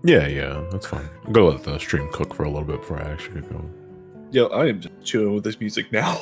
Yeah, that's fine. I'm gonna let the stream cook for a little bit before I actually get going. Yo, I am just chilling with this music now.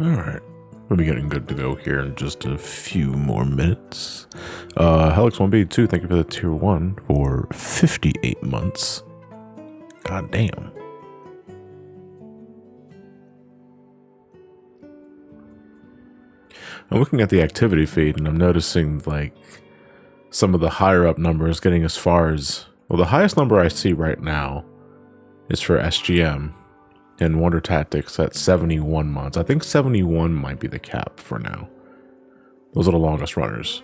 Alright. We'll be getting good to go here in just a few more minutes. Helix1B2, thank you for the tier 1 for 58 months. God damn. I'm looking at the activity feed and I'm noticing like some of the higher up numbers getting as far as, well, the highest number I see right now is for SGM and Wonder Tactics at 71 months. I think 71 might be the cap for now. Those are the longest runners.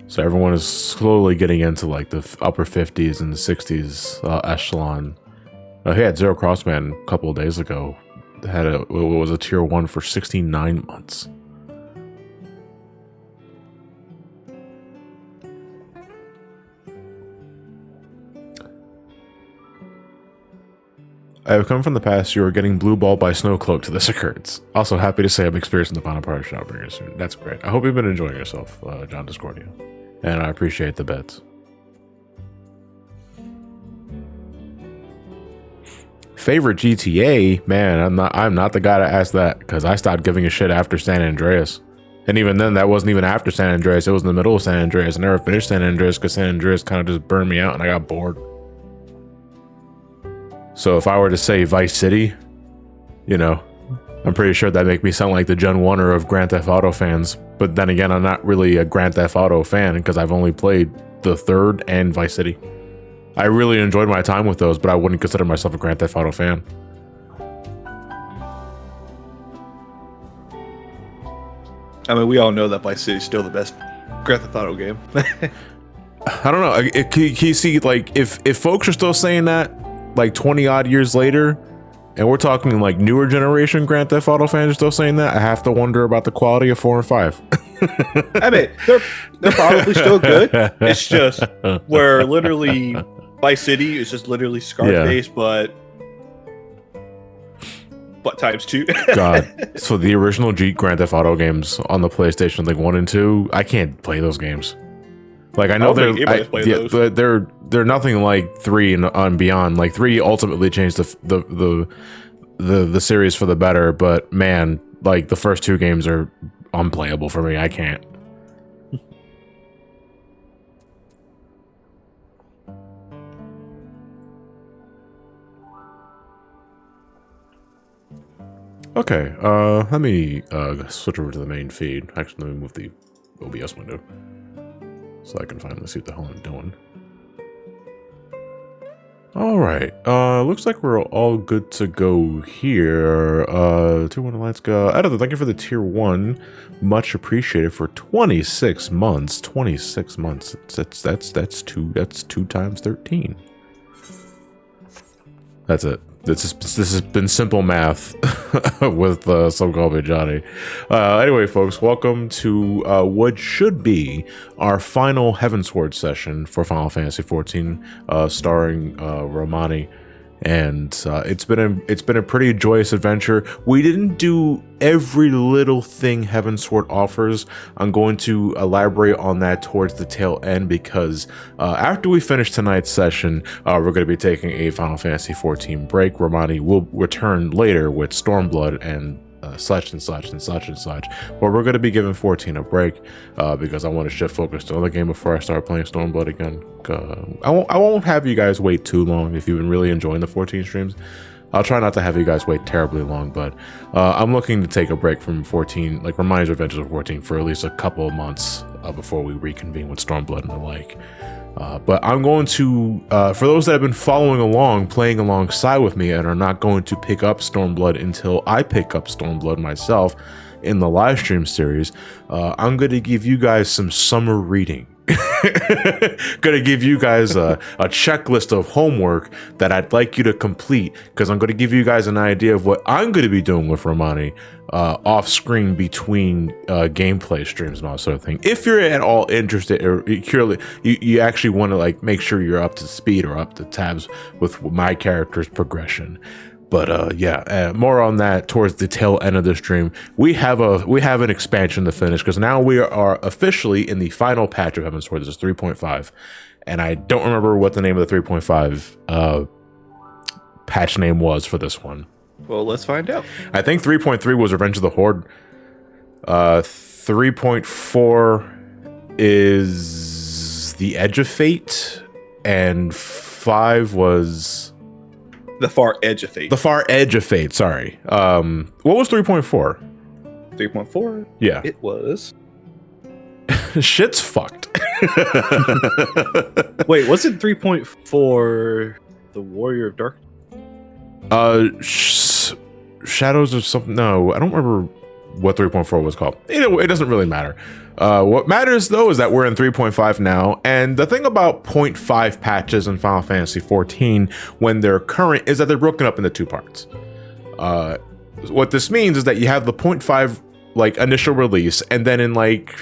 So everyone is slowly getting into like the upper 50s and the 60s echelon. He had Zero Crossman a couple of days ago. It was a tier 1 for 69 months. I have come from the past. You are getting blue balled by Snowcloak to this occurrence. Also happy to say I'm experiencing the final part of Shadowbringers soon. That's great. I hope you've been enjoying yourself, John Discordia. And I appreciate the bets. Favorite GTA? Man, I'm not the guy to ask that, because I stopped giving a shit after San Andreas. And even then, that wasn't even after San Andreas. It was in the middle of San Andreas. I never finished San Andreas because San Andreas kind of just burned me out and I got bored. So if I were to say Vice City, you know, I'm pretty sure that'd make me sound like the Gen 1er of Grand Theft Auto fans. But then again, I'm not really a Grand Theft Auto fan because I've only played the 3rd and Vice City. I really enjoyed my time with those, but I wouldn't consider myself a Grand Theft Auto fan. I mean, we all know that Vice City is still the best Grand Theft Auto game. I don't know. Can you see, like, if folks are still saying that, like 20 odd years later, and we're talking like newer generation Grand Theft Auto fans are still saying that, I have to wonder about the quality of 4 and 5. I mean, they're probably still good. It's just where literally Vice City is just literally Scarface, but times 2. God. So the original Grand Theft Auto games on the PlayStation, like 1 and 2, I can't play those games. Like I know they're nothing like 3 and beyond. Like 3 ultimately changed the series for the better, but man, like the first 2 games are unplayable for me. I can't. Okay, let me switch over to the main feed. Actually, let me move the OBS window so I can finally see what the hell I'm doing. All right. Looks like we're all good to go here. Tier 1 Alliance go. Editor, thank you for the tier 1. Much appreciated for 26 months. 26 months. That's two times 13. That's it. This has been simple math with some Colby Johnny. Anyway, folks, welcome to what should be our final Heavensward session for Final Fantasy XIV, starring Ramani. And it's been a pretty joyous adventure. We didn't do every little thing Heavensward offers. I'm going to elaborate on that towards the tail end, because after we finish tonight's session, we're going to be taking a Final Fantasy XIV break. Ramani will return later with Stormblood and such and such and such and such, but we're going to be giving 14 a break because I want to shift focus to another game before I start playing Stormblood again. I won't have you guys wait too long. If you've been really enjoying the 14 streams, I'll try not to have you guys wait terribly long, but I'm looking to take a break from 14, like Ramani's Adventures of 14, for at least a couple of months before we reconvene with Stormblood and the like. But I'm going to, for those that have been following along, playing alongside with me and are not going to pick up Stormblood until I pick up Stormblood myself in the live stream series, I'm going to give you guys some summer reading. Gonna give you guys a checklist of homework that I'd like you to complete, because I'm going to give you guys an idea of what I'm going to be doing with Ramani off screen between gameplay streams and all sort of thing. If you're at all interested, or you actually want to like make sure you're up to speed or up to tabs with my character's progression. But yeah, more on that towards the tail end of the stream. We have an expansion to finish, because now we are officially in the final patch of Heavensward. This is 3.5, and I don't remember what the name of the 3.5 patch name was for this one. Well, let's find out. I think 3.3 was Revenge of the Horde. 3.4 is The Edge of Fate, and 5 was The Far Edge of Fate. The Far Edge of Fate, sorry. What was 3.4? 3.4? Yeah. It was... Shit's fucked. Wait, wasn't 3.4 The Warrior of Dark? Shadows of something. No, I don't remember what 3.4 was called. Either way, it doesn't really matter. What matters though is that we're in 3.5 now, and the thing about 0.5 patches in Final Fantasy XIV when they're current is that they're broken up into two parts. What this means is that you have the 0.5 like initial release, and then in like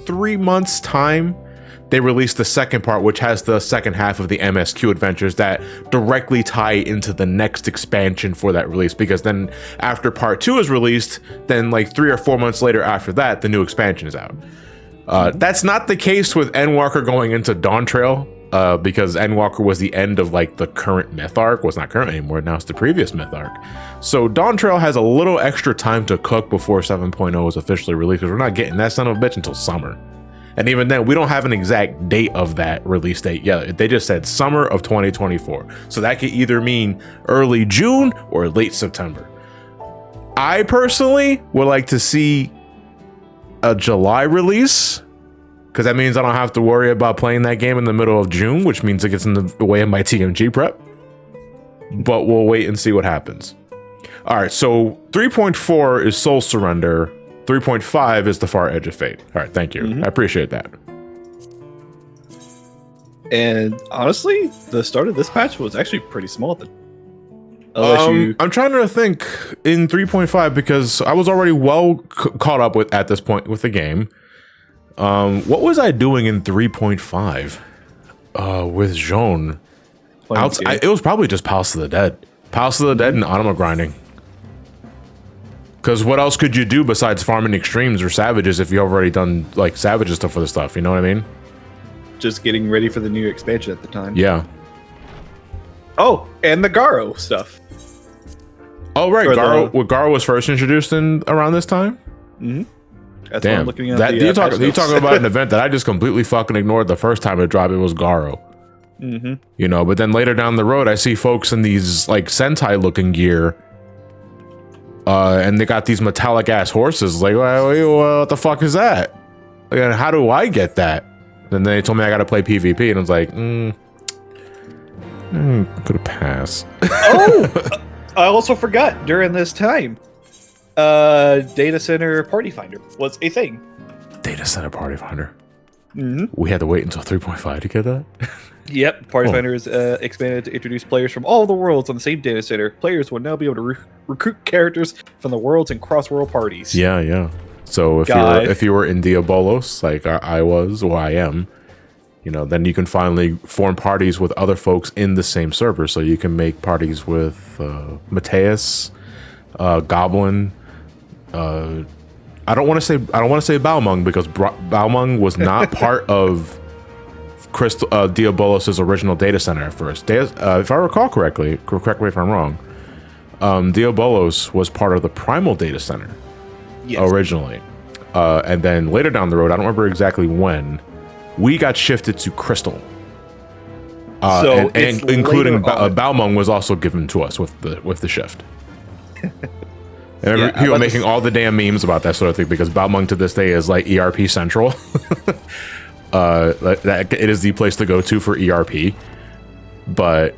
3 months time they release the second part, which has the second half of the MSQ adventures that directly tie into the next expansion for that release, because then after part 2 is released, then like 3 or 4 months later after that, the new expansion is out. That's not the case with Endwalker going into Dawn Trail, because Endwalker was the end of like the current myth arc. Well, it's not current anymore, now it's the previous myth arc. So Dawn Trail has a little extra time to cook before 7.0 is officially released, because we're not getting that son of a bitch until summer. And even then, we don't have an exact date of that release date yet. They just said summer of 2024. So that could either mean early June or late September. I personally would like to see a July release, because that means I don't have to worry about playing that game in the middle of June, which means it gets in the way of my TMG prep. But we'll wait and see what happens. All right, so 3.4 is Soul Surrender. 3.5 is The Far Edge of Fate. All right, thank you. I appreciate that. And honestly, the start of this patch was actually pretty small. I'm trying to think in 3.5, because I was already well caught up with at this point with the game. What was I doing in 3.5 with Joan? It was probably just Palace of the Dead. Palace of the Dead and Anima grinding. Because what else could you do besides farming extremes or savages if you've already done like savages stuff for the stuff? You know what I mean? Just getting ready for the new expansion at the time. Yeah. Oh, and the Garo stuff. Oh, right. Garo was first introduced in around this time? Mm-hmm. That's damn. What I'm looking at. You talking about an event that I just completely fucking ignored the first time it dropped. It was Garo. Mm-hmm. You know, but then later down the road, I see folks in these like Sentai looking gear. And they got these metallic ass horses. Like, well, what the fuck is that? And how do I get that? And they told me I got to play PvP, and I was like, Could have passed. Oh, I also forgot during this time, data center party finder was a thing. Data center party finder. Mm-hmm. We had to wait until 3.5 to get that. Yep, party finder is expanded to introduce players from all the worlds on the same data center. Players will now be able to recruit characters from the worlds and cross-world parties. Yeah. So if you were in Diabolos, like I was, or I am, then you can finally form parties with other folks in the same server. So you can make parties with Mateus, Goblin. I don't want to say Balmung because Balmung was not part of Diabolos' original data center at first. If I recall correctly, correct me if I'm wrong, Diabolos was part of the Primal data center originally. And then later down the road, I don't remember exactly when, we got shifted to Crystal. So and including Balmung was also given to us with the shift. And people making all the damn memes about that sort of thing because Balmung to this day is like ERP Central. It is the place to go to for ERP, but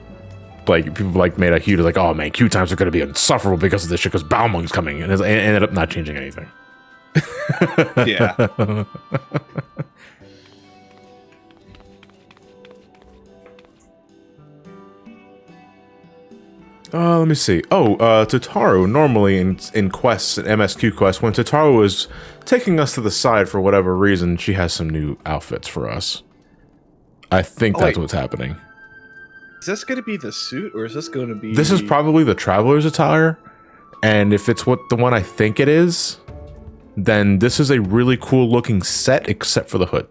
like people like made a huge like, oh man, queue times are going to be insufferable because of this shit because Balmung's coming, and it ended up not changing anything. Yeah. Let me see. Tataru, normally in quests, in MSQ quests, when Tataru is taking us to the side for whatever reason, she has some new outfits for us. I think that's what's happening. Is this going to be the suit, or is this going to be... This is probably the Traveler's attire, and if it's the one I think it is, then this is a really cool looking set, except for the hood.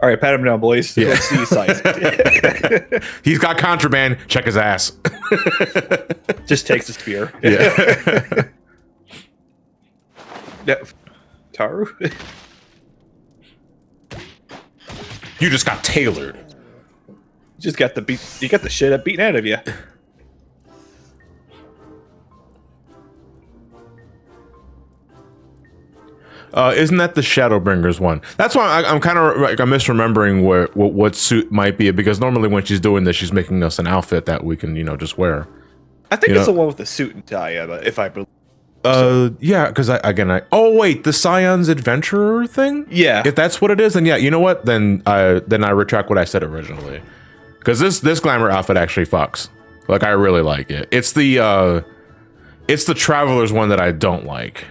All right, pat him down, boys. Yeah. Let's see his size. He's got contraband. Check his ass. Just takes a spear. Yeah. Yeah. Taru? You just got tailored. You got the shit beaten out of you. Isn't that the Shadowbringers one? That's why I'm kind of like I'm misremembering what suit might be, because normally when she's doing this, she's making us an outfit that we can just wear. I think it's the one with the suit and tie, if I believe. Yeah, because oh wait, the Scion's Adventurer thing. Yeah, if that's what it is, then yeah, you know what? Then I retract what I said originally, because this glamour outfit actually fucks. Like I really like it. It's the Traveler's one that I don't like.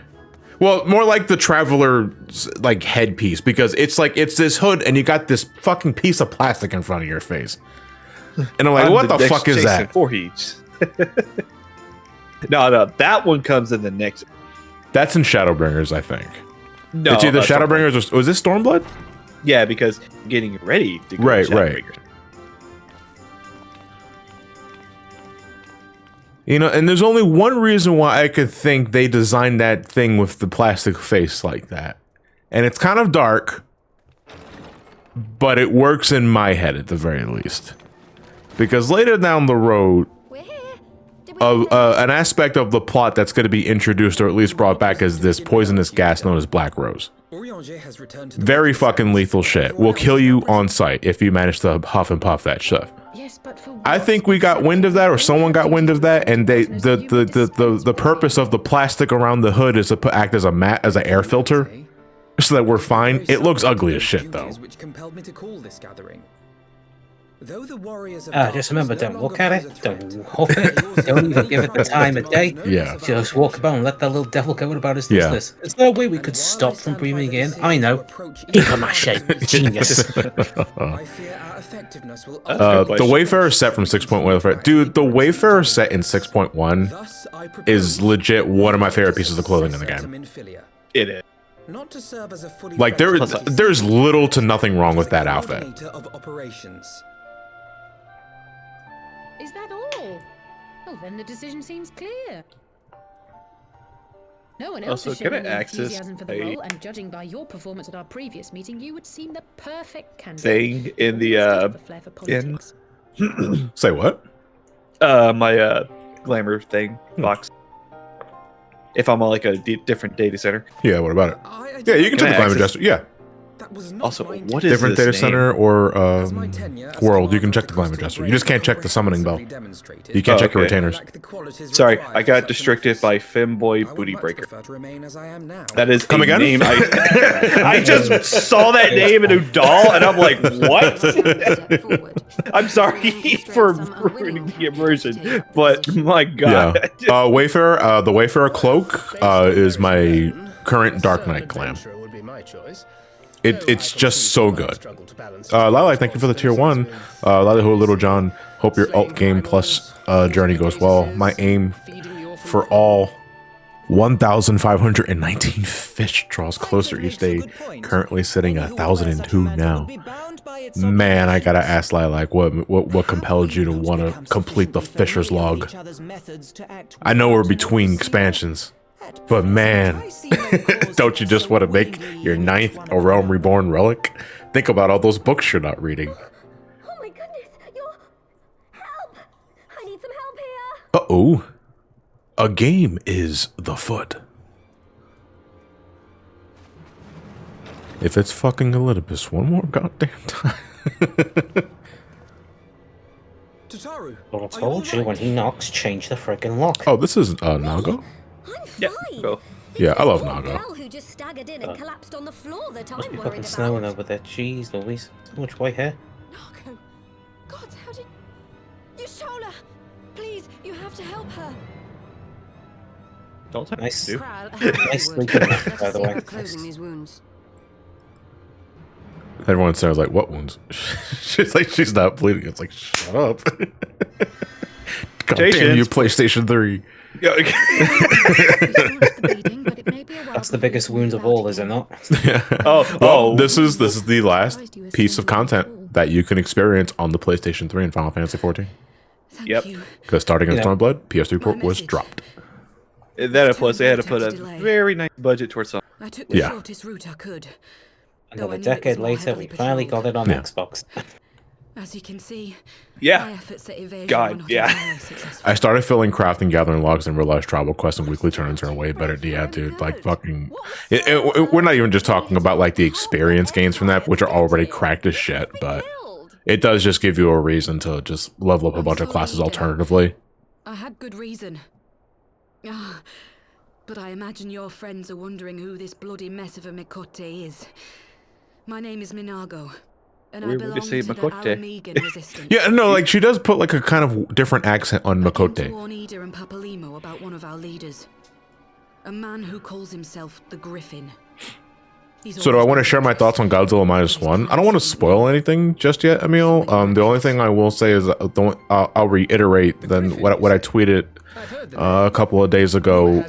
Well, more like the Traveler's like headpiece, because it's this hood and you got this fucking piece of plastic in front of your face, and I'm like, what the fuck is that? No, that one comes in the next. That's in Shadowbringers, I think. No, it's either Shadowbringers or was this Stormblood? Yeah, because getting ready to go right, to Shadowbringers. Right. And there's only one reason why I could think they designed that thing with the plastic face like that. And it's kind of dark, but it works in my head at the very least. Because later down the road, an aspect of the plot that's going to be introduced or at least brought back is this poisonous gas known as Black Rose. Very fucking lethal shit. Will kill you on sight if you manage to huff and puff that stuff. I think we got wind of that, or someone got wind of that, and the purpose of the plastic around the hood is to act as an air filter, so that we're fine. It looks ugly as shit, though. Just remember, don't look at it, don't huff it, don't even give it the time of day. Yeah. Just walk about and let that little devil go about his business. There's no way we could stop from breathing in. I know. Ikamashi, genius. The Wayfarer set from 6.1. Dude, the Wayfarer set in 6.1 is legit one of my favorite pieces of clothing in the game. It is. Like, there's little to nothing wrong with that outfit. Is that all? Well, then the decision seems clear. No one else is showing any enthusiasm for the role, and judging by your performance at our previous meeting, you would seem the perfect candidate. Thing in the Say what? My glamour thing box. If I'm on like a different data center. Yeah, what about it? Yeah, you can check the glamour gesture. Yeah. Also, what is Different this data name? center or world. You can check the climate adjuster. You just can't check the summoning bell. You can't check your retainers. Sorry, I got distracted by Femboy Booty Breaker. That is Come a again? name I just saw that name in Udall, and I'm like, what? I'm sorry for ruining the immersion, but my god. Yeah. Wayfarer, the Wayfarer cloak is my current Dark Knight glam. It's just so good. Lala, thank you for the tier 1. Lala, Little John, hope your alt game plus journey goes well. My aim for all 1,519 fish draws closer each day. Currently sitting at 1,002 now. Man, I gotta ask Lilac, what compelled you to want to complete the Fisher's Log? I know we're between expansions, but man, don't you just want to make your 9th A Realm Reborn relic? Think about all those books you're not reading. Oh my goodness, help! I need some help here. Uh-oh. A game is the foot. If it's fucking Elidibus one more goddamn time. Well, I told you, when he knocks, change the friggin' lock. Oh, this is Nago? Yeah, go. Yeah, I love Nago. Who just staggered in and collapsed on the floor that Must be I'm fucking worried snowing about. over there. Jeez Louise. So much white hair. Narco. God, how did... Yashola! Please, you have to help her. Don't Nice. do. Nice sleeping mask, by the way. Closing these wounds. Everyone says like, what wounds? She's like, she's not bleeding. It's like, shut up. God damn you, PlayStation 3. That's the biggest wound of all, is it not? Well, this is the last piece of content that you can experience on the PlayStation 3 in Final Fantasy 14. Yep. Because starting in Stormblood, PS3 port was dropped. That plus they had to put a very nice budget towards something. I took the shortest route I could. Another decade later, we finally got it on Xbox. As you can see, Yeah. my efforts at evasion were God, not yeah. entirely successful. I started filling crafting gathering logs and realized tribal quests and weekly turns are way better. Yeah, dude, like fucking. We're not even just talking about like the experience gains from that, which are already cracked as shit, but it does just give you a reason to just level up a bunch of classes alternatively. I had good reason. Ah, but I imagine your friends are wondering who this bloody mess of a Mikote is. My name is Minago, and I Weird way to belong say to the Mikote. Alamegan resistance. Yeah, no, like she does put like a kind of different accent on I came to Makote. warn Ida and Papalymo about one of our leaders. A man who calls himself the Griffin. So do I want to share my thoughts on Godzilla -1? I don't want to spoil anything just yet, Emil. The only thing I will say is I'll reiterate then what I tweeted a couple of days ago,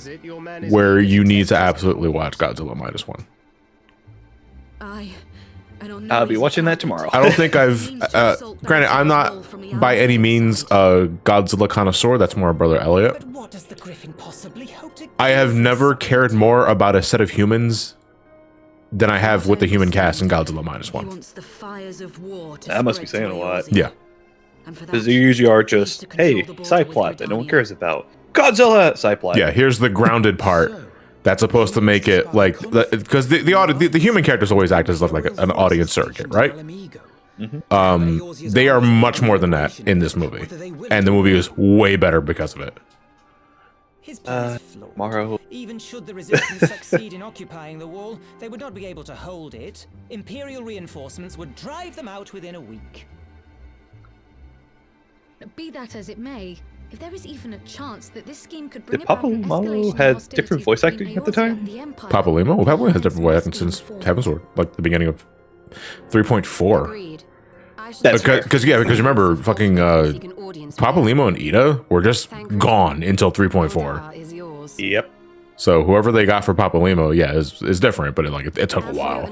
where you need to absolutely watch Godzilla -1. I'll be watching that tomorrow. I don't think I've granted I'm not by any means a Godzilla connoisseur. That's more brother Elliot. But what does the Griffin possibly hope to I have never cared more about a set of humans than I have with the human cast in Godzilla -1. That must be saying a lot. Yeah. Because they usually are just, hey, side plot that no one cares about. Godzilla side plot. Yeah, here's the grounded part that's supposed to make it like, because the human characters always act as like an audience surrogate, right? They are much more than that in this movie, and the movie is way better because of it. His plans flawed. Morrow. Even should the resistance succeed in occupying the wall, they would not be able to hold it. Imperial reinforcements would drive them out within a week. Be that as it may, if there is even a chance that this scheme could Did Papalymo had different voice acting at the time? Papalymo? Well, Papalymo has different voice acting since Heavensward, like the beginning of 3.4. Because remember, fucking Papalymo and Ida were just gone until 3.4. Yep. So whoever they got for Papalymo, yeah, is different, but it took a while.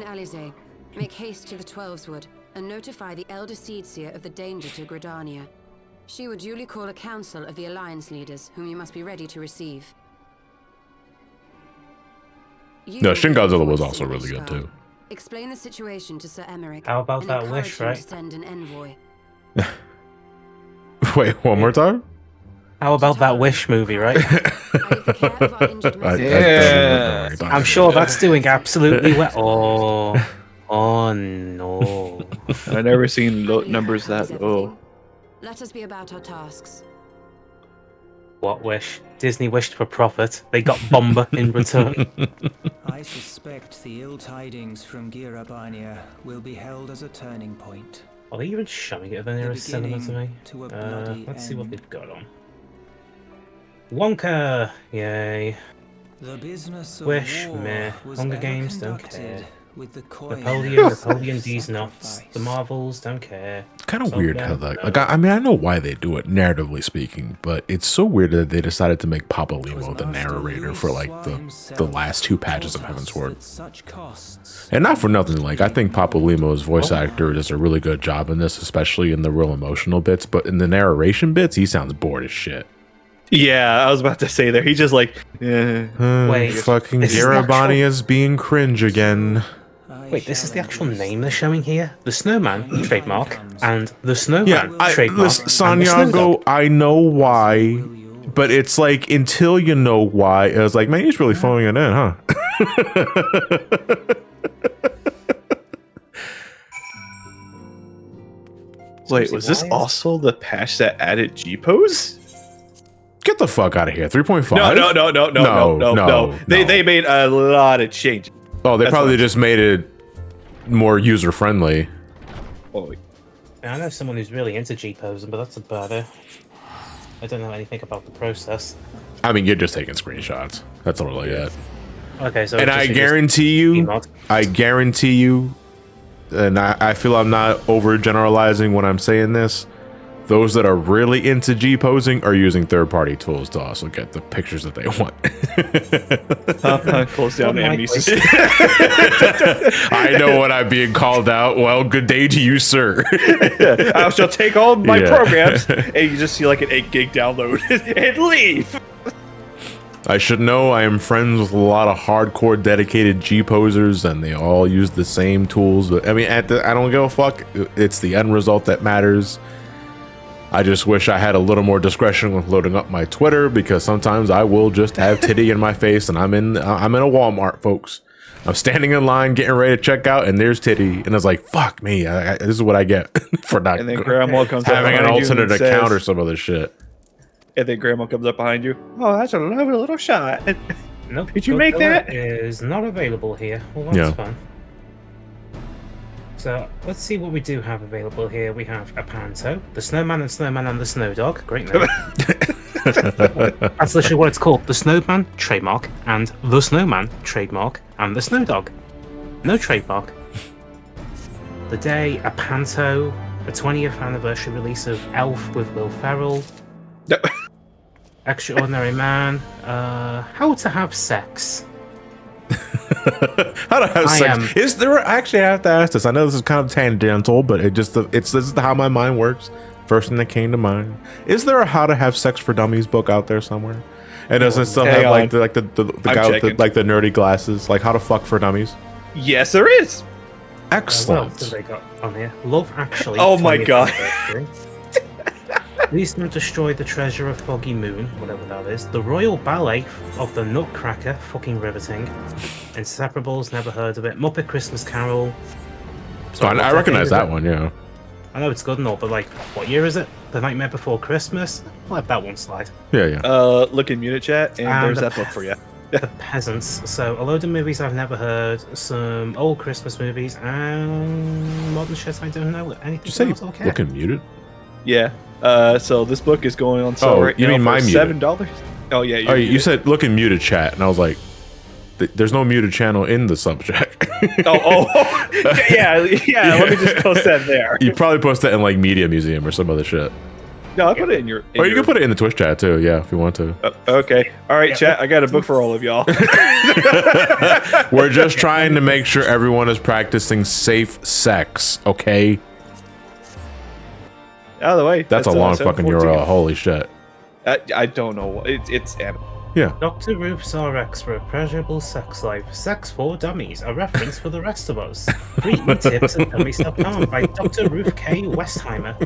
Make haste to the Twelveswood and notify the Elder Seedseer of the danger to Gridania. She would duly call a council of the Alliance leaders, whom you must be ready to receive. No, Shin Godzilla was also really good too. Explain the situation to Sir Emmerich. How about and that encourage wish, him right? to send an envoy. Wait, one more time? How about that Wish movie, right? Yeah. I'm sure that's doing absolutely well. Oh no. I've never seen numbers that low. Everything. Let us be about our tasks. What wish? Disney wished for profit. They got Bomber in return. I suspect the ill tidings from Girabania will be held as a turning point. Are they even showing it at the nearest cinema to me? To a bloody Let's see what end. they've got on. Wonka! Yay. The business of Wish, war meh. was Hunger ever Games, don't conducted care. with the coin Napoleon of D's nuts. sacrifice. The Marvels, don't care. It's kind of So, weird yeah, how that. I mean, I know why they do it, narratively speaking, but it's so weird that they decided to make Papalymo the narrator for like the last 2 patches of Heavensward. Such costs. And not for nothing, like I think Papalymo's voice actor does a really good job in this, especially in the real emotional bits. But in the narration bits, he sounds bored as shit. Yeah, I was about to say there. He's just like, Wait, fucking this is the Garabani is being cringe again. Wait, this is the actual name they're showing here? The Snowman, trademark, and the Snowman, Yeah, trademark. listen, and the Snow Sanyago, Dog. I know why, but it's like until you know why, it was like, man, he's really phoning it in, huh? wait, was this also the patch that added G-pose? Get the fuck out of here. 3.5? No. They made a lot of changes. Oh, they That's probably what- just made it more user friendly. Oh, I know someone who's really into G-posing, but that's about it. I don't know anything about the process. I mean, you're just taking screenshots. That's all I get. Okay, so And just- I just guarantee you, emote. and I feel I'm not overgeneralizing when I'm saying this, those that are really into G-posing are using third-party tools to also get the pictures that they want. close down the enemy system. I know when I'm being called out. Well, good day to you, sir. I shall take all my Yeah. programs, and you just see like an 8 gig download and leave. I should know I am friends with a lot of hardcore dedicated G-posers, and they all use the same tools. But I mean, I don't give a fuck. It's the end result that matters. I just wish I had a little more discretion with loading up my Twitter, because sometimes I will just have titty in my face, and I'm in a Walmart, folks. I'm standing in line getting ready to check out, and there's titty, and it's like, fuck me, this is what I get for not And then grandma comes up having an behind you alternate and account says- or some other shit. And then grandma comes up behind you. Oh, that's a lovely little shot. Nope, Did you make Godzilla that? is not available here. Well, that's Yeah. fun. So let's see what we do have available here. We have a Panto, the Snowman and the Snow Dog. Great name. That's literally what it's called. The Snowman, trademark, and the Snowman, trademark, and the Snow Dog. No trademark. The day, a Panto, the 20th anniversary release of Elf with Will Ferrell. Extraordinary Man. How to have sex. How to have I sex? am- Is there? Actually, I have to ask this. I know this is kind of tangential, but this is how my mind works. First thing that came to mind. Is there a How to Have Sex for Dummies book out there somewhere? And doesn't it still Hang have on. like the I'm guy with checking. the nerdy glasses, like How to Fuck for Dummies? Yes, there is. What Excellent. else have they got on here? Love Actually. Oh my 20th God. anniversary. Please don't destroy the treasure of Foggy Moon, whatever that is. The Royal Ballet of the Nutcracker, fucking riveting. Inseparables, never heard of it. Muppet Christmas Carol. So I what recognize decade that is it? one. Yeah. I know it's good and all, but like, what year is it? The Nightmare Before Christmas? I'll let that one slide. Yeah. Yeah. Look in Munich chat, and And there's the- that book for you. The Peasants. So a load of movies I've never heard, some old Christmas movies, and modern shit I don't know. Anything Did you say else? Okay. looking muted? Yeah. So this book is going on sale Oh, right you now mean for my muted? $7. Oh yeah. Oh, you're you muted. said looking muted chat, and I was like, there's no muted channel in the subject. Oh, yeah. Let me just post that there. You probably post that in like Media Museum or some other shit. No, I put it in your. Or you can put it in the Twitch chat too, yeah, if you want to. Okay. All right, chat. I got a book for all of y'all. We're just trying to make sure everyone is practicing safe sex, okay? Out of the way. That's a long 7:14. fucking URL. Holy shit. I don't know. It's Yeah. Dr. Ruth's RX for a pleasurable sex life. Sex for Dummies, a reference for the rest of us. Free tips at dummies.com by Dr. Ruth K. Westheimer.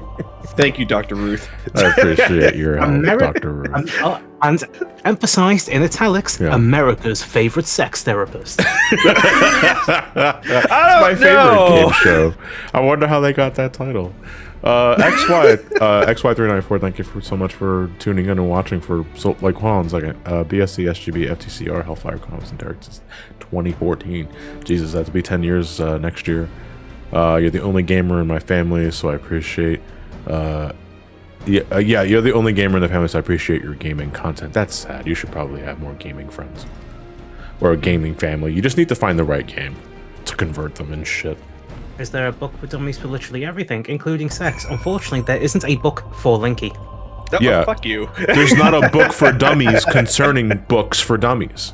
Thank you, Dr. Ruth. I appreciate your help, Dr. Ruth. And emphasized in italics, Yeah. America's favorite sex therapist. It's my favorite game show. I wonder how they got that title. XY394, thank you so much for tuning in and watching for hold on a second. BSC, SGB, FTCR, Hellfire Comics, and Derek 2014. Jesus, that'll be 10 years next year. You're the only gamer in my family, so I appreciate. Yeah, you're the only gamer in the family, so I appreciate your gaming content. That's sad. You should probably have more gaming friends or a gaming family. You just need to find the right game to convert them and shit. Is there a book for dummies for literally everything, including sex? Unfortunately, there isn't a book for Linky. Yeah, fuck you. There's not a book for dummies concerning books for dummies.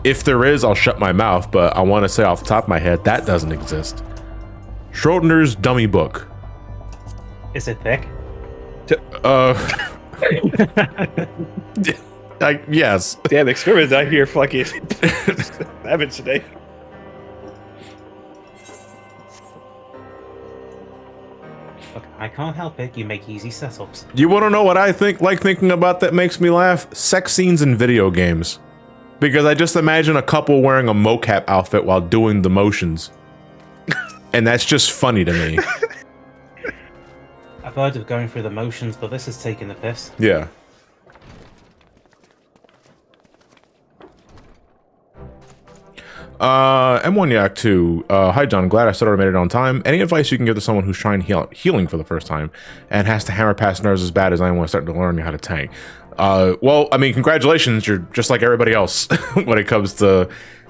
If there is, I'll shut my mouth, but I want to say off the top of my head, that doesn't exist. Schrodinger's dummy book. Is it thick? Yes. Damn, experiments out here fucking having today. Look, I can't help it. You make easy setups. You want to know what I like thinking about that makes me laugh? Sex scenes in video games. Because I just imagine a couple wearing a mocap outfit while doing the motions. And that's just funny to me. I've heard of going through the motions, but this is taking the piss. Yeah. M1 Yak 2. Hi John, glad I said I made it on time. Any advice you can give to someone who's trying healing for the first time and has to hammer past nerves as bad as I am when starting to learn how to tank? Well, I mean, congratulations, you're just like everybody else when it comes to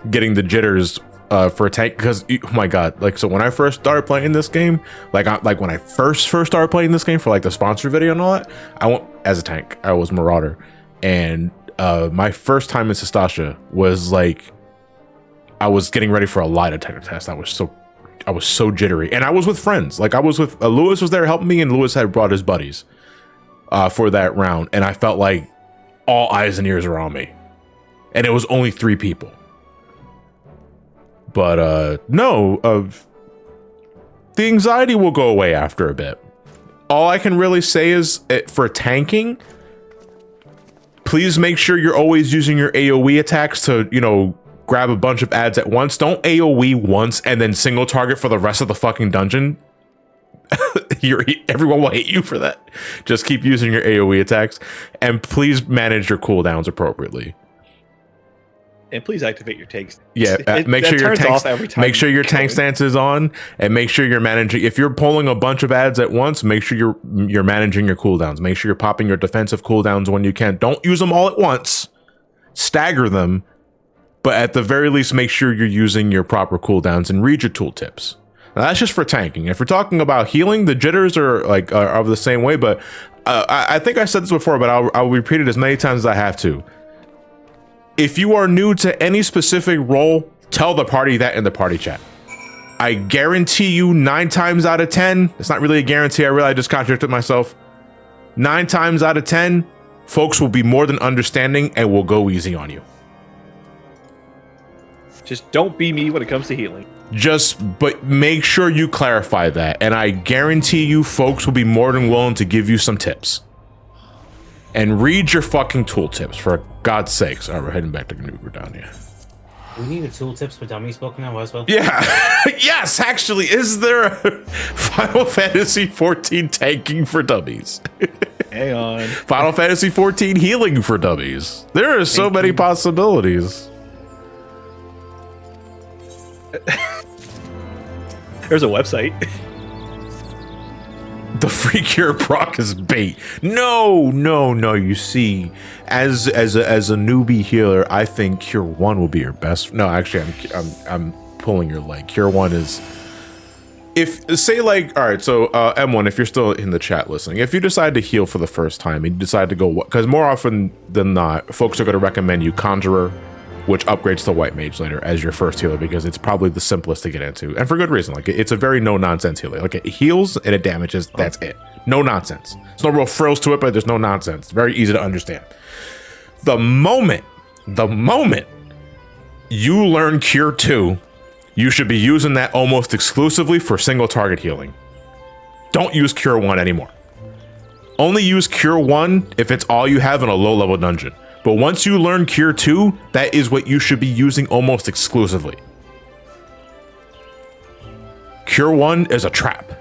getting the jitters for a tank, because oh my god, like, so when I first started playing this game, when I first started playing this game for like the sponsor video and all that, I went as a tank. I was Marauder, and my first time in Sestasha was like, I was getting ready for a lie detector test. I was so jittery, and I was with friends. Like, I was with Lewis was there helping me, and Lewis had brought his buddies for that round, and I felt like all eyes and ears were on me, and it was only 3 people. But the anxiety will go away after a bit. All I can really say is, for tanking, please make sure you're always using your AoE attacks to, grab a bunch of ads at once. Don't AoE once and then single target for the rest of the fucking dungeon. Everyone will hate you for that. Just keep using your AoE attacks, and please manage your cooldowns appropriately. And please activate your tanks. Yeah, make sure your tank stance is on, and make sure you're managing. If you're pulling a bunch of ads at once, make sure you're managing your cooldowns. Make sure you're popping your defensive cooldowns when you can. Don't use them all at once. Stagger them, but at the very least, make sure you're using your proper cooldowns and read your tooltips. Now, that's just for tanking. If we're talking about healing, the jitters are are the same way. But I think I said this before, but I'll repeat it as many times as I have to. If you are new to any specific role, tell the party that in the party chat. I guarantee you 9 times out of 10, it's not really a guarantee, I realize I just contradicted myself. 9 times out of 10, folks will be more than understanding and will go easy on you. Just don't be me when it comes to healing. But make sure you clarify that, and I guarantee you folks will be more than willing to give you some tips. And read your fucking tooltips, for God's sakes. All right, we're heading back to Gradania. We need a tooltips for dummies book now as well. Yeah. Yes, actually, is there a Final Fantasy 14 tanking for dummies? Hang on. Final Fantasy 14 healing for dummies. There are so many possibilities. There's a website. The free cure proc is bait. No. You see, as a newbie healer, I think Cure 1 will be your best. No, actually, I'm pulling your leg. Cure 1 is, all right. So M1, if you're still in the chat listening, if you decide to heal for the first time and you decide to go, because more often than not, folks are going to recommend you Conjurer, which upgrades to White Mage later as your first healer, because it's probably the simplest to get into, and for good reason. Like, it's a very no-nonsense healer. Like, it heals and it damages, that's it. No nonsense. There's no real frills to it, but there's no nonsense. It's very easy to understand. The moment you learn Cure 2, you should be using that almost exclusively for single target healing. Don't use Cure 1 anymore. Only use Cure 1 if it's all you have in a low-level dungeon. But once you learn Cure 2, that is what you should be using almost exclusively. Cure 1 is a trap.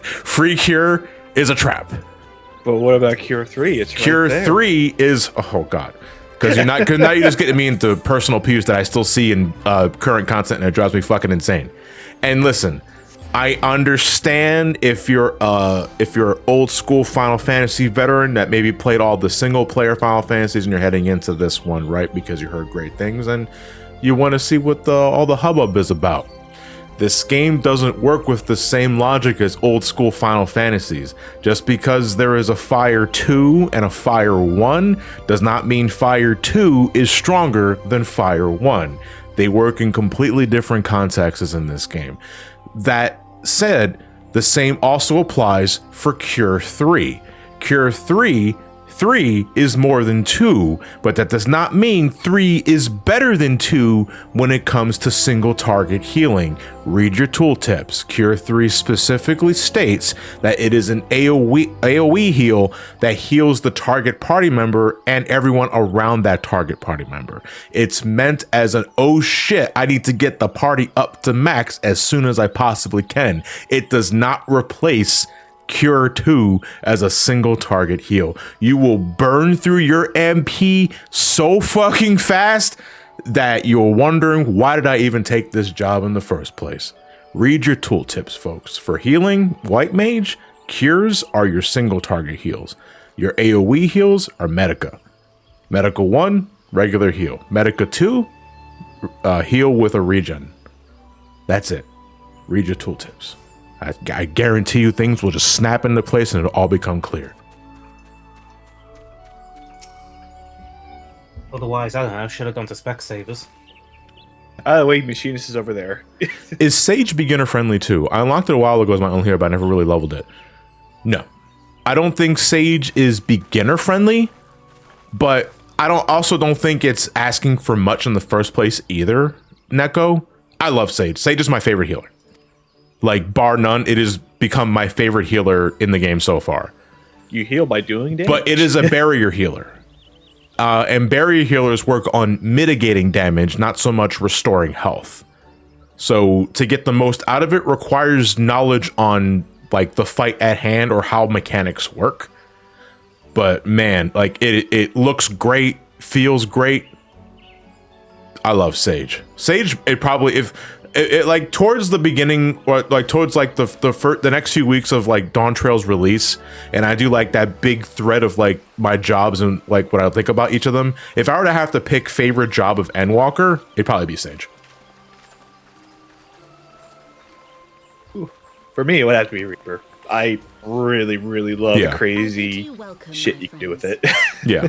Free Cure is a trap. But what about Cure 3? It's Cure right there. 3 is, oh God. Because now you're just getting me into personal pews that I still see in current content, and it drives me fucking insane. And listen, I understand if you're old school Final Fantasy veteran that maybe played all the single player Final Fantasies and you're heading into this one, right? Because you heard great things and you want to see what all the hubbub is about. This game doesn't work with the same logic as old school Final Fantasies. Just because there is a Fire 2 and a Fire 1 does not mean Fire 2 is stronger than Fire 1. They work in completely different contexts in this game. That said, the same also applies for Cure 3. Cure 3 is more than 2, but that does not mean 3 is better than 2 when it comes to single target healing. Read your tooltips. Cure 3 specifically states that it is an AoE heal that heals the target party member and everyone around that target party member. It's meant as an, oh shit, I need to get the party up to max as soon as I possibly can. It does not replace Cure 2 as a single target heal. You will burn through your MP so fucking fast that you're wondering, why did I even take this job in the first place? Read your tooltips, folks. For healing, White Mage, cures are your single target heals. Your AoE heals are Medica. Medica 1, regular heal. Medica 2, heal with a regen. That's it. Read your tooltips. I guarantee you things will just snap into place and it'll all become clear. Otherwise, I don't know, should have gone to Specsavers. Wait, Machinist is over there. Is Sage beginner friendly too? I unlocked it a while ago as my own hero, but I never really leveled it. No. I don't think Sage is beginner friendly, but I also don't think it's asking for much in the first place either, Neko. I love Sage. Sage is my favorite healer. Like, bar none, it has become my favorite healer in the game so far. You heal by doing damage? But it is a barrier healer. And barrier healers work on mitigating damage, not so much restoring health. So to get the most out of it requires knowledge on like the fight at hand or how mechanics work. But man, like it looks great, feels great. I love Sage. Sage, it probably, if it like towards the beginning or like towards like the next few weeks of like Dawn Trail's release, and I do like that big thread of like my jobs and like what I think about each of them. If I were to have to pick favorite job of Endwalker, it'd probably be Sage. For me, it would have to be Reaper. I really, really love the crazy shit you can do with it. Yeah.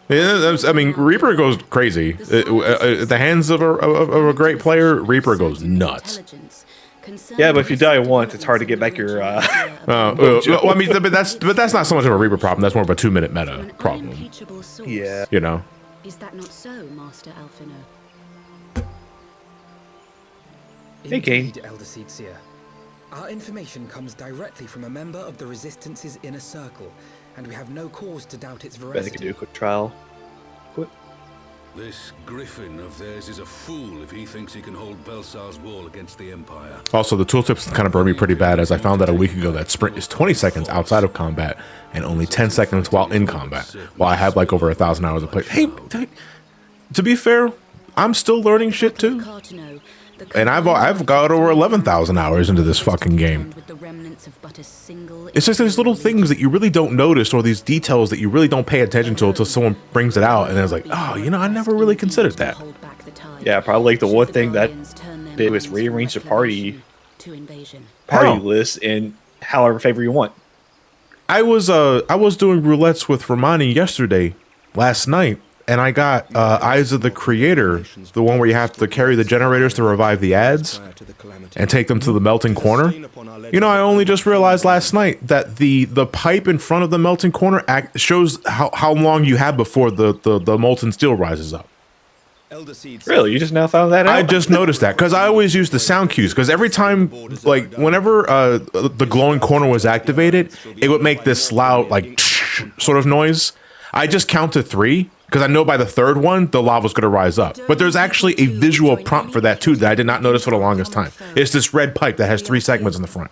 I mean, Reaper goes crazy. At the hands of a great player, Reaper goes nuts. Yeah, but if you die once, it's hard to get back your. Well, I mean, but that's not so much of a Reaper problem. That's more of a 2-minute meta problem. Yeah, you know. Is that not so, Master Alphino? Hey, Kane. Elder Seedseer. Our information comes directly from a member of the Resistance's inner circle, and we have no cause to doubt its veracity. I think I do a quick trial. Quick. This griffin of theirs is a fool if he thinks he can hold Baelzar's wall against the Empire. Also, the tooltips kind of burned me pretty bad, as I found out a week ago that sprint is 20 seconds outside of combat and only 10 seconds while in combat. While I have like over 1,000 hours of play. Hey, to be fair, I'm still learning shit too. And I've got over 11,000 hours into this fucking game. It's just these little things that you really don't notice, or these details that you really don't pay attention to until someone brings it out, and then it's like, oh, you know, I never really considered that. Yeah, probably like the one thing that did was rearrange the party list in however favor you want. I was doing roulettes with Ramani last night. And I got Eyes of the Creator, the one where you have to carry the generators to revive the ads and take them to the melting corner. You know, I only just realized last night that the pipe in front of the melting corner shows how long you have before the molten steel rises up. Really? You just now found that out? I just noticed that because I always use the sound cues, because every time, like whenever the glowing corner was activated, it would make this loud like sort of noise. I just counted 3 because I know by the 3rd one the lava's going to rise up. But there's actually a visual prompt for that too that I did not notice for the longest time. It's this red pipe that has 3 segments in the front.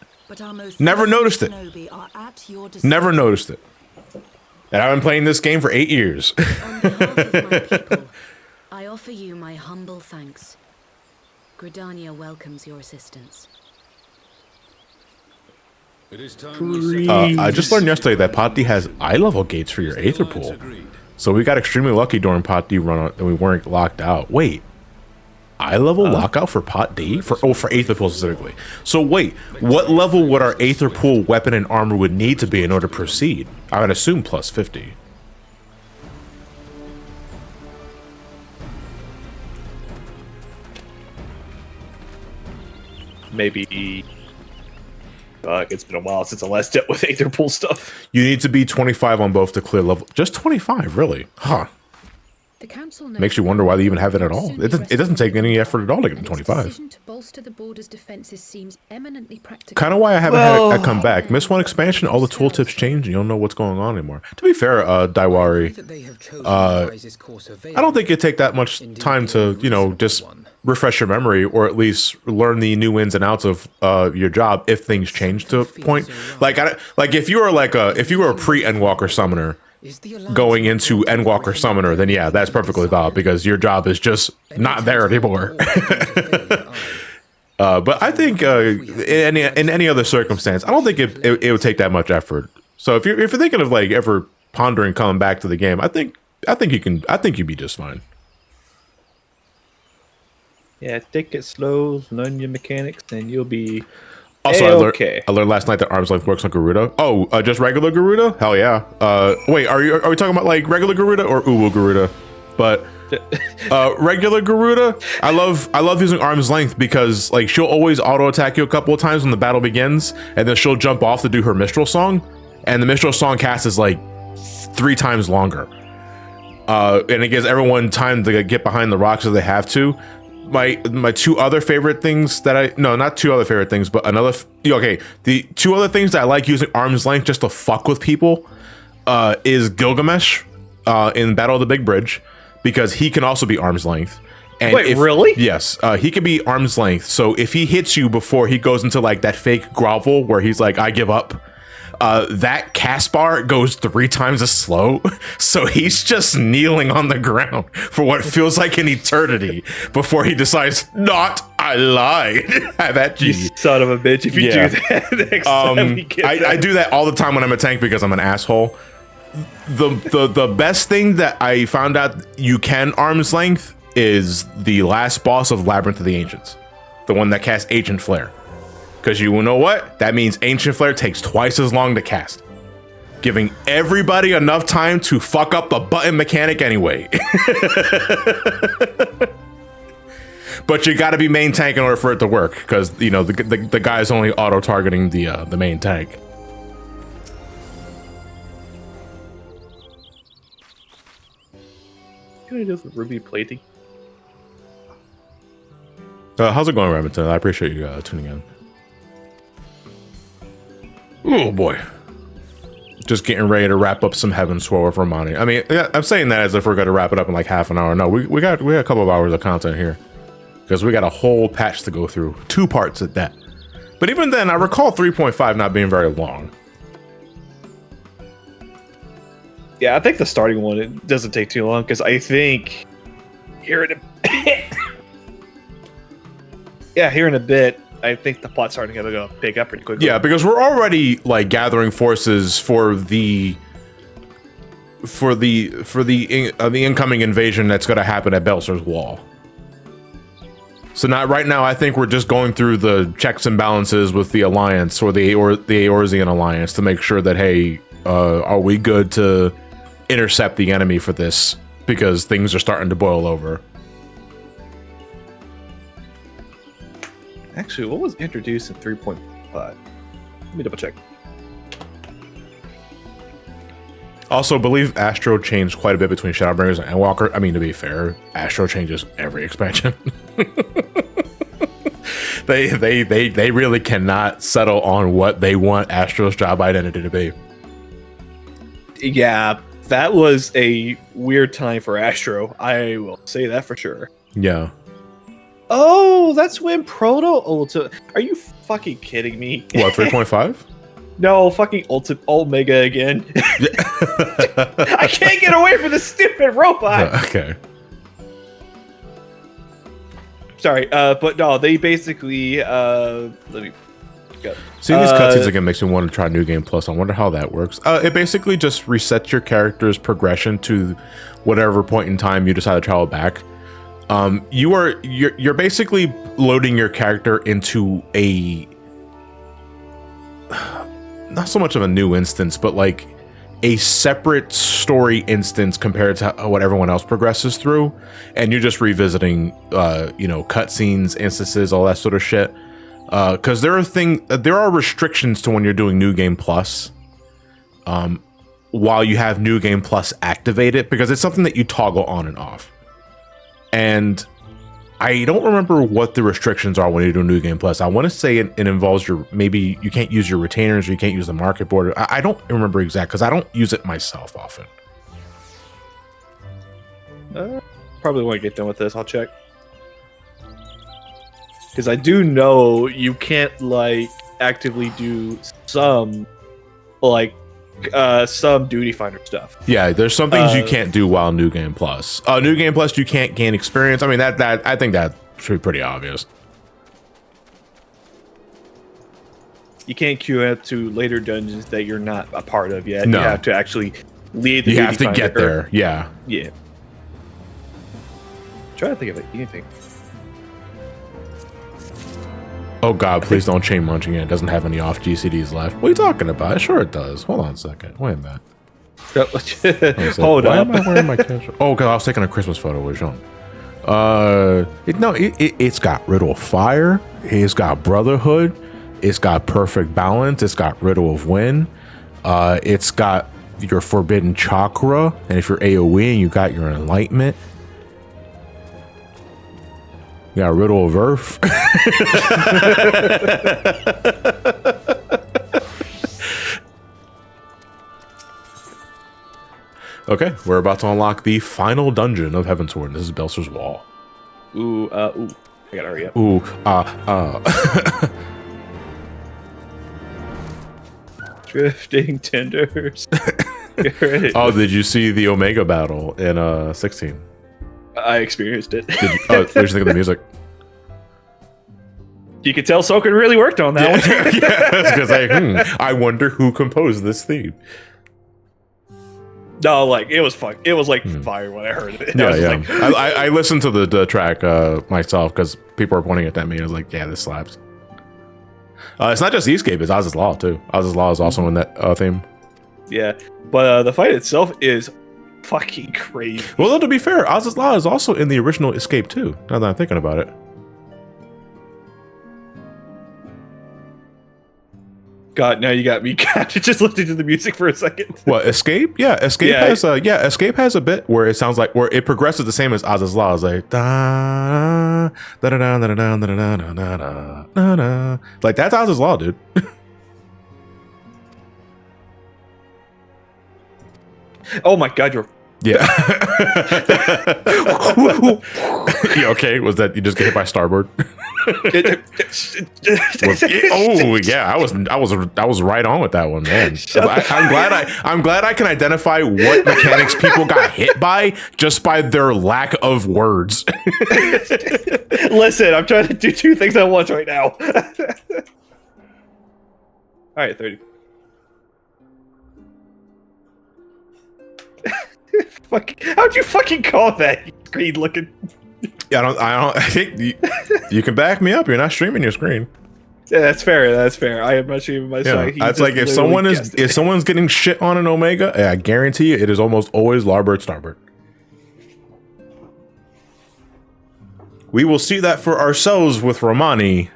Never noticed it. Never noticed it. And I've been playing this game for 8 years. On behalf of my people, I offer you my humble thanks. Gridania welcomes your assistance. It is time we set I just learned yesterday that Pot D has eye level gates for your Aether Pool. So we got extremely lucky during Pot D run and we weren't locked out. Wait. Eye level lockout for Pot D? For Aether Pool specifically. So wait, what level would our Aether Pool weapon and armor would need to be in order to proceed? I would assume plus 50. Maybe. It's been a while since I last dealt with Aether Pool stuff. You need to be 25 on both to clear level. Just 25, really? Huh. The council Makes you wonder why they even have it at all. It doesn't take any effort at all to get to 25. To bolster the border's defenses seems eminently practical. Kind of why I haven't had it come back. Miss one expansion, all the tooltips change, and you don't know what's going on anymore. To be fair, Daiwari, I don't think it'd take that much time to, you know, just refresh your memory or at least learn the new ins and outs of your job if things change to a point. Like if you were a pre-Endwalker summoner going into Endwalker Summoner, then yeah, that's perfectly valid because your job is just not there anymore. But I think in any other circumstance, I don't think it would take that much effort. So if you're thinking of like ever pondering coming back to the game, I think you'd be just fine. Yeah, take it slow, learn your mechanics, and you'll be also I learned last night that arm's length works on Garuda. Oh, just regular Garuda? Hell yeah. Wait, are we talking about like regular Garuda or Uwu Garuda? But regular Garuda, I love using arm's length because like she'll always auto attack you a couple of times when the battle begins, and then she'll jump off to do her Mistral song, and the Mistral song cast is like 3 times longer. And it gives everyone time to get behind the rocks if they have to. My 2 other favorite things that not 2 other favorite things, but the 2 other things that I like using arm's length just to fuck with people is Gilgamesh in Battle of the Big Bridge, because he can also be arm's length. And wait, really? Yes, he can be arm's length. So if he hits you before he goes into like that fake grovel where he's like, I give up, that cast bar goes 3 times as slow. So he's just kneeling on the ground for what feels like an eternity before he decides, I lied. Have at you. You son of a bitch. If you do that next time we get I do that all the time when I'm a tank because I'm an asshole. The best thing that I found out you can arm's length is the last boss of Labyrinth of the Ancients. The one that casts Ancient Flare. Because you know what? That means Ancient Flare takes twice as long to cast. Giving everybody enough time to fuck up the button mechanic anyway. But you gotta be main tank in order for it to work. Because, you know, the guy's only auto-targeting the main tank. What do with ruby plating? How's it going, Remington? I appreciate you tuning in. Oh boy. Just getting ready to wrap up some Heavensward with Ramani. I mean, I'm saying that as if we're going to wrap it up in like half an hour. No, we got a couple of hours of content here. Because we got a whole patch to go through. 2 parts at that. But even then, I recall 3.5 not being very long. Yeah, I think the starting one, it doesn't take too long. Because I think here in a bit, I think the plot's starting to go pick up pretty quickly. Yeah, because we're already like gathering forces for the incoming invasion that's going to happen at Baelzar's wall. So right now, I think we're just going through the checks and balances with the Alliance or the Eorzean Alliance to make sure that, hey, are we good to intercept the enemy for this? Because things are starting to boil over. Actually, what was introduced in 3.5? Let me double check. Also, believe Astro changed quite a bit between Shadowbringers and Endwalker. I mean, to be fair, Astro changes every expansion. They really cannot settle on what they want Astro's job identity to be. Yeah, that was a weird time for Astro. I will say that for sure. Yeah. Oh, that's when Proto Ultra. Are you fucking kidding me? What, 3.5? No, fucking Omega again. I can't get away from this stupid robot. Okay. Sorry, but no, they basically let me go. Seeing these cutscenes again makes me want to try New Game Plus. I wonder how that works. It basically just resets your character's progression to whatever point in time you decide to travel back. You're basically loading your character into a not so much of a new instance, but like a separate story instance compared to what everyone else progresses through, and you're just revisiting cutscenes, instances, all that sort of shit. Because there are restrictions to when you're doing New Game Plus, while you have New Game Plus activated, because it's something that you toggle on and off. And I don't remember what the restrictions are when you do New Game Plus. I want to say it involves maybe you can't use your retainers, or you can't use the market board. I don't remember exact, because I don't use it myself often. Probably when I get done with this, I'll check. Because I do know you can't like actively do some some duty finder stuff. Yeah, there's some things you can't do while New Game Plus. New Game Plus, you can't gain experience. I mean, that I think that should be pretty obvious. You can't queue up to later dungeons that you're not a part of yet. No. You have to actually lead the You duty have to finder. get there. Yeah. Yeah. Try to think of anything. Oh God, please don't chain munching it. It doesn't have any off GCDs left. What are you talking about? Sure it does. Hold on a second. Wait a minute. Hold Why up. am I wearing my casual? Oh, because I was taking a Christmas photo with Jean. It's got Riddle of Fire. It's got Brotherhood. It's got Perfect Balance. It's got Riddle of Wind. It's got your Forbidden Chakra. And if you're AoE and you got your Enlightenment. You got Riddle of Earth. Okay, we're about to unlock the final dungeon of Heavensward. This is Baelzar's Wall. Ooh. I gotta hurry up. Ooh, Drifting tenders. Oh, did you see the Omega battle in 16? I experienced it. What did you think of the music? You could tell Soken really worked on that one. Yeah, because I wonder who composed this theme. No, like it was fun. It was like fire when I heard it. Yeah. I listened to the track myself because people were pointing it at me. I was like, yeah, this slaps. It's not just Escape, it's Oz's Law too. Oz's Law is also in that theme. Yeah, but the fight itself is fucking crazy. Well, to be fair, Oz's Law is also in the original Escape too, now that I'm thinking about it. God, now you got me just listening to the music for a second. What, Escape? Yeah, Escape has a bit where it sounds like, where it progresses the same as Oz's Law. It's like da da da da da da da da da da da da. Like that's Oz's Law, dude. Oh my God, you're yeah. You okay? Was that you just get hit by starboard? Oh yeah, I was right on with that one, man. I'm glad I can identify what mechanics people got hit by just by their lack of words. Listen, I'm trying to do two things at once right now. All right, 30. How'd you fucking call that? You screen looking. Yeah, I think you can back me up. You're not streaming your screen. Yeah, that's fair. I am not streaming my side. That's like if someone's getting shit on an Omega, I guarantee you it is almost always Larboard Starboard. We will see that for ourselves with Ramani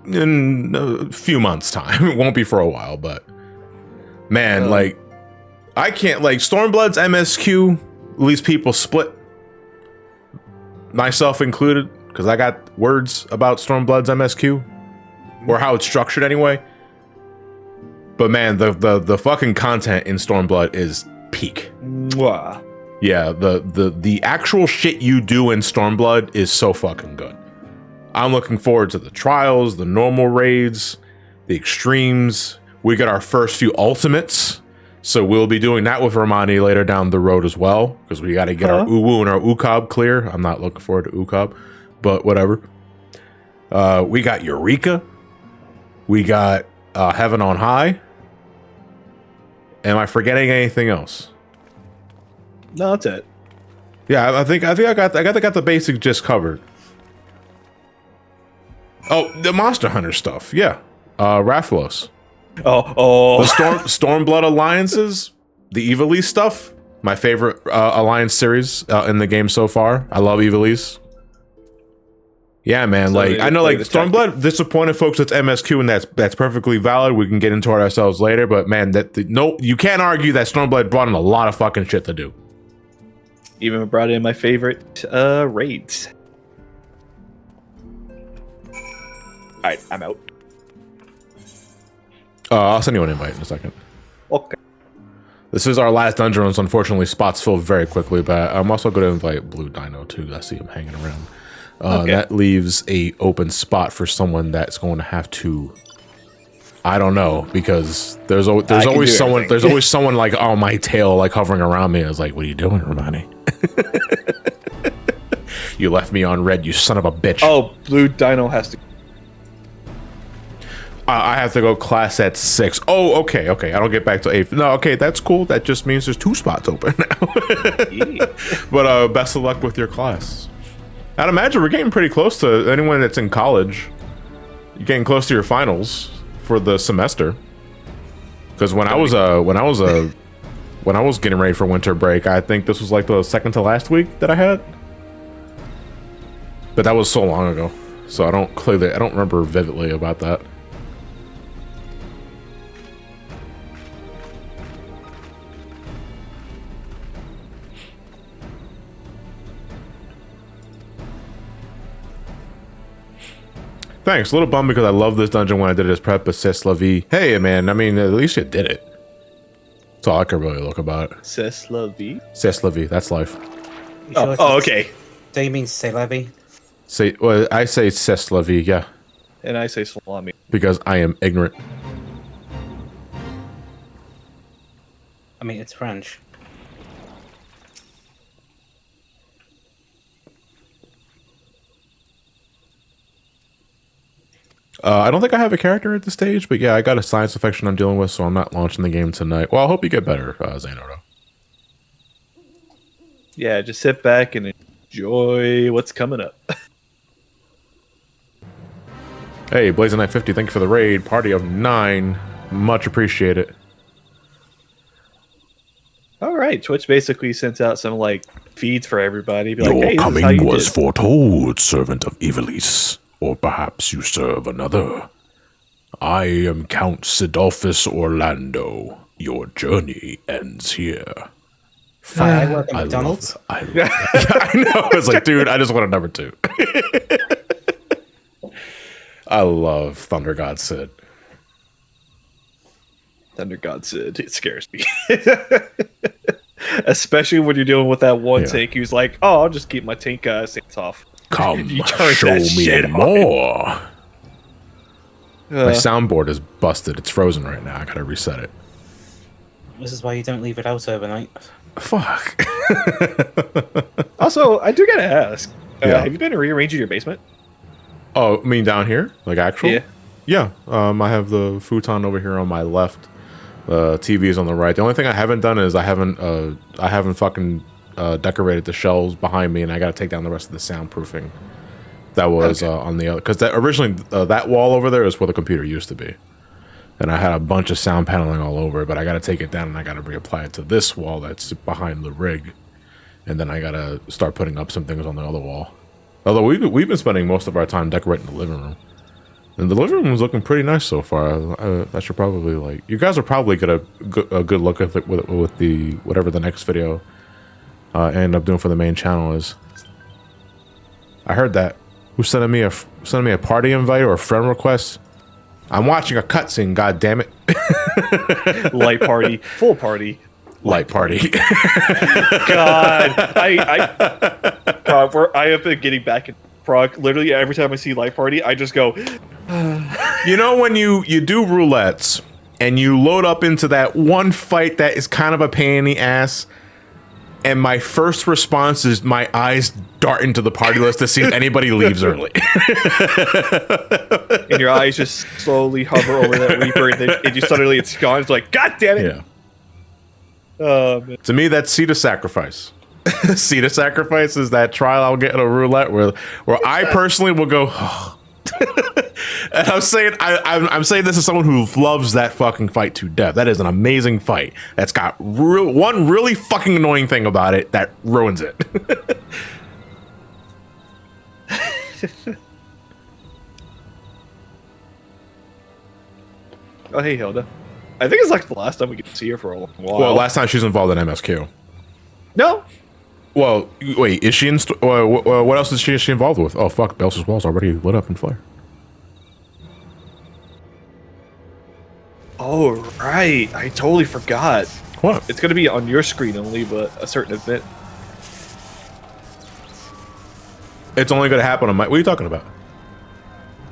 in a few months' time. It won't be for a while, but man, like I can't, like Stormblood's MSQ, at least people split, myself included, because I got words about Stormblood's MSQ, or how it's structured anyway. But man, the fucking content in Stormblood is peak. Mwah. Yeah, the actual shit you do in Stormblood is so fucking good. I'm looking forward to the trials, the normal raids, the extremes. We got our first few ultimates, so we'll be doing that with Ramani later down the road as well, because we got to get our Uwu and our Ukab clear. I'm not looking forward to Ukab, but whatever. We got Eureka. We got Heaven on High. Am I forgetting anything else? No, that's it. Yeah, I think I got the basic gist covered. Oh, the Monster Hunter stuff. Yeah. Rathalos. Oh. The Stormblood alliances, the Ivalice stuff. My favorite alliance series in the game so far. I love Ivalice. Yeah, man. So like I know, like Stormblood disappointed folks with MSQ, and that's perfectly valid. We can get into it ourselves later, but man, no, you can't argue that Stormblood brought in a lot of fucking shit to do. Even brought in my favorite raids. Alright, I'm out. I'll send you an invite in a second. Okay. This is our last dungeon, so unfortunately spots fill very quickly, but I'm also going to invite Blue Dino too. I see him hanging around. Okay. That leaves a open spot for someone that's going to have to, I don't know, because there's always someone there's always someone like on my tail, like hovering around me. I was like, what are you doing, Ramani? You left me on red, you son of a bitch. Oh, Blue Dino has to. I have to go class at 6. Oh, okay. I don't get back to 8. No, okay, that's cool. That just means there's 2 spots open now. Yeah. But best of luck with your class. I'd imagine we're getting pretty close to anyone that's in college. You're getting close to your finals for the semester. Because when I was getting ready for winter break, I think this was like the second to last week that I had. But that was so long ago, so I don't remember vividly about that. Thanks. A little bummed because I love this dungeon when I did it as prep, but c'est la vie. Hey, man, I mean, at least you did it. That's all I can really look about it. C'est la vie? C'est la vie. That's life. Oh, okay. Do you mean c'est la vie? Well, I say c'est la vie, yeah. And I say salami. Because I am ignorant. I mean, it's French. I don't think I have a character at this stage, but yeah, I got a science infection I'm dealing with, so I'm not launching the game tonight. Well, I hope you get better, Xanardo. Yeah, just sit back and enjoy what's coming up. Hey, Blazing Knight 50, thank you for the raid. Party of 9. Much appreciate it. All right, Twitch basically sent out some like feeds for everybody. Be like, Your hey, coming was foretold, servant of Ivalice. Or perhaps you serve another. I am Count Sidolphus Orlando. Your journey ends here. I work at McDonald's. I know. I was like, dude, I just want a number 2. I love Thunder God Sid. Thunder God Sid, it scares me. Especially when you're dealing with that one tank who's like, oh, I'll just keep my tank stance off. Come, show me more. My soundboard is busted. It's frozen right now. I gotta reset it. This is why you don't leave it out overnight. Fuck. Also, I do gotta ask. Have you been rearranging your basement? Oh, I mean down here? Like actual? Yeah. Yeah. I have the futon over here on my left. TV is on the right. The only thing I haven't done is I haven't fucking decorated the shelves behind me, and I got to take down the rest of the soundproofing that was on the other, because that originally that wall over there is where the computer used to be, and I had a bunch of sound paneling all over, but I got to take it down and I got to reapply it to this wall that's behind the rig, and then I got to start putting up some things on the other wall. Although we've been spending most of our time decorating the living room, and the living room is looking pretty nice so far. I should probably, like, you guys will probably get a good look at it with the whatever the next video I end up doing for the main channel is. I heard that. Who's sending me a party invite or a friend request? I'm watching a cutscene. God damn it! Light party, full party. Light party. God, I have been getting back in Prague. Literally, every time I see Light Party, I just go. You know, when you do roulettes and you load up into that one fight that is kind of a pain in the ass, and my first response is my eyes dart into the party list to see if anybody leaves early. And your eyes just slowly hover over that Reaper, and then it just suddenly it's gone. It's like, God damn it! Yeah. Man. To me, that's seed of sacrifice. Seed of sacrifice is that trial I'll get in a roulette where I personally will go. Oh. And I'm saying this as someone who loves that fucking fight to death. That is an amazing fight. That's got one really fucking annoying thing about it that ruins it. Oh, hey, Hilda. I think it's like the last time we get to see her for a long while. Well, last time she was involved in MSQ. No. Well, wait, is she in? What else is she involved with? Oh fuck, Baelzar's wall's already lit up in fire. Oh right, I totally forgot. What? It's gonna be on your screen only, but a certain event. It's only gonna happen on my. What are you talking about?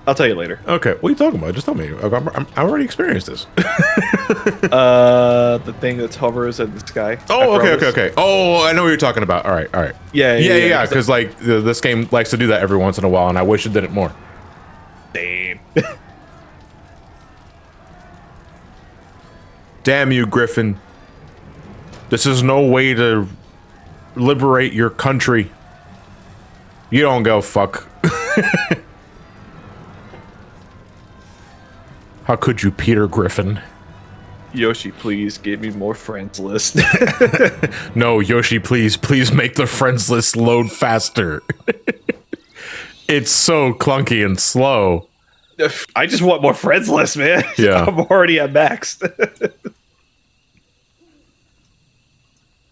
I'll tell you later. Okay, what are you talking about? Just tell me. I already experienced this. The thing that hovers in the sky. Oh, okay. Oh, I know what you're talking about. All right. Yeah. Because like this game likes to do that every once in a while, and I wish it did it more. Damn. Damn you, Griffin. This is no way to liberate your country. You don't go fuck. How could you, Peter Griffin? Yoshi, please give me more friends list. No, Yoshi, please make the friends list load faster. It's so clunky and slow. I just want more friends list, man. Yeah. I'm already at max.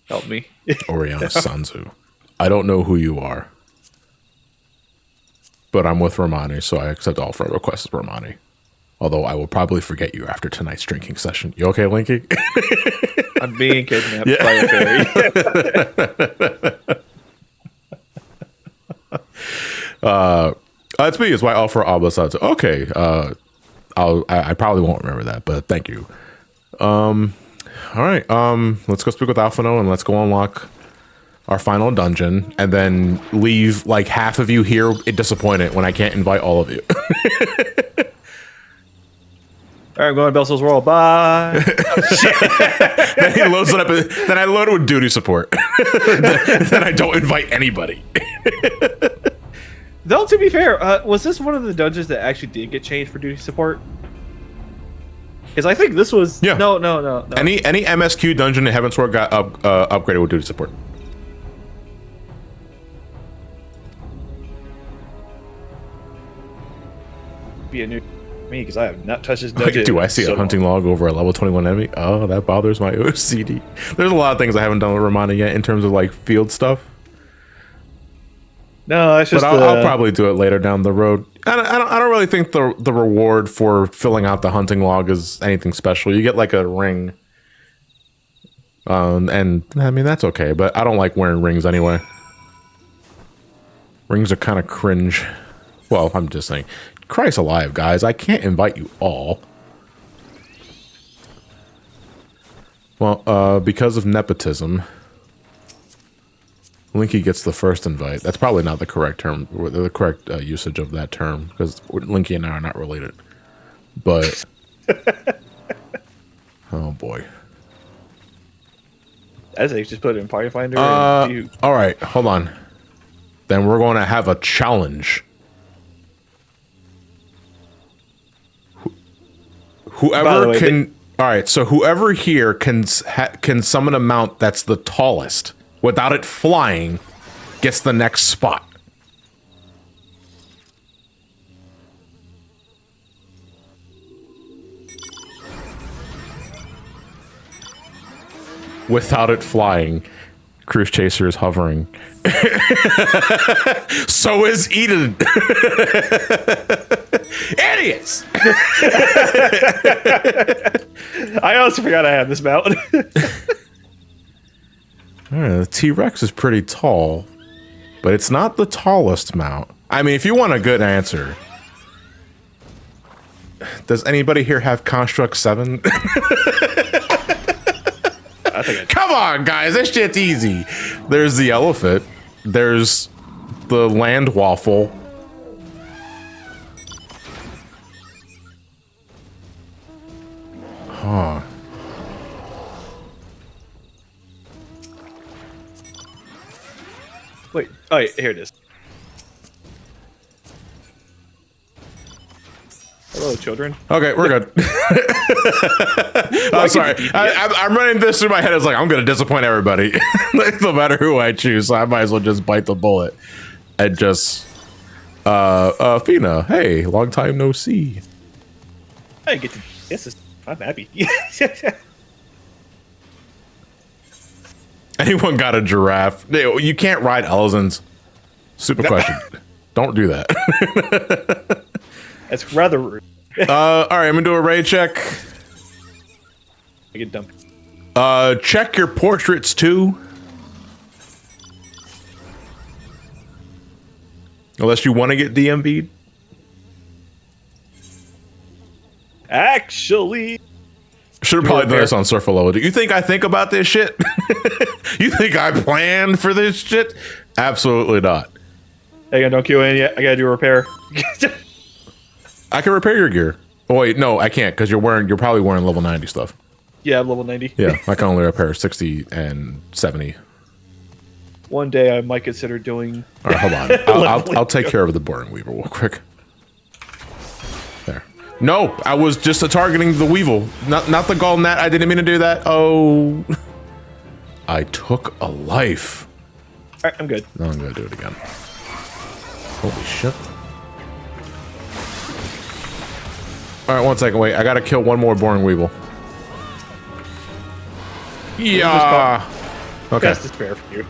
Help me. Oriana Sanzu. I don't know who you are, but I'm with Ramani, so I accept all friend requests, Ramani. Although I will probably forget you after tonight's drinking session. You okay, Linky? I'm being kidnapped by a fairy. It's me. It's why I offer Abbasadza. Okay. I probably won't remember that, but thank you. All right. Let's go speak with Alphino and let's go unlock our final dungeon, and then leave like half of you here disappointed when I can't invite all of you. All right, I'm going to Baelzar's world. Bye. Then he loads it up. Then I load it with duty support. Then I don't invite anybody. Though, to be fair, was this one of the dungeons that actually did get changed for duty support? Because I think this was... Yeah. No. Any MSQ dungeon in Heavensward got upgraded with duty support. Be a new... me, because I have not touched this dungeon. Do I see a hunting log over a level 21 enemy? Oh, that bothers my OCD. There's a lot of things I haven't done with Ramani yet in terms of like field stuff. No, that's just. But I'll probably do it later down the road. I don't really think the reward for filling out the hunting log is anything special. You get like a ring, and I mean that's okay. But I don't like wearing rings anyway. Rings are kind of cringe. Well, I'm just saying. Christ alive, guys. I can't invite you all. Well, because of nepotism, Linky gets the first invite. That's probably not the correct term, or the correct usage of that term, because Linky and I are not related. But, oh boy. I think just put it in Party Finder. All right, hold on. Then we're going to have a challenge. Whoever can... All right, so whoever here can summon a mount that's the tallest without it flying gets the next spot. Without it flying. Cruise Chaser is hovering. So is Eden. Idiots! I also forgot I had this mount. The T-Rex is pretty tall, but it's not the tallest mount. I mean, if you want a good answer, does anybody here have Construct 7? Come on, guys, this shit's easy. There's the elephant. There's the land waffle. Huh. Wait. Oh, yeah, here it is. Hello, children. Okay, we're good. I'm sorry. I'm running this through my head. It's like, I'm going to disappoint everybody. Like, no matter who I choose, so I might as well just bite the bullet. And just... Fina, hey, long time no see. I get to... Yes, I'm happy. Anyone got a giraffe? You can't ride elephants. Super question. Don't do that. That's rather rude. All right, I'm gonna do a raid check. I get dumped. Check your portraits too. Unless you want to get DMV'd. Actually, should have probably done this on Surfer Level. Do you think I think about this shit? You think I planned for this shit? Absolutely not. Hang on, don't queue in yet. I gotta do a repair. I can repair your gear. Oh wait, no, I can't because you're probably wearing level 90 stuff. Yeah, I'm level 90. Yeah, I can only repair 60 and 70. One day I might consider doing. All right, hold on. I'll take care of the boring weevil real quick. There. No, I was just targeting the weevil, not the golden gnat. I didn't mean to do that. Oh, I took a life. All right, I'm good. No, I'm gonna do it again. Holy shit. All right, 1 second. Wait, I gotta kill one more boring weevil. Yeah. Okay. That's despair for you.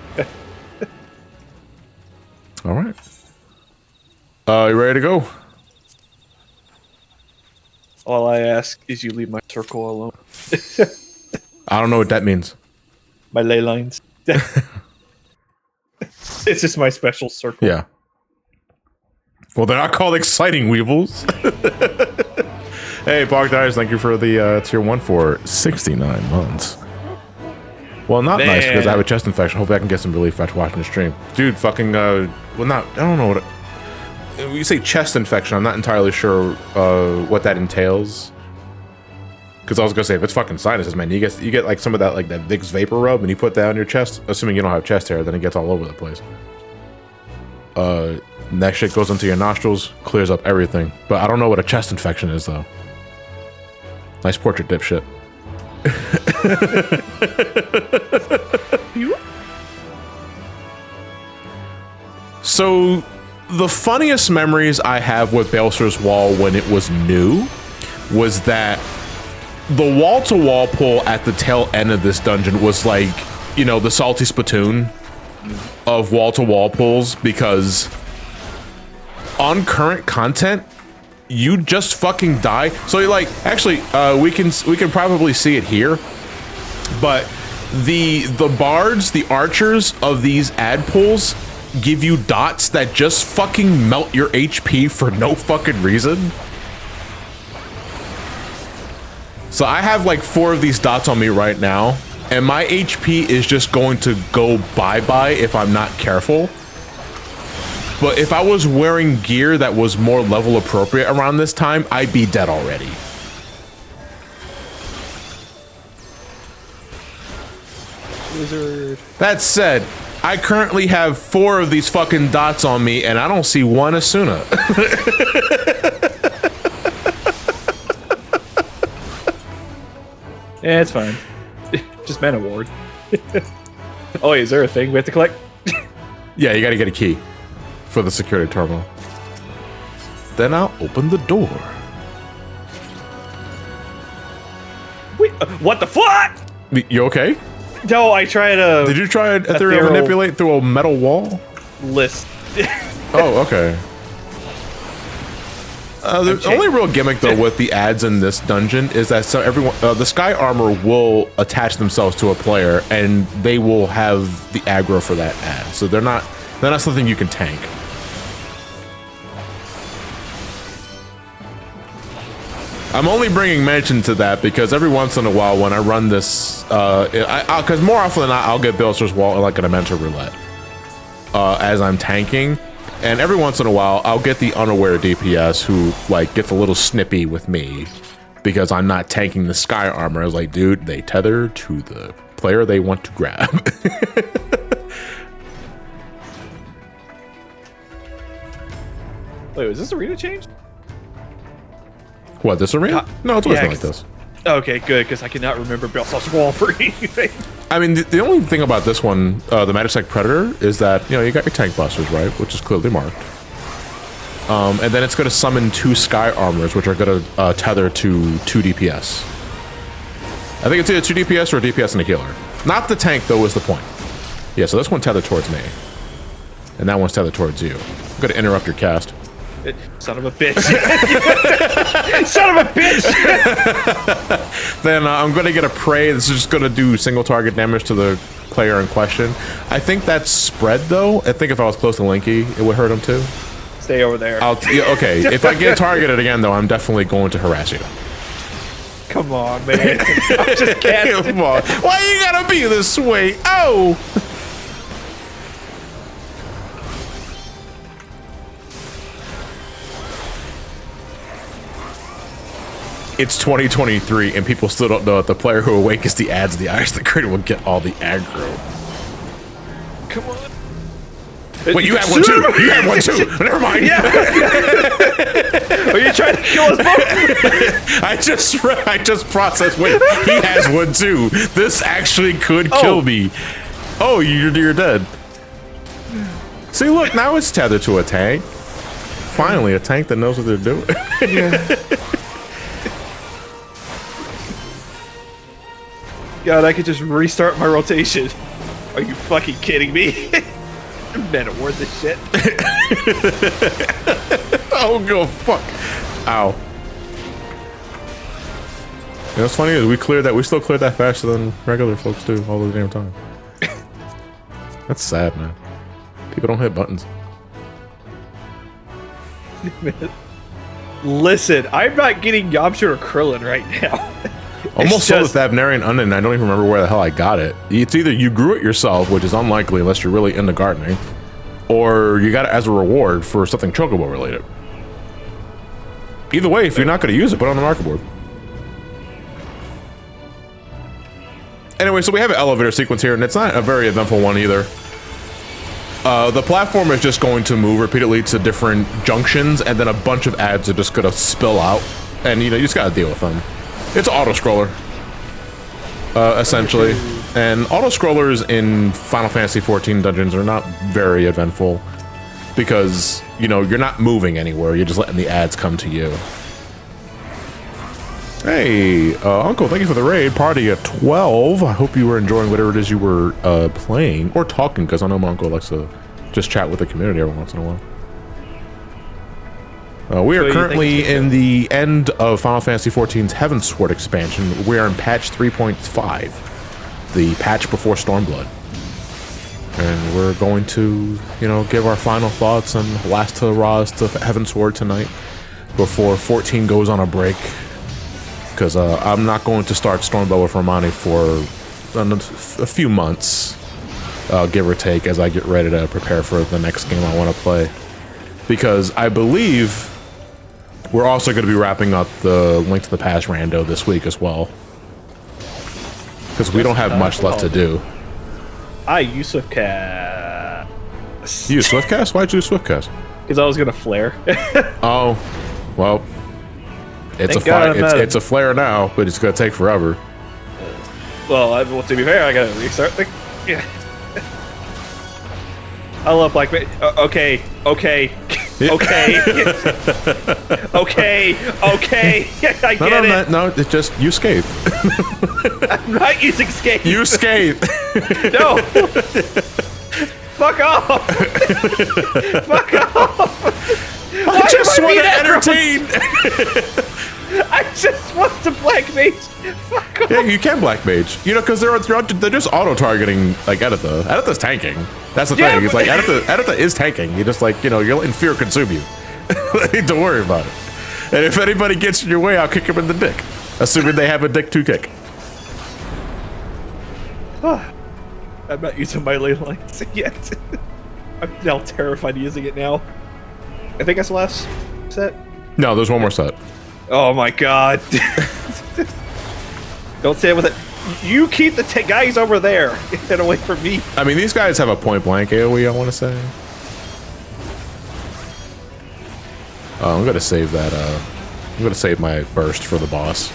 All right. You ready to go? All I ask is you leave my circle alone. I don't know what that means. My ley lines. It's just my special circle. Yeah. Well, they're not called exciting weevils. Hey, Bog Dyers, thank you for the tier 1 for 69 months. Well, not nice because I have a chest infection. Hopefully I can get some relief after watching the stream. Dude, fucking, well, not, I don't know what when you say chest infection, I'm not entirely sure what that entails. Because I was gonna say, if it's fucking sinuses, man, you get like some of that, like that Vicks vapor rub, and you put that on your chest, assuming you don't have chest hair, then it gets all over the place. That shit goes into your nostrils, clears up everything. But I don't know what a chest infection is, though. Nice portrait, dipshit. So, the funniest memories I have with Baelzar's Wall when it was new was that the wall-to-wall pull at the tail end of this dungeon was like, you know, the salty spittoon of wall-to-wall pulls, because on current content, you just fucking die. So you're like, actually, we can probably see it here, but the bards, the archers of these ad pulls give you dots that just fucking melt your HP for no fucking reason. So I have like 4 of these dots on me right now, and my HP is just going to go bye-bye if I'm not careful. But if I was wearing gear that was more level appropriate around this time, I'd be dead already. Wizard. That said, I currently have 4 of these fucking dots on me, and I don't see one Asuna. Yeah, it's fine. Just man award. Oh, wait, is there a thing we have to collect? Yeah, you gotta get a key for the security terminal. Then I'll open the door. Wait, what the fuck? You okay? No, I tried to... Did you try ethereal manipulate through a metal wall? List. Oh, okay. The only real gimmick though with the ads in this dungeon is that the sky armor will attach themselves to a player and they will have the aggro for that ad. So they're not something you can tank. I'm only bringing mention to that because every once in a while when I run this, because more often than not I'll get Baelzar's Wall like an Mentor Roulette as I'm tanking. And every once in a while, I'll get the unaware DPS who like gets a little snippy with me because I'm not tanking the sky armor. I was like, dude, they tether to the player they want to grab. Wait, was this arena changed? What, this arena? No, it's always been like this. Okay, good, because I cannot remember Baelzar's Wall for anything. I mean, the only thing about this one, the Magitek Predator, is that, you know, you got your tank busters, right? Which is clearly marked. And then it's going to summon 2 sky armors, which are going to tether to 2 DPS. I think it's either 2 DPS or a DPS and a healer. Not the tank, though, is the point. Yeah, so this one tethered towards me. And that one's tethered towards you. I'm going to interrupt your cast. Son of a bitch. Son of a bitch! Then I'm going to get a Prey. This is just going to do single target damage to the player in question. I think that's spread, though. I think if I was close to Linky, it would hurt him, too. Stay over there. Okay, if I get targeted again, though, I'm definitely going to harass you. Come on, man. I'm just casting. Come on. Why you gotta be this way? Oh! It's 2023 and people still don't know that the player who awakens the ads of the Iris the Greater will get all the aggro. Come on. Wait, you have one too. You have one too. Never mind. Yeah. Are you trying to kill us both? I just processed. Wait, he has one too. This actually could kill me. Oh, you're dead. See, look, now it's tethered to a tank. Finally, a tank that knows what they're doing. God, I could just restart my rotation. Are you fucking kidding me? Men award this shit. Oh, go fuck. Ow. You know what's funny is we still cleared that faster than regular folks do all the damn time. That's sad, man. People don't hit buttons. Listen, I'm not getting Yamcha or Krillin right now. Almost sold the Thavnarian Onion, I don't even remember where the hell I got it. It's either you grew it yourself, which is unlikely unless you're really into gardening, or you got it as a reward for something Chocobo related. Either way, if you're not going to use it, put it on the market board. Anyway, so we have an elevator sequence here, and it's not a very eventful one either. The platform is just going to move repeatedly to different junctions, and then a bunch of ads are just going to spill out, and you just got to deal with them. It's an auto-scroller, essentially. And auto-scrollers in Final Fantasy XIV dungeons are not very eventful because, you're not moving anywhere. You're just letting the ads come to you. Hey, Uncle, thank you for the raid. Party at 12. I hope you were enjoying whatever it is you were playing or talking, because I know my uncle likes to just chat with the community every once in a while. We are currently in the end of Final Fantasy XIV's Heavensward expansion. We are in patch 3.5, the patch before Stormblood. And we're going to, give our final thoughts and last hurrahs to Heavensward tonight before 14 goes on a break. Because I'm not going to start Stormblood with Ramani for a few months, give or take, as I get ready to prepare for the next game I want to play. Because I believe we're also going to be wrapping up the Link to the Past rando this week as well. Because we don't have much left to do. I use Swiftcast. You use Swiftcast? Why'd you use Swiftcast? Because I was going to flare. Oh, well, it's a flare now, but it's going to take forever. Well, to be fair, I got to restart the... Yeah. I love Black Man. Okay. Okay. I get it. No, it's just you scathe. I'm not using scathe. You scathe. No. Fuck off. Fuck off. Why just want to entertain. I just want to black mage. Fuck off. Yeah, you can black mage. You know, because they're just auto targeting like Editha. Editha's tanking. That's the thing. It's like Editha is tanking. You just like you're letting fear consume you. Don't worry about it. And if anybody gets in your way, I'll kick him in the dick, assuming they have a dick to kick. I'm not using my ley lines yet. I'm now terrified of using it now. I think that's the last set. No, there's one more set. Oh my god. Don't say it with it. You keep the guys over there. Get that away from me. I mean, these guys have a point blank AoE, I want to say. I'm going to save that. I'm going to save my burst for the boss.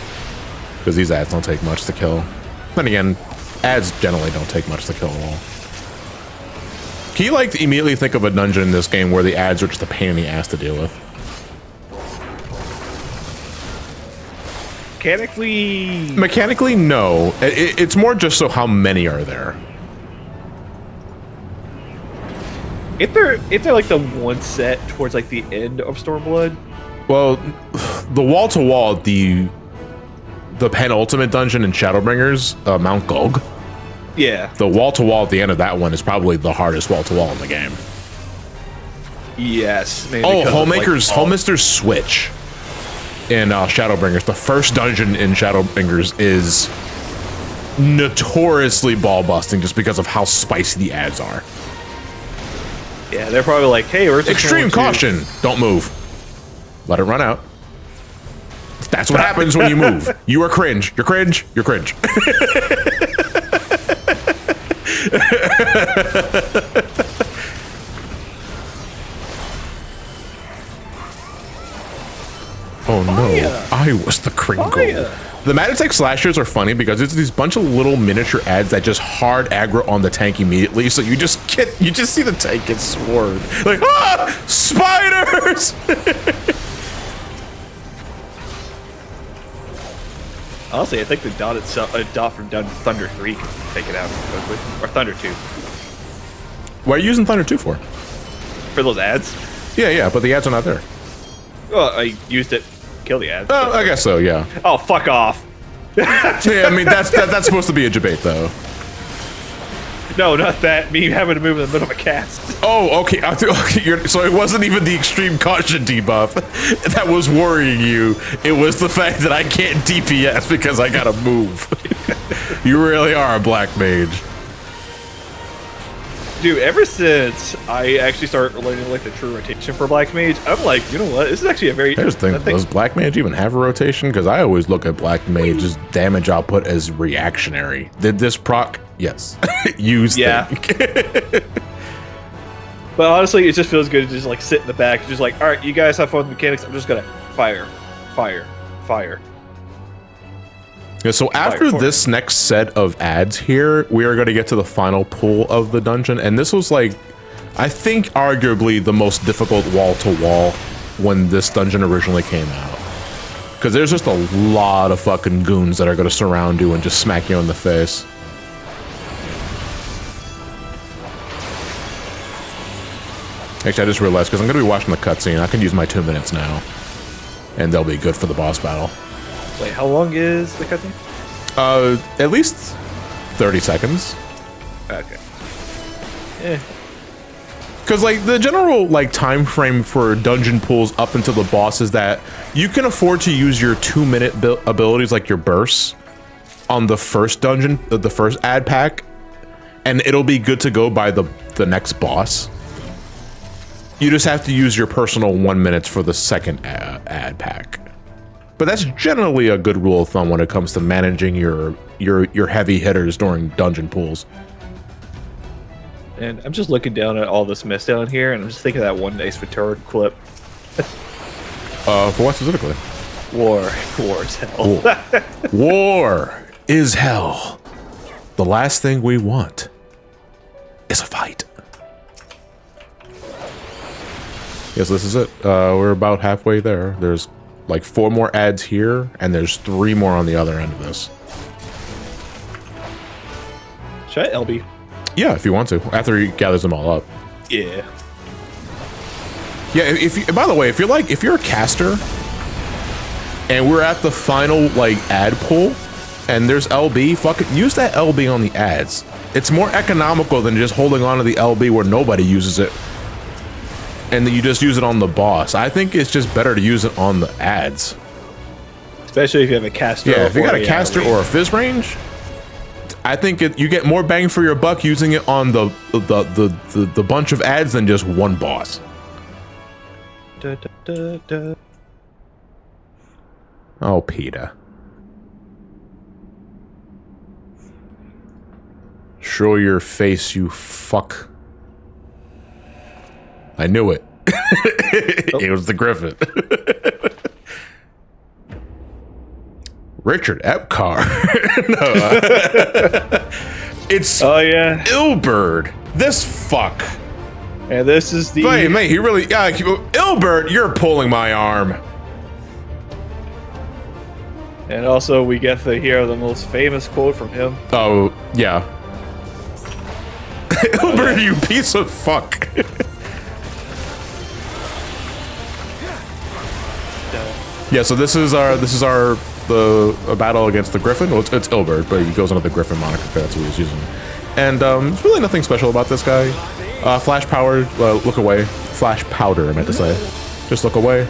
Because these ads don't take much to kill. Then again, ads generally don't take much to kill at all. Can you like immediately think of a dungeon in this game where the ads are just a pain in the ass to deal with? Mechanically, no. It's more just so how many are there. If they're like the one set towards like the end of Stormblood. Well, the wall to wall, the penultimate dungeon in Shadowbringers, Mount Gulg. Yeah. The wall to wall at the end of that one is probably the hardest wall to wall in the game. Yes. Oh, Homemaker's Switch in Shadowbringers. The first dungeon in Shadowbringers is notoriously ball busting just because of how spicy the ads are. Yeah, they're probably like, hey, we're just extreme caution. Don't move. Let it run out. That's what happens when you move. You are cringe. You're cringe. You're cringe. Oh no, I was the Kringle. The Matitech slashers are funny because it's these bunch of little miniature ads that just hard aggro on the tank immediately, so you just see the tank get sword. Like, ah, spiders! Honestly, I think the dot itself, dot from Thunder 3 can take it out quickly. Or Thunder 2. What are you using Thunder 2 for? For those ads? Yeah, but the ads are not there. Well, I used it to kill the ads. Oh, I guess so, yeah. Oh, fuck off. Yeah, I mean, that's supposed to be a debate, though. No, not that. Me having to move in the middle of a cast. Oh, okay. So it wasn't even the extreme caution debuff that was worrying you. It was the fact that I can't DPS because I gotta move. You really are a black mage. Dude, ever since I actually started learning like the true rotation for black mage, I'm like, you know what? This is actually a very. Here's the thing: does black mage even have a rotation? Because I always look at black mage's damage output as reactionary. Did this proc? Yes. Use. Yeah. But honestly, it just feels good to just like sit in the back, just like, all right, you guys have fun with the mechanics. I'm just gonna fire. Yeah, so after this next set of ads here, we are going to get to the final pool of the dungeon, and this was like, I think arguably the most difficult wall to wall when this dungeon originally came out. Because there's just a lot of fucking goons that are going to surround you and just smack you in the face. Actually, I just realized, because I'm going to be watching the cutscene, I can use my 2 minutes now. And they'll be good for the boss battle. Wait, how long is the cutscene? At least 30 seconds. Okay. Yeah. Because, like, the general, like, time frame for dungeon pulls up until the boss is that you can afford to use your 2-minute abilities, like your bursts, on the first dungeon, the first ad pack, and it'll be good to go by the next boss. You just have to use your personal 1 minute for the second ad pack. But that's generally a good rule of thumb when it comes to managing your heavy hitters during dungeon pulls. And I'm just looking down at all this mess down here, and I'm just thinking of that one Ace Ventura clip. For what specifically? War is hell. War is hell. The last thing we want is a fight. Yes, this is it. We're about halfway there. There's like 4 more ads here, and there's 3 more on the other end of this. Should I LB? Yeah, if you want to, after he gathers them all up. Yeah. Yeah, if you, by the way, if you're a caster and we're at the final like ad pool and there's LB, fuck it, use that LB on the ads. It's more economical than just holding on to the LB where nobody uses it and then you just use it on the boss. I think it's just better to use it on the ads. Especially if you have a caster. Yeah, if you got a caster or a fizz range, I think you get more bang for your buck using it on the bunch of ads than just one boss. Da, da, da, da. Oh, Peter. Show your face, you fuck. I knew it. It was the Griffin. Richard Epcar. No, it's Ilberd. This fuck. And this is the. Wait, mate, he really. Ilberd, you're pulling my arm. And also, we get to hear the most famous quote from him. Oh, yeah. Ilberd, you piece of fuck. Yeah, so this is our battle against the Griffin. Well, it's Ilberd, but he goes under the Griffin moniker because that's what he's using. And there's really nothing special about this guy. Flash power, look away. Flash powder, I meant to say. Just look away.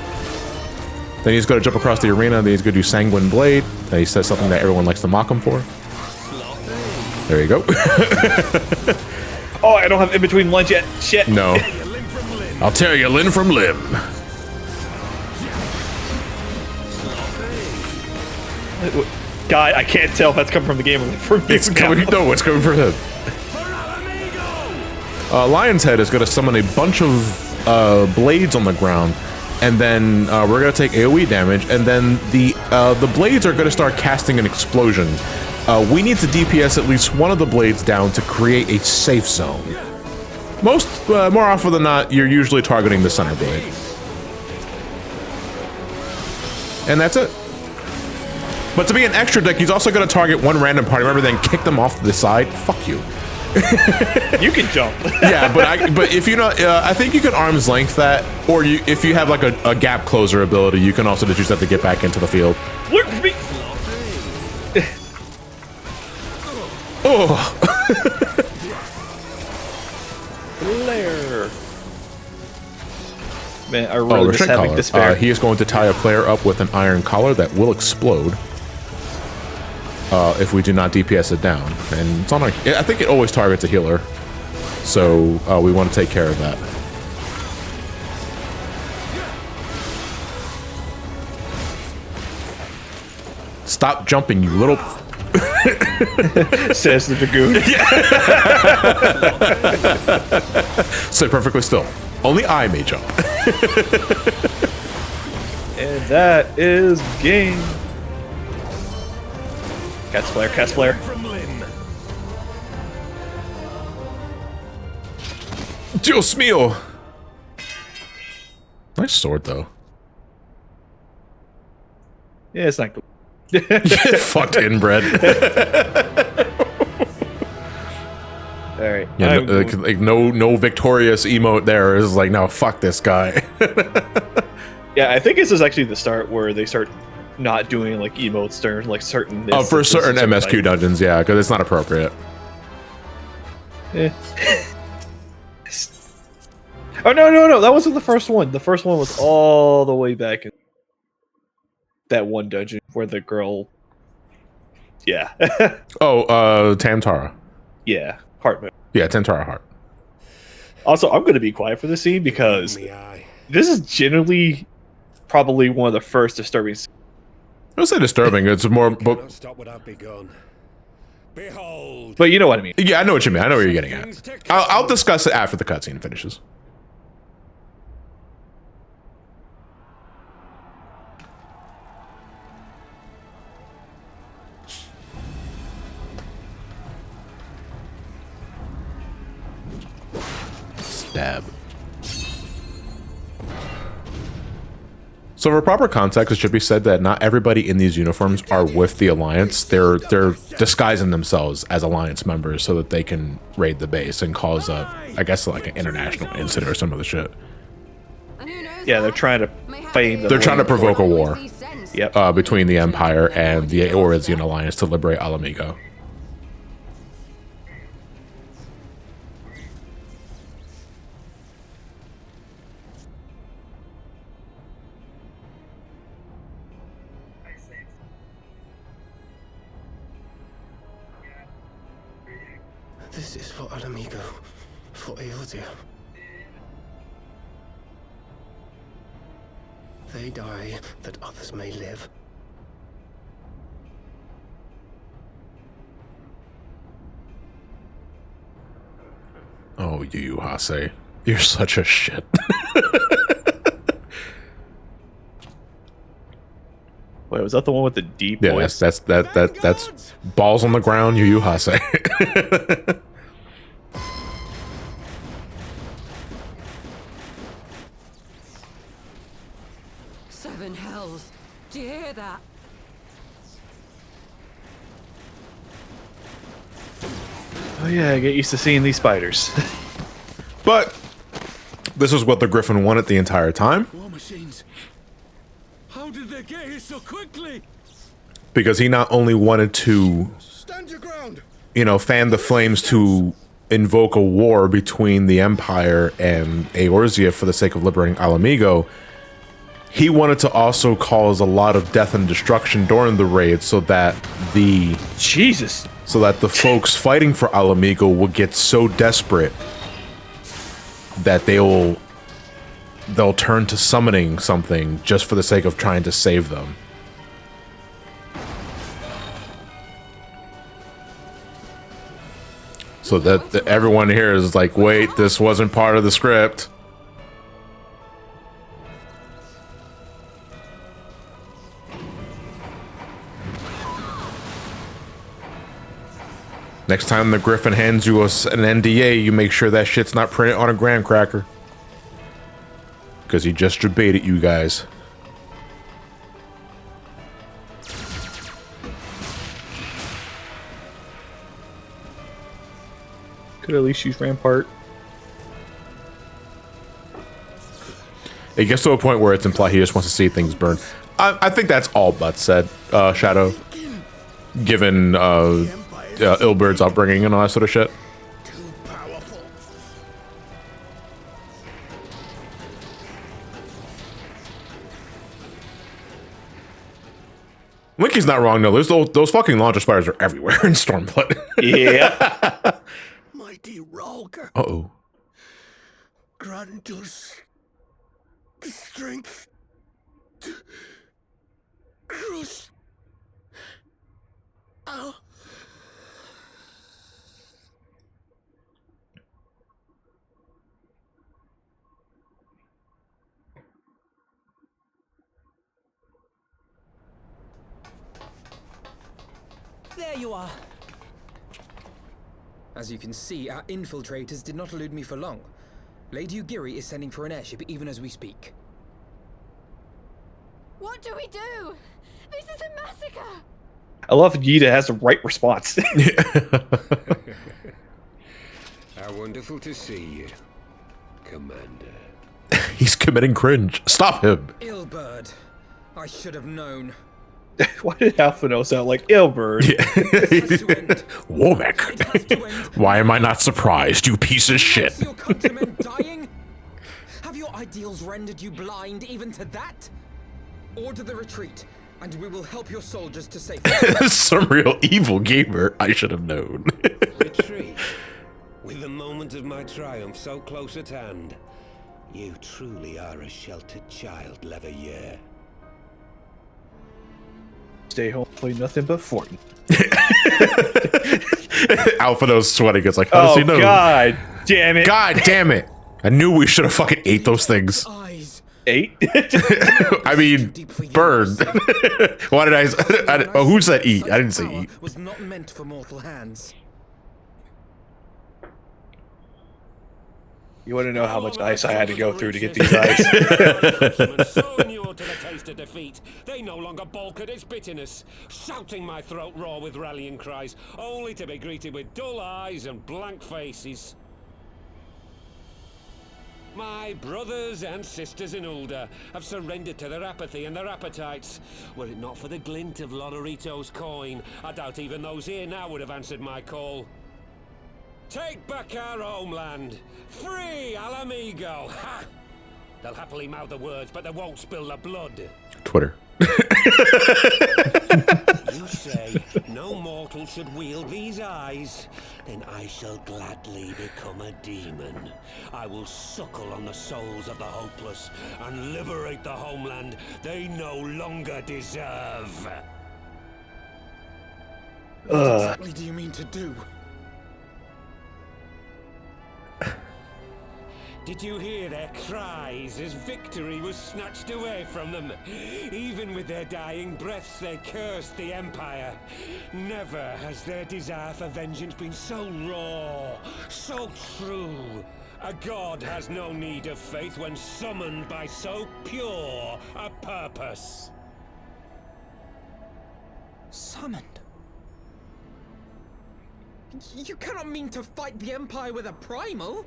Then he's going to jump across the arena, and then he's going to do Sanguine Blade. Then he says something that everyone likes to mock him for. There you go. Oh, I don't have in between lunch yet. Shit. No. I'll tear you limb from limb. God, I can't tell if that's coming from the game or from you. It's coming. No, it's coming from him. Lion's Head is going to summon a bunch of blades on the ground, and then we're going to take AoE damage, and then the blades are going to start casting an explosion. We need to DPS at least one of the blades down to create a safe zone. More often than not, you're usually targeting the center blade. And that's it. But to be an extra deck, he's also going to target one random party member, then kick them off to the side. Fuck you. You can jump. Yeah, but if you know, I think you can arm's length that, or if you have like a gap closer ability, you can also just use that to get back into the field. Look for me. Oh. Flare. Man, I really miss having despair. He is going to tie a player up with an iron collar that will explode if we do not DPS it down. And it's on our, I think it always targets a healer, so we want to take care of that. Stop jumping, you little. Says the Dragoon. Sit perfectly still. Only I may jump. And that is game. Cat's flare, cat's flare. Dios mío. Nice sword, though. Yeah, it's not good. Fucked inbred. All right. Yeah, no victorious emote there. It's like, no, fuck this guy. Yeah, I think this is actually the start where they start not doing like emotes during like certain. Oh, for certain MSQ dungeons, yeah, because it's not appropriate. Yeah. Oh no! That wasn't the first one. The first one was all the way back in that one dungeon where the girl. Yeah. Oh, Tamtara. Yeah, Heart mode. Yeah, Tamtara Heart. Also, I'm going to be quiet for this scene because this is generally probably one of the first disturbing scenes. I don't say disturbing. It's more. But you know what I mean. Yeah, I know what you mean. I know what you're getting at. I'll discuss it after the cutscene finishes. Stab. So for proper context, it should be said that not everybody in these uniforms are with the Alliance. They're disguising themselves as Alliance members so that they can raid the base and cause I guess like an international incident or some of the shit. Yeah, they're trying to fame. They're trying to provoke a war. Yep. Between the Empire and the Eorzean Alliance to liberate Alamigo. This is for Alamigo, for Eorzea. They die that others may live. Oh, you, Hase. You're such a shit. Wait, was that the one with the deep Yeah, voice? that's balls on the ground, Yu Hase. Seven hells. Do you hear that? Oh yeah, get used to seeing these spiders. But this is what the Griffin wanted the entire time. War machines. How did they get here so quickly? Because he not only wanted to, Stand your ground. you know, fan the flames to invoke a war between the Empire and Eorzea for the sake of liberating Alamigo, he wanted to also cause a lot of death and destruction during the raid so that the folks fighting for Alamigo will get so desperate that they'll turn to summoning something just for the sake of trying to save them. So that everyone here is like, wait, this wasn't part of the script. Next time the Griffin hands you an NDA, you make sure that shit's not printed on a graham cracker. Because he just debated you guys. Could at least use Rampart. It gets to a point where it's implied he just wants to see things burn. I think that's all but said, Shadow. Given Ilbert's upbringing and all that sort of shit. Too powerful. Linky's not wrong though. Those fucking launcher spiders are everywhere in Stormblood. Yeah. Mighty Rolker. Uh-oh. Grant us the strength to crush our... There you are. As you can see, our infiltrators did not elude me for long. Lady Ugiri is sending for an airship even as we speak. What do we do? This is a massacre! I love Yida has the right response. How wonderful to see you, Commander. He's committing cringe. Stop him. Ilbird. I should have known. Why did Alphino sound like Ilbert? Womack. Why am I not surprised, you piece of shit? Your countrymen dying? Have your ideals rendered you blind even to that? Order the retreat, and we will help your soldiers to safety. Some real evil gamer. I should have known. Retreat. With the moment of my triumph so close at hand. You truly are a sheltered child, Leverrier. Stay home, play nothing but Fortnite. Alphino's sweating. It's like, how does he know? God damn it. God damn it. I knew we should have fucking ate those things. Ate? I mean, burned. Why did I oh, who said eat? I didn't say eat. Was not meant for mortal hands. You want to know how much ice I had to go through to get these ice? So inured to the taste of defeat, they no longer balk at its bitterness, shouting my throat raw with rallying cries, only to be greeted with dull eyes and blank faces. My brothers and sisters in Ulda have surrendered to their apathy and their appetites. Were it not for the glint of Lodorito's coin, I doubt even those here now would have answered my call. Take back our homeland! Free Al Amigo! Ha! They'll happily mouth the words, but they won't spill the blood. Twitter. You say no mortal should wield these eyes, then I shall gladly become a demon. I will suckle on the souls of the hopeless and liberate the homeland they no longer deserve. What exactly do you mean to do? Did you hear their cries as victory was snatched away from them? Even with their dying breaths, they cursed the Empire. Never has their desire for vengeance been so raw, so true. A god has no need of faith when summoned by so pure a purpose. Summoned? You cannot mean to fight the Empire with a primal?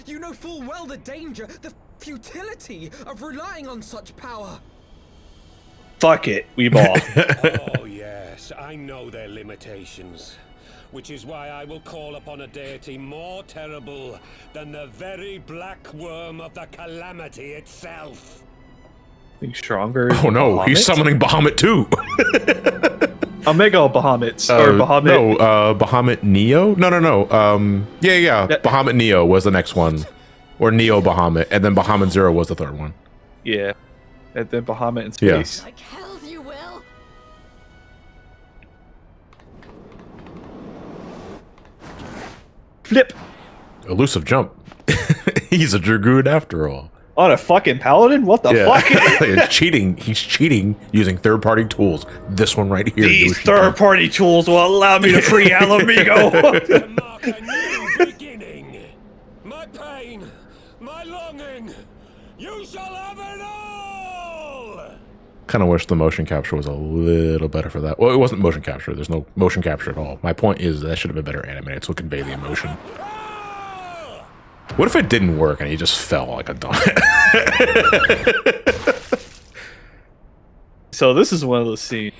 You know full well the danger, the futility of relying on such power. Fuck it, we ball. Oh yes, I know their limitations. Which is why I will call upon a deity more terrible than the very black worm of the calamity itself. Think stronger. Oh no, Bahamut? he's summoning Bahamut too. Omega Bahamut or Bahamut. No, Bahamut Neo? No. Yeah. Bahamut Neo was the next one. Or Neo Bahamut. And then Bahamut Zero was the third one. Yeah. And then Bahamut in space. Like hells you will. Flip. Elusive jump. He's a Dragoon after all. On a fucking paladin? What the fuck? It's cheating. He's cheating using third-party tools. This one right here. These third-party tools will allow me to free Al Amigo. To mark a new beginning. My pain, my longing, you shall have it all! Kind of wish the motion capture was a little better for that. Well, it wasn't motion capture. There's no motion capture at all. My point is that should have been better animated so it convey the emotion. What if it didn't work and he just fell like a dumb? So this is one of those scenes.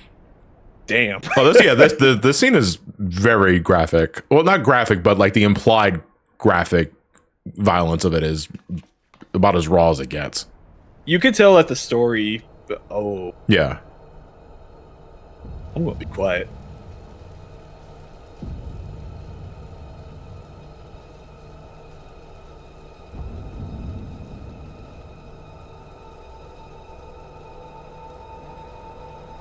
Damn. Oh, this scene is very graphic. Well, not graphic, but like the implied graphic violence of it is about as raw as it gets. You can tell that the story. Oh. Yeah. I'm gonna be quiet.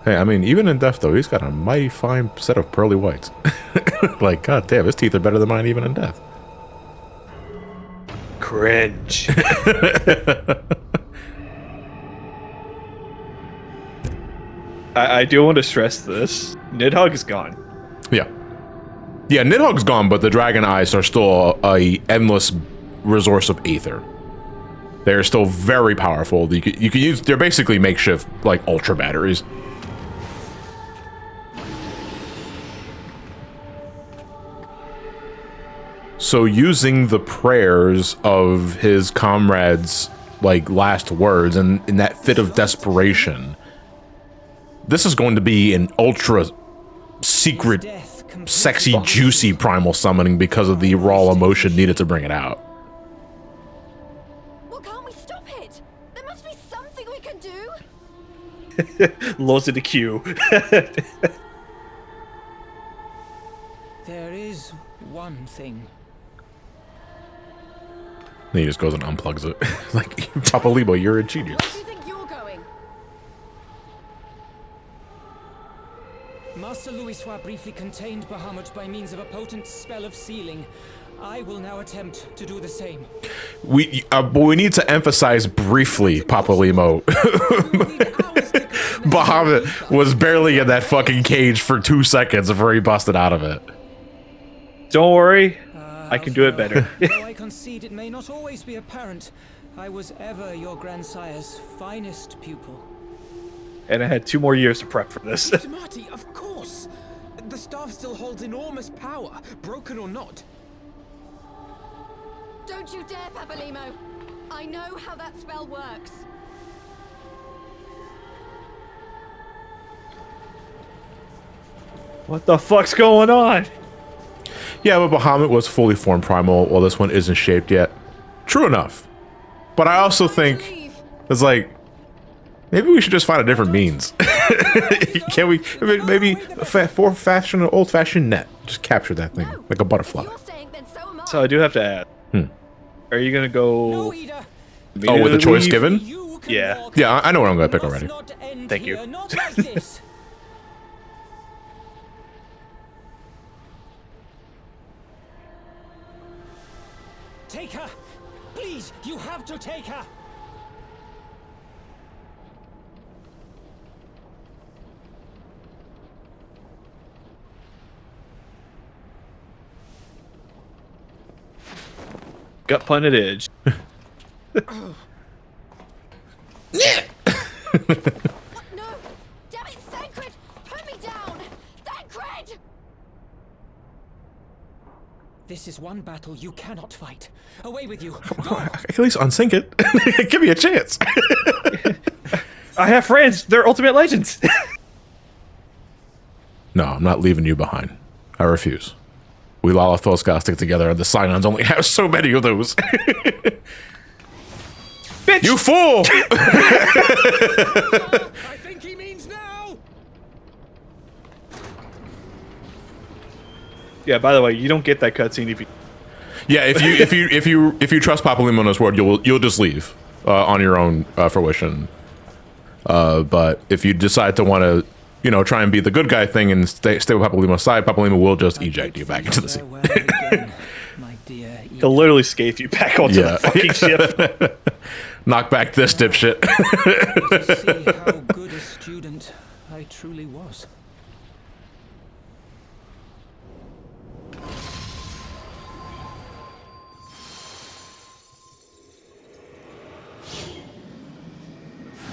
Hey, I mean, even in death, though, he's got a mighty fine set of pearly whites. Like, god damn, his teeth are better than mine even in death. Cringe. I do want to stress this. Nidhogg is gone. Yeah. Yeah, Nidhogg's gone, but the dragon eyes are still a endless resource of aether. They're still very powerful. You can use, they're basically makeshift, like, ultra batteries. So using the prayers of his comrades' like last words and in that fit of desperation, this is going to be an ultra secret, sexy, juicy primal summoning because of the raw emotion needed to bring it out. Well, can't we stop it? There must be something we can do. Loads of the queue. There is one thing. Then he just goes and unplugs it. Like, Papalymo, you're a genius. Where do you think you're going? Master Louisoix briefly contained Bahamut by means of a potent spell of sealing. I will now attempt to do the same. We need to emphasize briefly, Papalymo. Bahamut was barely in that fucking cage for 2 seconds before he busted out of it. Don't worry, I can do it better. Though I concede it may not always be apparent, I was ever your grandsire's finest pupil. And I had 2 more years to prep for this. Marty, of course. The staff still holds enormous power, broken or not. Don't you dare, Papalymo. I know how that spell works. What the fuck's going on? Yeah, but Bahamut was fully formed primal, while this one isn't shaped yet. True enough. But I also think it's like maybe we should just find a different means. Can we maybe an old-fashioned net? Just capture that thing like a butterfly. So I do have to ask. Are you gonna go? Oh, with the choice given? Yeah. Yeah, I know what I'm gonna pick already. Thank you. Take her! Please, you have to take her! Gut punted edge. No! Damn it, Thancred! Put me down! Thancred! This is one battle you cannot fight. Away with you! At least unsync it. Give me a chance. I have friends. They're ultimate legends. No, I'm not leaving you behind. I refuse. We Lalithos gotta stick together, and the Synons only have so many of those. Bitch! You fool! I think he means now. Yeah. By the way, you don't get that cutscene if you. Yeah, if you trust Papalymo in this world, you'll just leave on your own fruition. But if you decide to want to, try and be the good guy thing and stay with Papalymo's side, Papalymo will just eject you back into the sea. He'll literally scathe you back onto the fucking ship. Knock back this dipshit. See how good a student I truly was.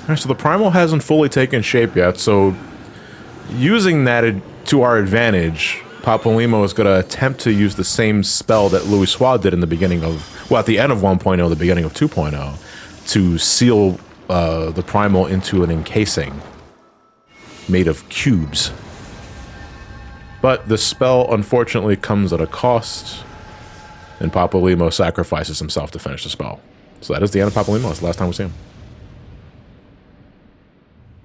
Alright, so the primal hasn't fully taken shape yet, so using that to our advantage, Papalymo is going to attempt to use the same spell that Louis Suave did in the beginning of, well, at the end of 1.0, the beginning of 2.0, to seal the primal into an encasing made of cubes. But the spell, unfortunately, comes at a cost, and Papalymo sacrifices himself to finish the spell. So that is the end of Papalymo. That's the last time we see him.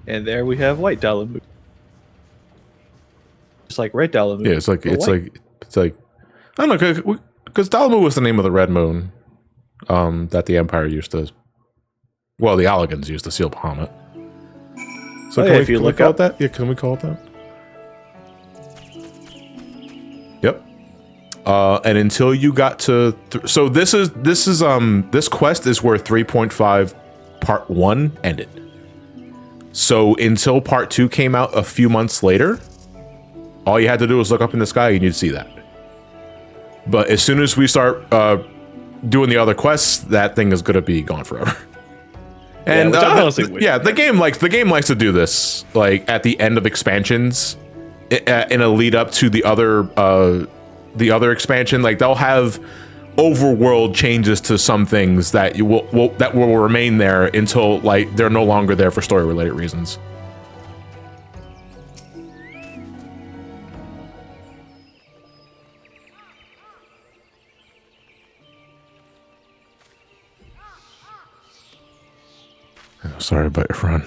And there we have white Dalamu. Just like red Dalamu. Yeah, it's like I don't know, because Dalamu was the name of the red moon that the Empire used to, well, the Alligans used to seal Bahamut. So if you look call up it that? Yeah, can we call it that? Yep. And until you got to, so this quest is where 3.5 part 1 ended. So until part 2 came out a few months later, all you had to do was look up in the sky and you'd see that. But as soon as we start doing the other quests, that thing is going to be gone forever. And the game likes to do this, like at the end of expansions, in a lead up to the other expansion. Like they'll have overworld changes to some things that will remain there until like they're no longer there for story related reasons. Oh, sorry about your friend.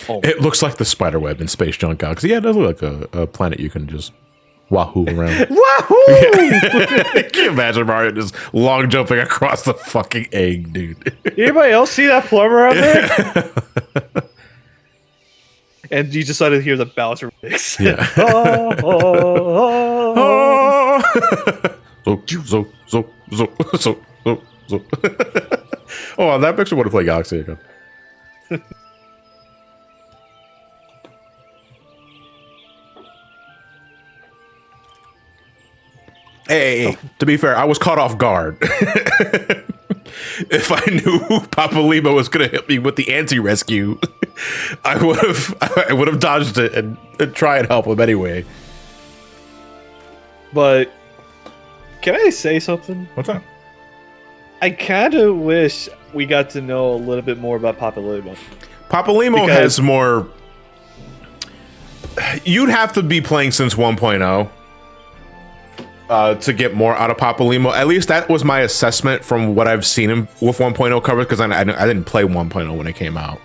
Oh. It looks like the spiderweb in Space Junk Galaxy. Yeah, it does look like a planet you can just wahoo around. Wahoo! Can you imagine Mario just long jumping across the fucking egg, dude? Anybody else see that plumber out there? And you decided to hear the Baelzar mix. Yeah. Oh, that makes me want to play Galaxy again. Hey, to be fair, I was caught off guard. If I knew Papalymo was going to hit me with the anti-rescue, I would have dodged it and tried to help him anyway. But can I say something? What's up? I kind of wish we got to know a little bit more about Papalymo. Papalymo has more. You'd have to be playing since 1.0 to get more out of Papalymo. At least that was my assessment from what I've seen him with 1.0 coverage, because I didn't play 1.0 when it came out.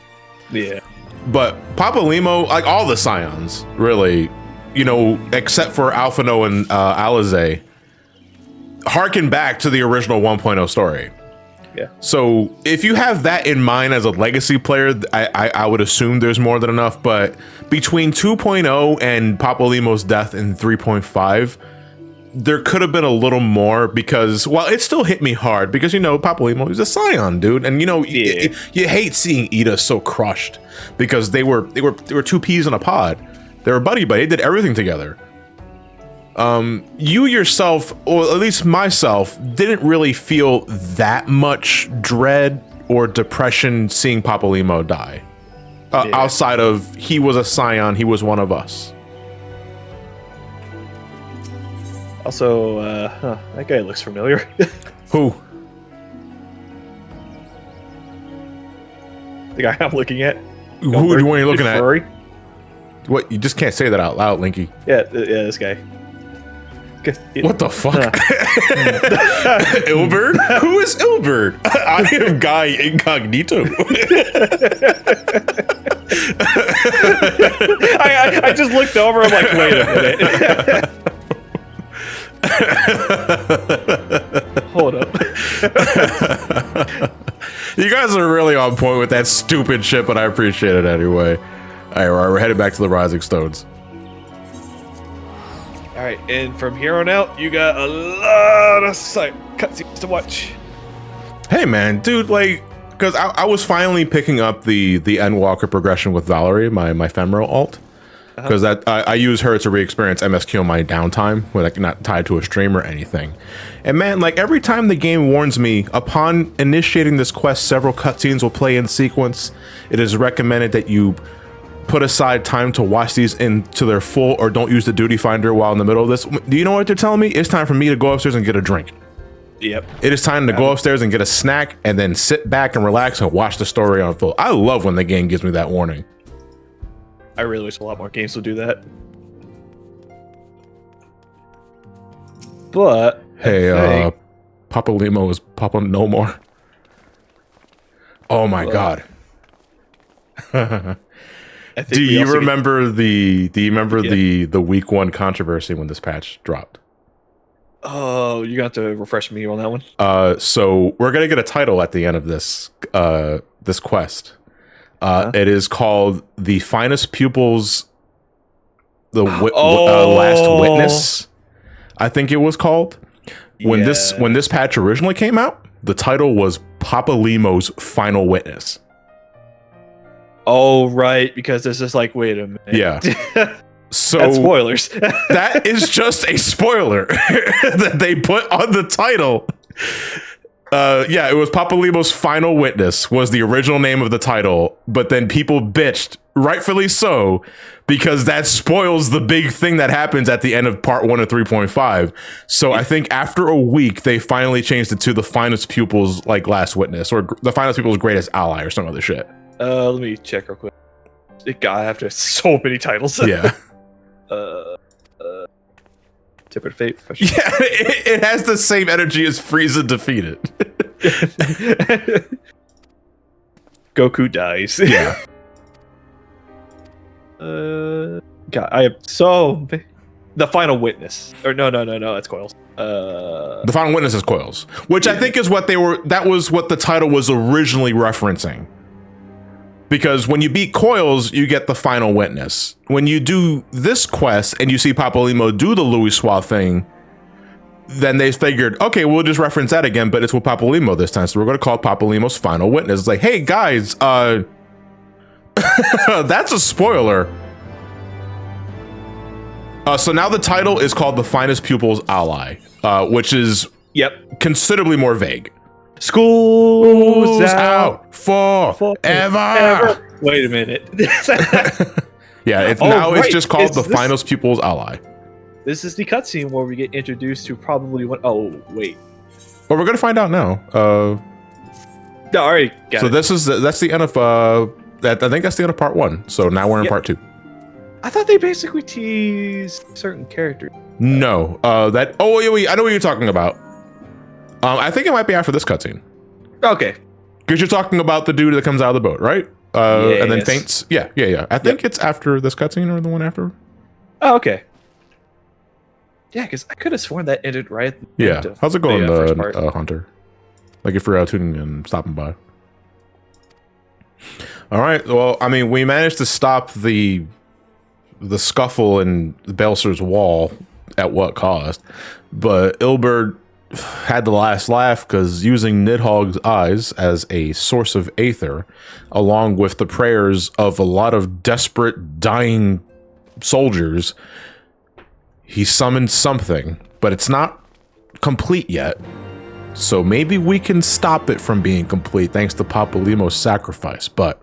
Yeah. But Papalymo, like all the Scions, really, you know, except for Alphino and Alizé, harken back to the original 1.0 story. Yeah. So if you have that in mind as a legacy player, I would assume there's more than enough. But between 2.0 and Papalymo's death in 3.5, there could have been a little more, because, well, it still hit me hard because, you know, Papalymo is a Scion, dude, and you know, you hate seeing Ida so crushed because they were two peas in a pod. They were buddy. They did everything together. You yourself, or at least myself, didn't really feel that much dread or depression seeing Papalymo die. Outside of, he was a Scion, he was one of us. Also, that guy looks familiar. Who? The guy I'm looking at. Who are you looking at? Furry? What? You just can't say that out loud, Linky. Yeah, this guy. What the fuck? Ilberd? Who is Ilberd? I am Guy Incognito. I just looked over. I'm like, wait a minute. Hold up. You guys are really on point with that stupid shit, but I appreciate it anyway. All right, we're headed back to the Rising Stones. All right, and from here on out, you got a lot of cutscenes to watch. Hey, man, dude, like, because I was finally picking up the Endwalker progression with Valerie, my Femoral alt, because I use her to re-experience MSQ on my downtime when like not tied to a stream or anything. And man, like every time the game warns me, upon initiating this quest, several cutscenes will play in sequence. It is recommended that you put aside time to watch these into their full, or don't use the duty finder while in the middle of this. Do you know what they're telling me? It's time for me to go upstairs and get a drink. Yep. It is time to go upstairs and get a snack and then sit back and relax and watch the story unfold. I love when the game gives me that warning. I really wish a lot more games would do that. But hey, Papalymo is Papa no more. Oh my god. Do you remember the week 1 controversy when this patch dropped? Oh, you got to refresh me on that one. So we're gonna get a title at the end of this this quest. It is called The Finest Pupils, Last Witness, I think it was called. When this patch originally came out, the title was Papalymo's Final Witness. Oh, right, because it's just like, wait a minute. Yeah. So that's spoilers. That is just a spoiler that they put on the title. Yeah, it was Papalymo's Final Witness was the original name of the title, but then people bitched, rightfully so, because that spoils the big thing that happens at the end of part 1 of 3.5. So I think after a week, they finally changed it to The Finest Pupils, like Last Witness, or The Finest Pupils' Greatest Ally, or some other shit. Let me check real quick. God, I have to have so many titles. Yeah. Tip of Fate. Yeah, it has the same energy as Frieza Defeated. Goku dies. Yeah. God, I am so... The Final Witness. Or no, that's Coils. The Final Witness is Coils, which I think is what that was what the title was originally referencing. Because when you beat Coils, you get the Final Witness. When you do this quest and you see Papalymo do the Louis Suave thing, then they figured, okay, we'll just reference that again, but it's with Papalymo this time. So we're going to call it Papalymo's Final Witness. It's like, hey guys, that's a spoiler. So now the title is called The Finest Pupils Ally, which is considerably more vague. School's out forever. Wait a minute. Yeah, it's just called The Finest Pupils Ally. this is the cutscene where we get introduced to probably one. Oh wait. Well, we're gonna find out now. No, all right. So that's the end of I think that's the end of part 1. So now we're in part 2. I thought they basically teased certain characters. No, that. Oh wait, I know what you're talking about. I think it might be after this cutscene. Okay. Because you're talking about the dude that comes out of the boat, right? And then faints. Yeah. I think it's after this cutscene or the one after. Oh, okay. Yeah, because I could have sworn that ended right at the end of How's it going, first part. Hunter? Like if you're tuning and stopping by. All right. Well, I mean, we managed to stop the scuffle in Baelzar's wall at what cost, but Ilbert had the last laugh because using Nidhogg's eyes as a source of aether, along with the prayers of a lot of desperate, dying soldiers, he summoned something, but it's not complete yet. So maybe we can stop it from being complete thanks to Papalymo's sacrifice, but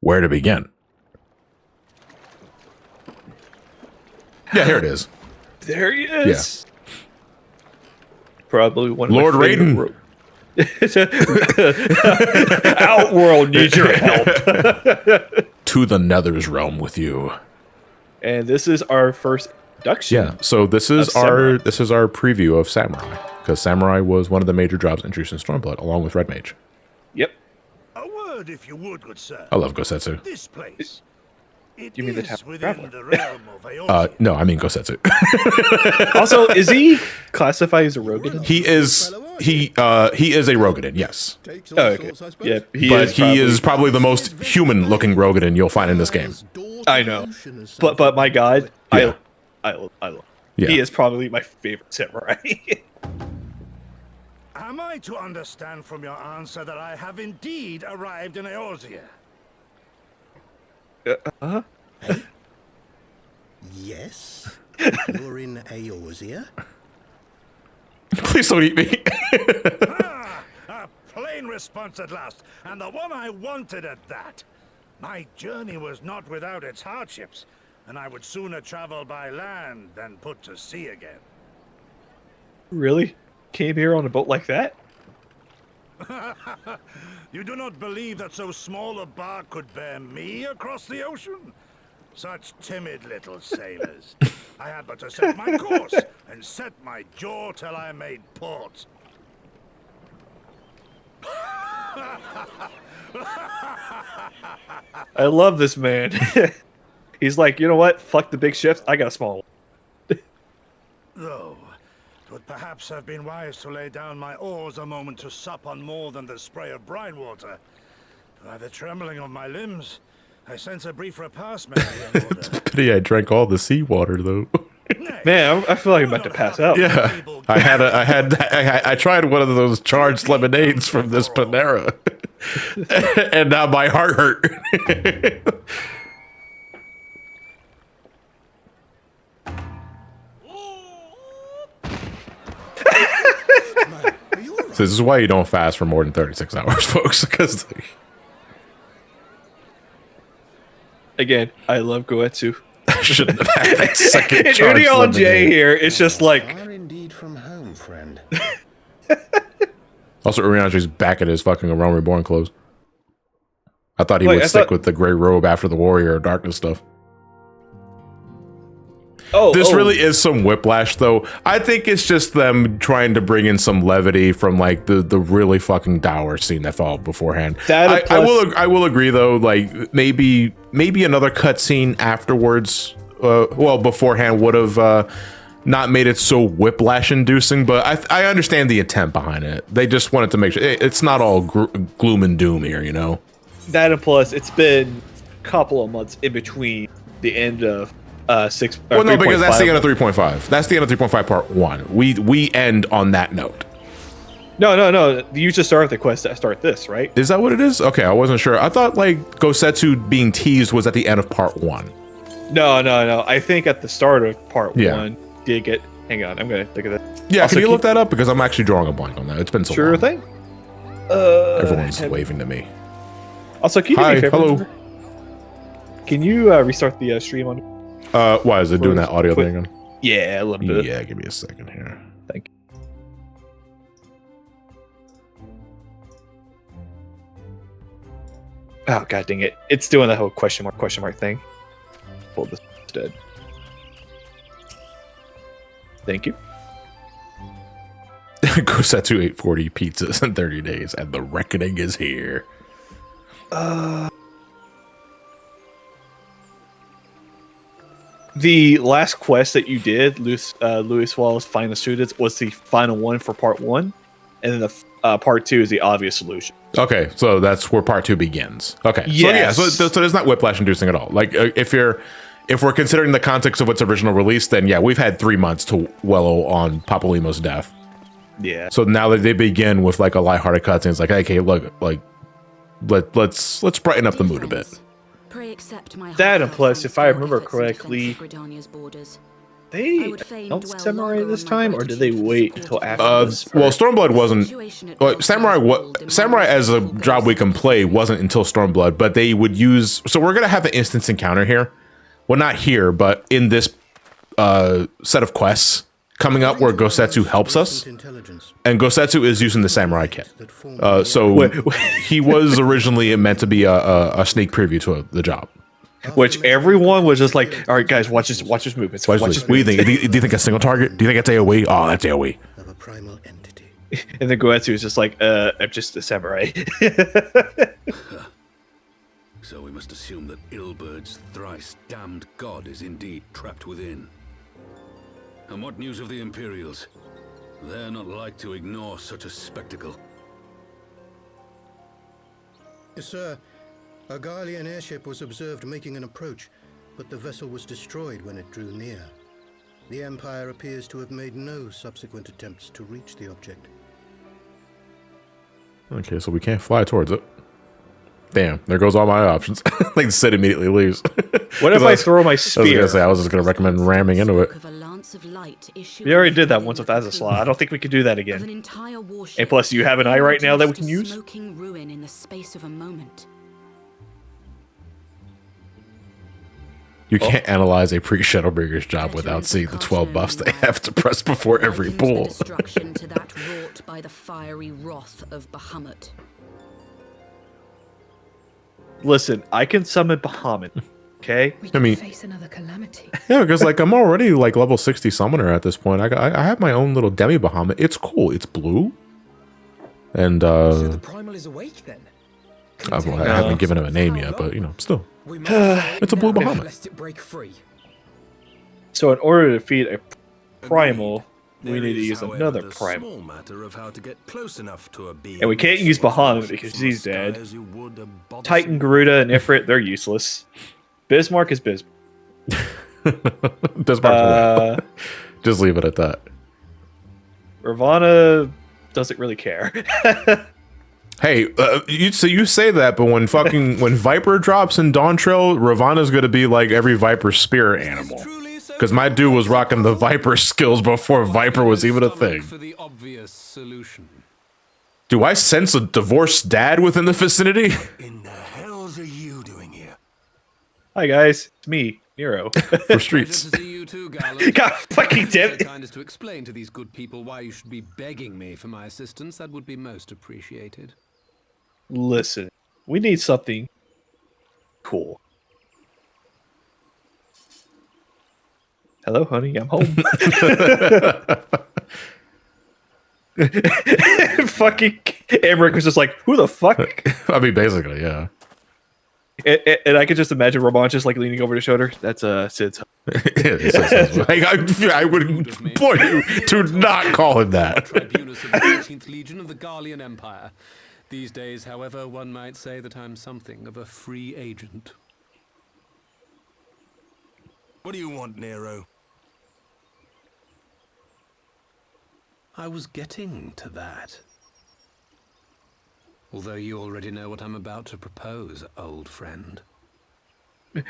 where to begin? Yeah, here it is. There he is. Yeah. Probably one of Lord my favorite Outworld needs your help. To the Nether's realm with you. And this is our first introduction. Yeah, so this is our preview of Samurai, because Samurai was one of the major jobs introduced in Stormblood, along with Red Mage. Yep. A word, if you would, good sir. I love Gosetsu. This place. You mean the town within the realm of no, I mean Gosetsu. Also, is he classified as a Rogadin? He is a Rogadin, yes. Oh, okay. Yeah, he is probably the most human-looking Rogadin you'll find in this game. I know, but my God, yeah. I love. Yeah. He is probably my favorite samurai. Am I to understand from your answer that I have indeed arrived in Eorzea? Yes, you're in Eorzea. Please don't eat me. A plain response at last, and the one I wanted at that. My journey was not without its hardships, and I would sooner travel by land than put to sea again. Really? Came here on a boat like that? You do not believe that so small a bark could bear me across the ocean? Such timid little sailors. I had but to set my course and set my jaw till I made port. I love this man. He's like, you know what? Fuck the big ships. I got a small one. Though, it would perhaps have been wise to lay down my oars a moment to sup on more than the spray of brine water. By the trembling of my limbs, I sense a brief repast may be in order. It's a pity I drank all the seawater, though. Man, I feel like I'm about to pass out. Yeah, I tried one of those charged lemonades from this Panera, and now my heart hurt. So this is why you don't fast for more than 36 hours, folks, because again, I love Goetsu. I shouldn't have had that second charge. Judy on J here, it's just like are indeed from home, friend. Also, Urianji's back at his fucking Realm Reborn clothes. I thought he would stick with the gray robe after the Warrior of Darkness stuff. This really is some whiplash, though. I think it's just them trying to bring in some levity from like the really fucking dour scene that followed beforehand. I will agree, though. Like maybe another cutscene afterwards, beforehand would have not made it so whiplash-inducing. But I understand the intent behind it. They just wanted to make sure it's not all gloom and doom here, you know. That and plus, it's been a couple of months in between the end of 6. Well, no, because that's the end of 3.5. That's the end of 3.5 part 1. We end on that note. No. You just start the quest to start this, right? Is that what it is? Okay, I wasn't sure. I thought like Gosetsu being teased was at the end of part 1. No. I think at the start of part 1 did get. Hang on, I'm gonna look at that. Yeah, also, can you look that up because I'm actually drawing a blank on that. It's been so long. Sure thing. Everyone's waving to me. Also, can you do me a favor? Hello. Can you restart the stream on? Why is it doing that audio thing again? Yeah, a little bit. Yeah, give me a second here. Thank you. Oh, god dang it. It's doing the whole question mark thing. Pull this instead. Thank you. Gosetsu 840 pizzas in 30 days, and the reckoning is here. The last quest that you did, Louis Wallace Find the Students, was the final one for part 1, and then the part 2 is the obvious solution. Okay, so that's where part 2 begins. Okay, yes. so it's not whiplash inducing at all. Like if we're considering the context of its original release, then yeah, we've had 3 months to wallow on Papalymo's death. Yeah. So now that they begin with like a lighthearted cutscene, it's like, okay, look, like let's brighten up the mood a bit. That, and plus, if I remember correctly, they don't samurai this time, or did they wait until after this? Well, Stormblood wasn't. Well, Samurai as a job we can play wasn't until Stormblood, but they would use. So we're gonna have an instance encounter here. Well, not here, but in this set of quests coming up where Gosetsu helps us, and Gosetsu is using the samurai kit. So he was originally meant to be a sneak preview to the job. Which everyone was just like, all right, guys, watch his movements. What do you think? Do you think a single target? Do you think it's AoE? Oh, that's AoE. Of a primal entity. And then Goetsu is just like, I'm just a samurai. So we must assume that Ilbird's thrice damned god is indeed trapped within. And what news of the Imperials? They're not like to ignore such a spectacle. Yes, sir. A Garlean airship was observed making an approach, but the vessel was destroyed when it drew near. The Empire appears to have made no subsequent attempts to reach the object. Okay, so we can't fly towards it. Damn, there goes all my options. Like the set immediately leaves. What if I throw my spear? I was just gonna recommend ramming into it. We already did that once with Azazla. I don't think we could do that again. And plus, you have an eye right now that we can use. Ruin in the space of a moment. You can't analyze a pre-Shadowbringer's job without seeing the 12 buffs they have to press before every pull. Destruction to that wrought by the fiery wrath of Bahamut. Listen, I can summon Bahamut. Okay. I mean, face another calamity. Yeah, because like I'm already like level 60 summoner at this point. I have my own little demi Bahamut. It's cool. It's blue. And So the primal is awake then? I haven't given him a name yet, but you know, still, it's a blue Bahamut. Lest it break free. So in order to defeat a primal, we need to use another primal. Matter of how to get close enough to a being, and we can't use Bahamut because he's dead. Titan, Garuda, and Ifrit, they're useless. Bismarck is Bismarck. Bismarck. Just leave it at that. Ravana doesn't really care. Hey, you say that, but when Viper drops in Dawn Trail, Ravana's gonna be like every Viper spirit animal. Because my dude was rocking the Viper skills before Viper was even a thing. For the obvious solution. Do I sense a divorced dad within the vicinity? In the hells are you doing here? Hi guys, it's me, Nero. For streets. To see you too, Gallo. God fucking damn it. Kind is to explain to these good people why you should be begging me for my assistance. That would be most appreciated. Listen, we need something cool. Hello, honey, I'm home. Fucking Emmerich was just like, who the fuck? I mean, basically, yeah. And I could just imagine Ramon just like leaning over his shoulder. That's Sid's home. I would implore you to not call him that. Tribunus of the 13th Legion of the Garlean Empire. These days, however, one might say that I'm something of a free agent. What do you want, Nero? I was getting to that. Although you already know what I'm about to propose, old friend.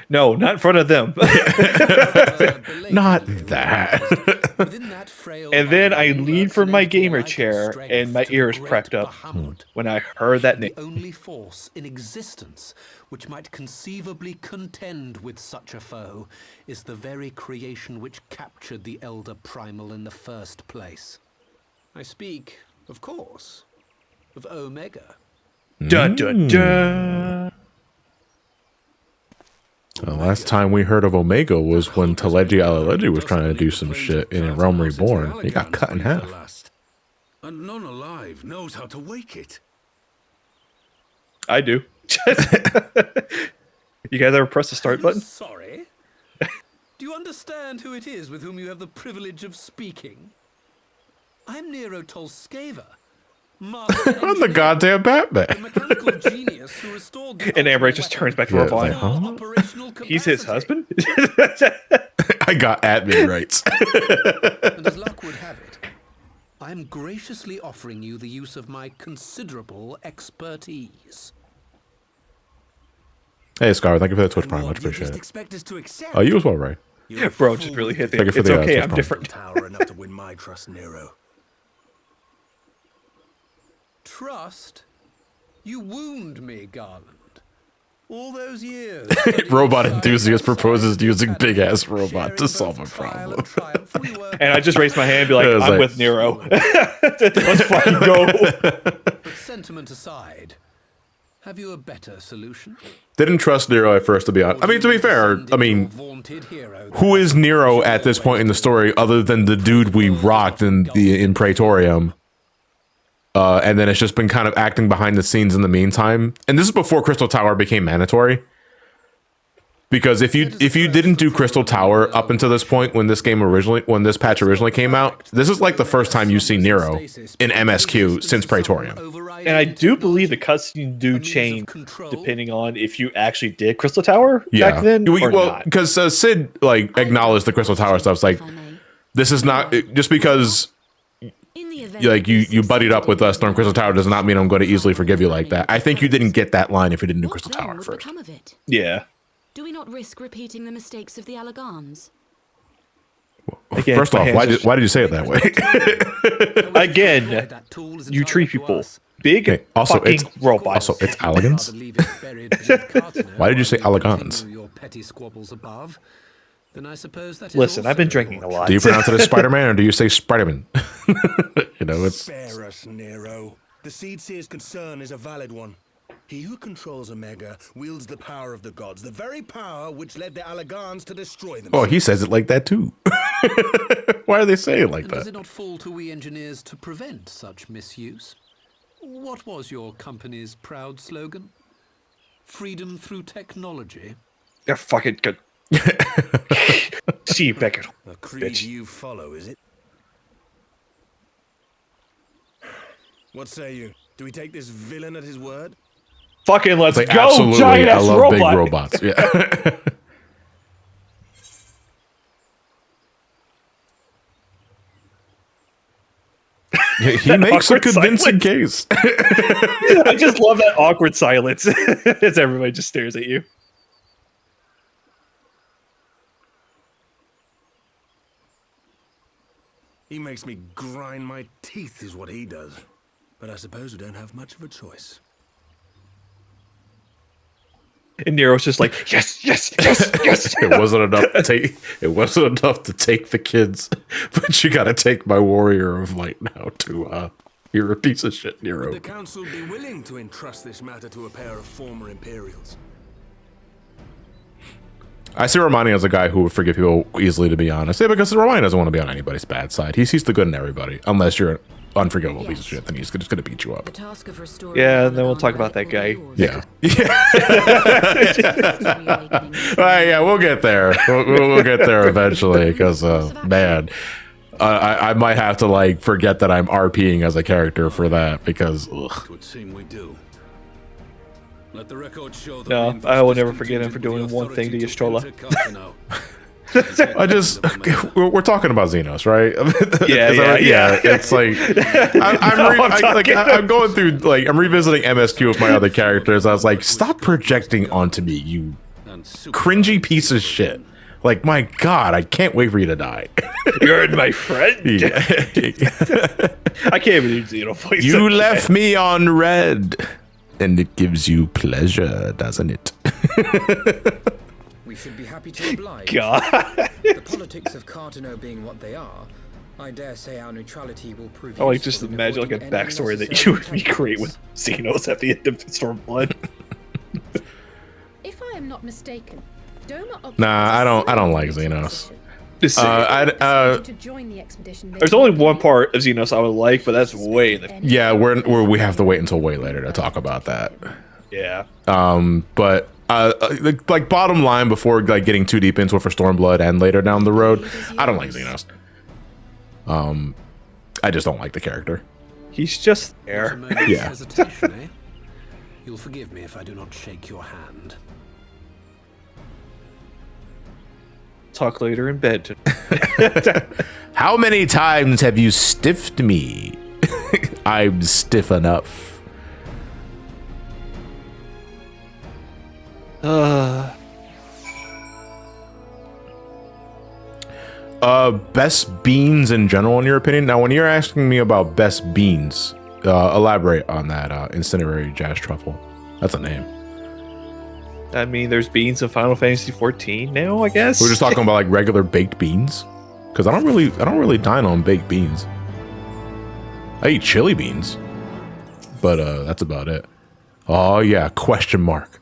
No, not in front of them. Not that. And then I lean from my gamer chair, and my ears cracked up when I heard that name. The only force in existence which might conceivably contend with such a foe is the very creation which captured the Elder Primal in the first place. I speak, of course, of Omega. Dun dun dun. The last time we heard of Omega was when Teleji Alaleji was trying to do some shit in Realm Reborn. He got cut in half. And none alive knows how to wake it. I do. You guys ever press the start button? Sorry? Do you understand who it is with whom you have the privilege of speaking? I'm Nero Tolskeva. I'm the goddamn Batman. And Amber just turns back to her body. He's his husband? I got admin rights. And as luck would have it, I am graciously offering you the use of my considerable expertise. Hey, Scar, thank you for that Twitch Prime. Much appreciated. Oh, you as well, Ray. Bro, just really hit the... Thank you for It's the, okay, Twitch I'm Prime. different. Power enough to win my trust, Nero. Trust? You wound me, Garland. All those years. Robot enthusiast proposes using big ass robot to solve a problem. And I just raised my hand and be like, I was I'm like- with Nero. Let's fucking go. But sentiment aside, have you a better solution? Didn't trust Nero at first, to be honest. I mean, to be fair, I mean, who is Nero at this point in the story other than the dude we rocked in Praetorium? And then it's just been kind of acting behind the scenes in the meantime. And this is before Crystal Tower became mandatory. Because if you didn't do Crystal Tower up until this point when this patch originally came out, this is like the first time you see Nero in MSQ since Praetorium. And I do believe the cutscene do change depending on if you actually did Crystal Tower back then or not. Because Sid like acknowledged the Crystal Tower stuff. It's like, this is not just because like you buddied up with us during Crystal Tower does not mean I'm going to easily forgive you like that. I think you didn't get that line if you didn't do Crystal Tower first. Yeah. Do we not risk repeating the mistakes of the Allegans? Again, First off, why did you say it that way? Again, you treat people big also, fucking it's robots. Also, it's Allegans. Why did you say Allegans? Your petty squabbles above, then I suppose that is Listen, also I've been drinking a lot. Do you pronounce it as Spider-Man or do you say Spider-Man? You know, it's... Spare us, Nero. The Seed Seer's concern is a valid one. He who controls Omega wields the power of the gods, the very power which led the Allegans to destroy them. Oh, he says it like that too. Why are they saying it like And that? does it not fall to we engineers to prevent such misuse? What was your company's proud slogan? Freedom through technology? They're fucking good. See you, Beckett. A creed you follow, is it? What say you? Do we take this villain at his word? Fucking let's Like, go, absolutely, giant ass I love robot. big robots. Yeah. He makes a Awkward convincing case. I just love that awkward silence as everybody just stares at you. He makes me grind my teeth is what he does. But I suppose we don't have much of a choice. And Nero's just like, yes, yes, yes, yes. It wasn't enough to take. It wasn't enough to take the kids, but you got to take my warrior of light now to. You're a piece of shit, Nero. Would the council be willing to entrust this matter to a pair of former Imperials? I see Ramani as a guy who would forgive people easily, to be honest. Yeah, because Ramani doesn't want to be on anybody's bad side. He sees the good in everybody, unless you're an unforgivable piece of shit. Then he's just going to beat you up. Yeah, and then we'll talk about that guy. Yeah. Yeah, we'll get there. We'll get there eventually, because man, I might have to like forget that I'm RPing as a character for that because. Ugh. It would seem we do. Let the record show that No, I will never forget him for doing one thing to Ystrola. I just we're talking about Xenos, right? Yeah. It's like I'm going through like I'm revisiting MSQ with my other characters. I was like, stop projecting onto me, you cringy piece of shit. Like, my God, I can't wait for you to die. You're my friend. Yeah. I can't even use Xeno voice. You left me on red, and it gives you pleasure, doesn't it? We should be happy to oblige. God. The politics of Cardano being what they are, I dare say our neutrality will prove. I like just imagine like a backstory that you would recreate with Xenos at the end of Stormblood. If I am not mistaken, Doma Nah, I don't like Xenos. There's There's only one part of Xenos I would like, but that's way in the Yeah, we have to wait until way later to talk about that. Yeah. But like bottom line, before like getting too deep into it for Stormblood and later down the road, I don't like Xenos. I just don't like the character. He's just there. Yeah. Hesitation, eh? You'll forgive me if I do not shake your hand. Talk later in bed. How many times have you stiffed me? I'm stiff enough. Best beans in general, in your opinion? Now, when you're asking me about best beans, elaborate on that. Incendiary Jazz Truffle. That's a name. I mean, there's beans in Final Fantasy 14 now, I guess. We're just talking about like regular baked beans, because I don't really dine on baked beans. I eat chili beans, but that's about it. Oh yeah, question mark.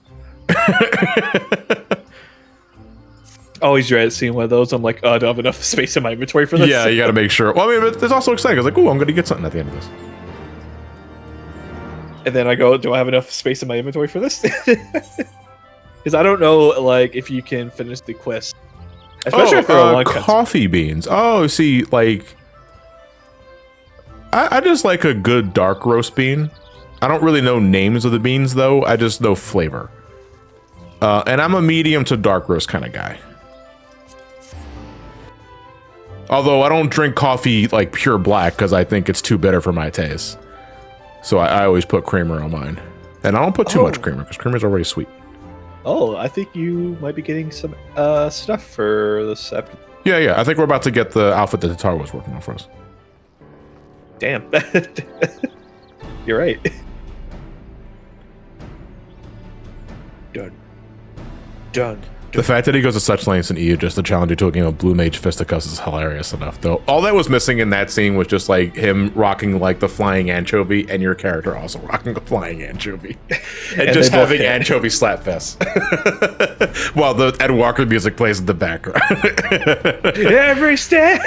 Always dread seeing one of those. I'm like, oh, do I have enough space in my inventory for this? Yeah, you got to make sure. Well, I mean, but it's also exciting. I was like, oh, I'm going to get something at the end of this. And then I go, do I have enough space in my inventory for this? Because I don't know, like, if you can finish the quest. Especially if they're a long coffee beans. Oh, see, like, I just like a good dark roast bean. I don't really know names of the beans, though. I just know flavor. And I'm a medium to dark roast kind of guy. Although I don't drink coffee like pure black because I think it's too bitter for my taste. So I always put creamer on mine. And I don't put too much creamer because creamer's already sweet. Oh, I think you might be getting some stuff for this episode. Yeah. I think we're about to get the outfit that Tatar was working on for us. Damn. You're right. Done. The fact that he goes to such lengths in EU just to challenge you to a game of Blue Mage Fisticuffs is hilarious enough, though. All that was missing in that scene was just like him rocking like the flying anchovy and your character also rocking the flying anchovy. and just having anchovy slapfest. While the Ed Walker music plays in the background. Every step.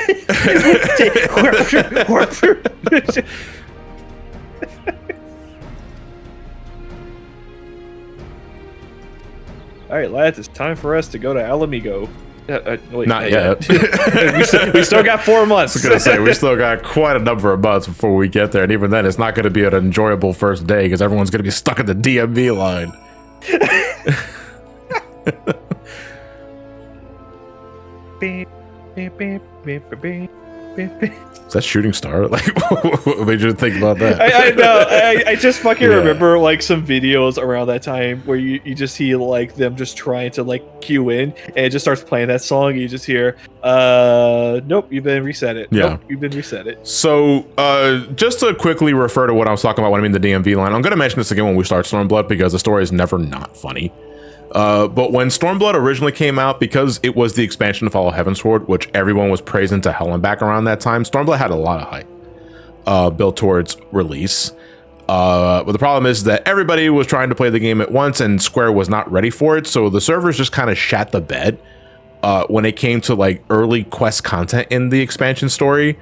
All right, lads, it's time for us to go to Alamigo. Wait, not yet. we still got 4 months. I was going to say, we still got quite a number of months before we get there. And even then, it's not going to be an enjoyable first day because everyone's going to be stuck in the DMV line. Is that Shooting Star? Like, what made you think about that? I know. I just fucking remember like some videos around that time where you just see like them just trying to like queue in, and it just starts playing that song. And you just hear, nope, you've been reset it. Yeah, nope, you've been reset it. So, just to quickly refer to what I was talking about when I mean the DMV line, I'm going to mention this again when we start Stormblood because the story is never not funny. But when Stormblood originally came out, because it was the expansion to follow Heavensward, which everyone was praising to hell and back around that time, Stormblood had a lot of hype built towards release. But the problem is that everybody was trying to play the game at once, and Square was not ready for it, so the servers just kind of shat the bed when it came to like early quest content in the expansion story,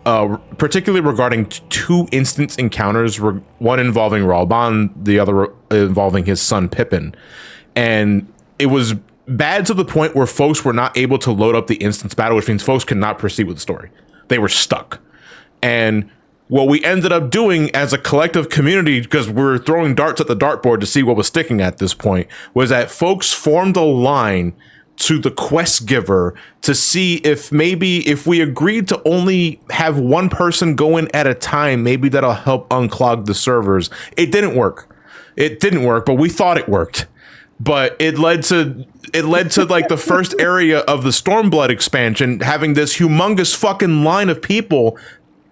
particularly regarding 2 instance encounters, one involving Ralban, the other involving his son Pippin. And it was bad to the point where folks were not able to load up the instance battle, which means folks could not proceed with the story. They were stuck. And what we ended up doing as a collective community, because we're throwing darts at the dartboard to see what was sticking at this point, was that folks formed a line to the quest giver to see if maybe if we agreed to only have one person go in at a time, maybe that'll help unclog the servers. It didn't work. It didn't work, but we thought it worked. but it led to like the first area of the Stormblood expansion having this humongous fucking line of people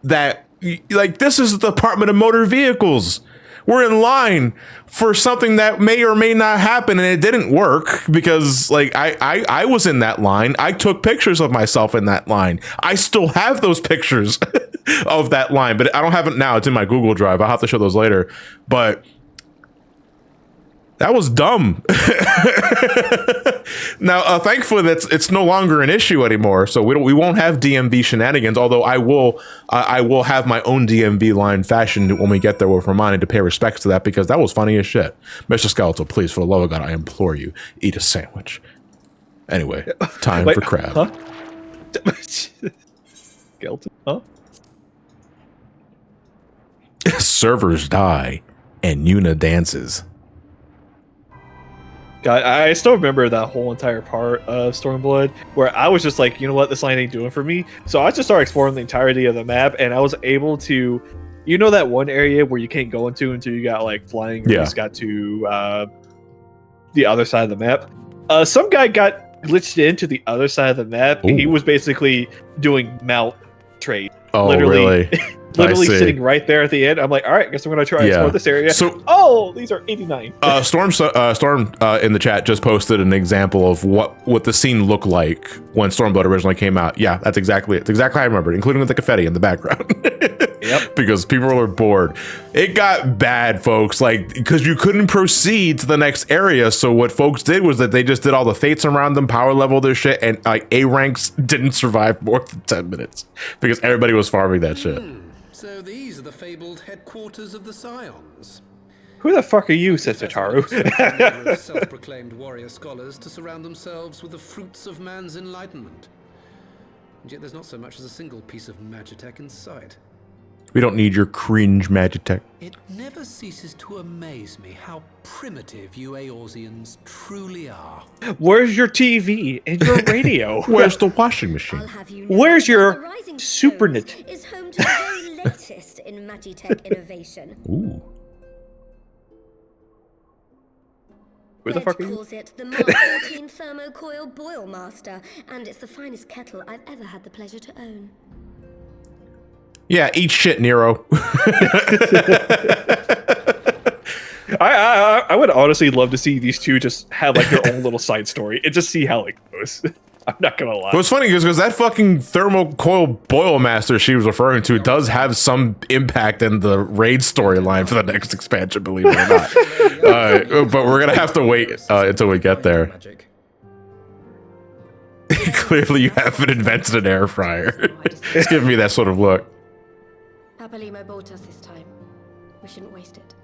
that like, this is the Department of Motor Vehicles. We're in line for something that may or may not happen, and it didn't work because like I was in that line. I took pictures of myself in that line. I still have those pictures of that line, but I don't have it now. It's in my Google Drive. I'll have to show those later. But that was dumb. Now, thankfully, it's no longer an issue anymore. So we won't have DMV shenanigans. Although I will have my own DMV line fashioned when we get there with Ramani to pay respects to that, because that was funny as shit. Mr. Skeletal, please, for the love of God, I implore you, eat a sandwich. Anyway, time for crab. Huh? Skeleton? Huh? Servers die and Yuna dances. God, I still remember that whole entire part of Stormblood where I was just like, you know what, this line ain't doing for me. So I just started exploring the entirety of the map, and I was able to, you know, that one area where you can't go into until you got like flying, or you just got to the other side of the map. Some guy got glitched into the other side of the map. He was basically doing mount trade. Oh, really? Literally sitting right there at the end. I'm like, all right, I guess I'm going to try and explore this area. So, these are 89. Storm in the chat just posted an example of what the scene looked like when Stormblood originally came out. Yeah, that's exactly it. It's exactly how I remember it, including with the confetti in the background. Yep. Because people were bored. It got bad, folks, like, because you couldn't proceed to the next area. So what folks did was that they just did all the fates around them, power level their shit, and like A ranks didn't survive more than 10 minutes because everybody was farming that shit. So these are the fabled headquarters of the Scions. Who the fuck are you, said Sataru? Self-proclaimed warrior scholars to surround themselves with the fruits of man's enlightenment. And yet there's not so much as a single piece of magitech in sight. We don't need your cringe magitech. It never ceases to amaze me how primitive you Eorzeans truly are. Where's your TV and your radio? Where's the washing machine? Where's your SuperNet? Is home to the very latest in magitech innovation. Ooh. Who the fuck are you? Calls it the Mark 14 Thermocoil Boil Master, and it's the finest kettle I've ever had the pleasure to own. Yeah, eat shit, Nero. I would honestly love to see these two just have like their own little side story and just see how it goes. I'm not gonna lie. What's funny is because that fucking thermocoil boil master she was referring to does have some impact in the raid storyline for the next expansion, believe it or not. But we're gonna have to wait until we get there. Clearly, you haven't invented an air fryer. It's giving me that sort of look. Papalymo bought us this time. We shouldn't waste it.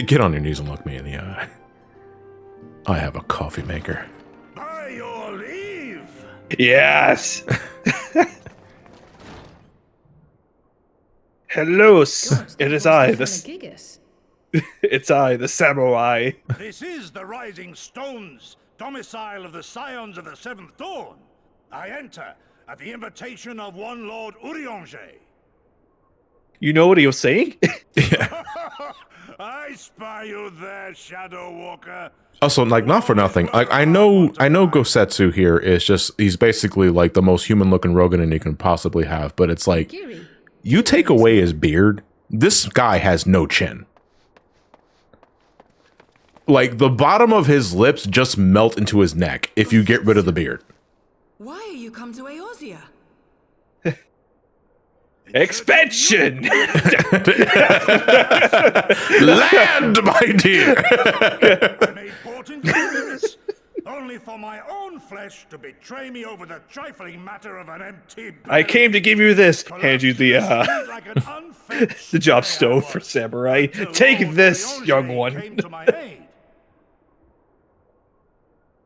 Get on your knees and look me in the eye. I have a coffee maker. By your leave. Yes. Hello, it is I. It's I, the samurai. This is the Rising Stones, domicile of the Scions of the Seventh Dawn. I enter at the invitation of one Lord Urianger. You know what he was saying? I spy you there, Shadow Walker. Also, like, not for nothing. Like, I know Gosetsu here is just, he's basically like the most human-looking Roganin you can possibly have, but it's like, you take away his beard, this guy has no chin. Like, the bottom of his lips just melt into his neck if you get rid of the beard. Why are you come to Eorzea? Expansion! Land, my dear! I made 14 minutes, only for my own flesh to betray me over the trifling matter of an empty bed. I came to give you this. Hand you the the job stove for samurai. Take this, young one.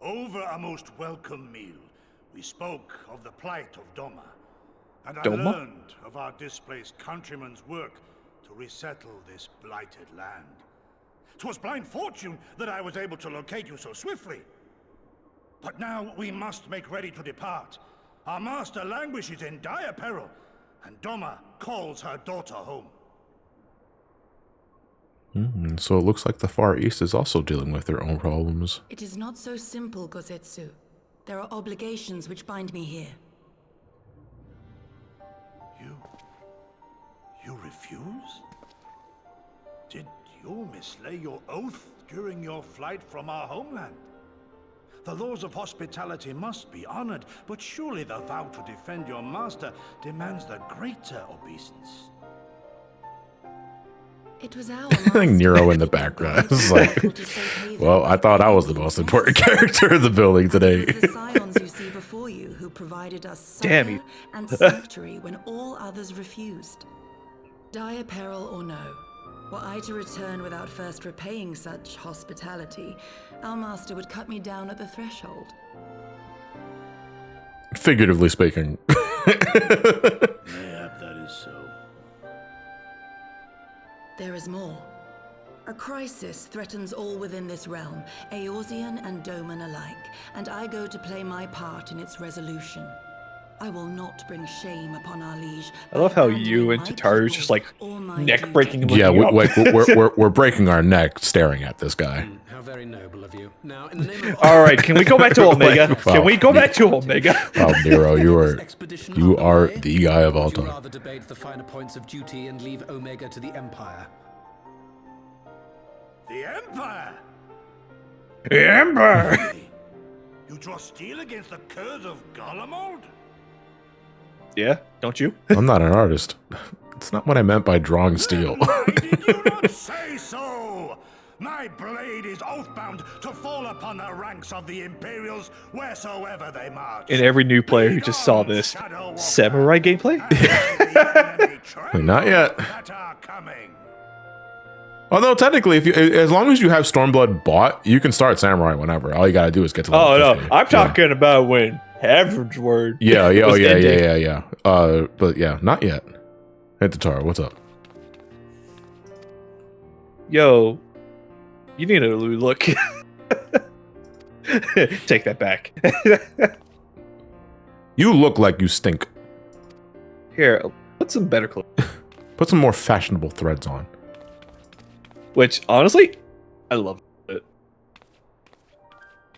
Over a most welcome meal, we spoke of the plight of Doma, and I Doma? learned of our displaced countrymen's work to resettle this blighted land. 'Twas blind fortune that I was able to locate you so swiftly. But now we must make ready to depart. Our master languishes in dire peril, and Doma calls her daughter home. So it looks like the Far East is also dealing with their own problems. It is not so simple, Gosetsu. There are obligations which bind me here. You refuse? Did you mislay your oath during your flight from our homeland? The laws of hospitality must be honored, but surely the vow to defend your master demands the greater obeisance. It was our I think Nero in the background. It's like, well, I thought I was the most important character in the building today. The scions you see before you who provided us Damn succor and sanctuary when all others refused. Dire peril or no, were I to return without first repaying such hospitality, our master would cut me down at the threshold. Figuratively speaking. Mayhap that is so. There is more. A crisis threatens all within this realm, Eorzean and Doman alike, and I go to play my part in its resolution. I will not bring shame upon our liege. I love how you and Tataru's just like neck breaking. Yeah, we're breaking our neck staring at this guy. How very noble of you. Now, in the name of All right, can we go back to Omega? Can we go back to Omega? Wow, Nero, you are the guy of all would you time. rather debate the finer points of duty and leave Omega to the Empire? The Empire? The Empire! You draw steel against the curse of Garlemald? Yeah, don't you? I'm not an artist. It's not what I meant by drawing steel. Why did you not say so? My blade is oath-bound to fall upon the ranks of the Imperials wheresoever they march. And every new player who just saw this samurai gameplay? Not yet. Although technically, as long as you have Stormblood bought, you can start Samurai whenever. All you gotta do is get to level 50. No, I'm talking about when Heavensward. Yeah. But yeah, not yet. Hey, Tataru, what's up? Yo, you need a new look. Take that back. You look like you stink. Here, put some better clothes. Put some more fashionable threads on. Which, honestly, I love it.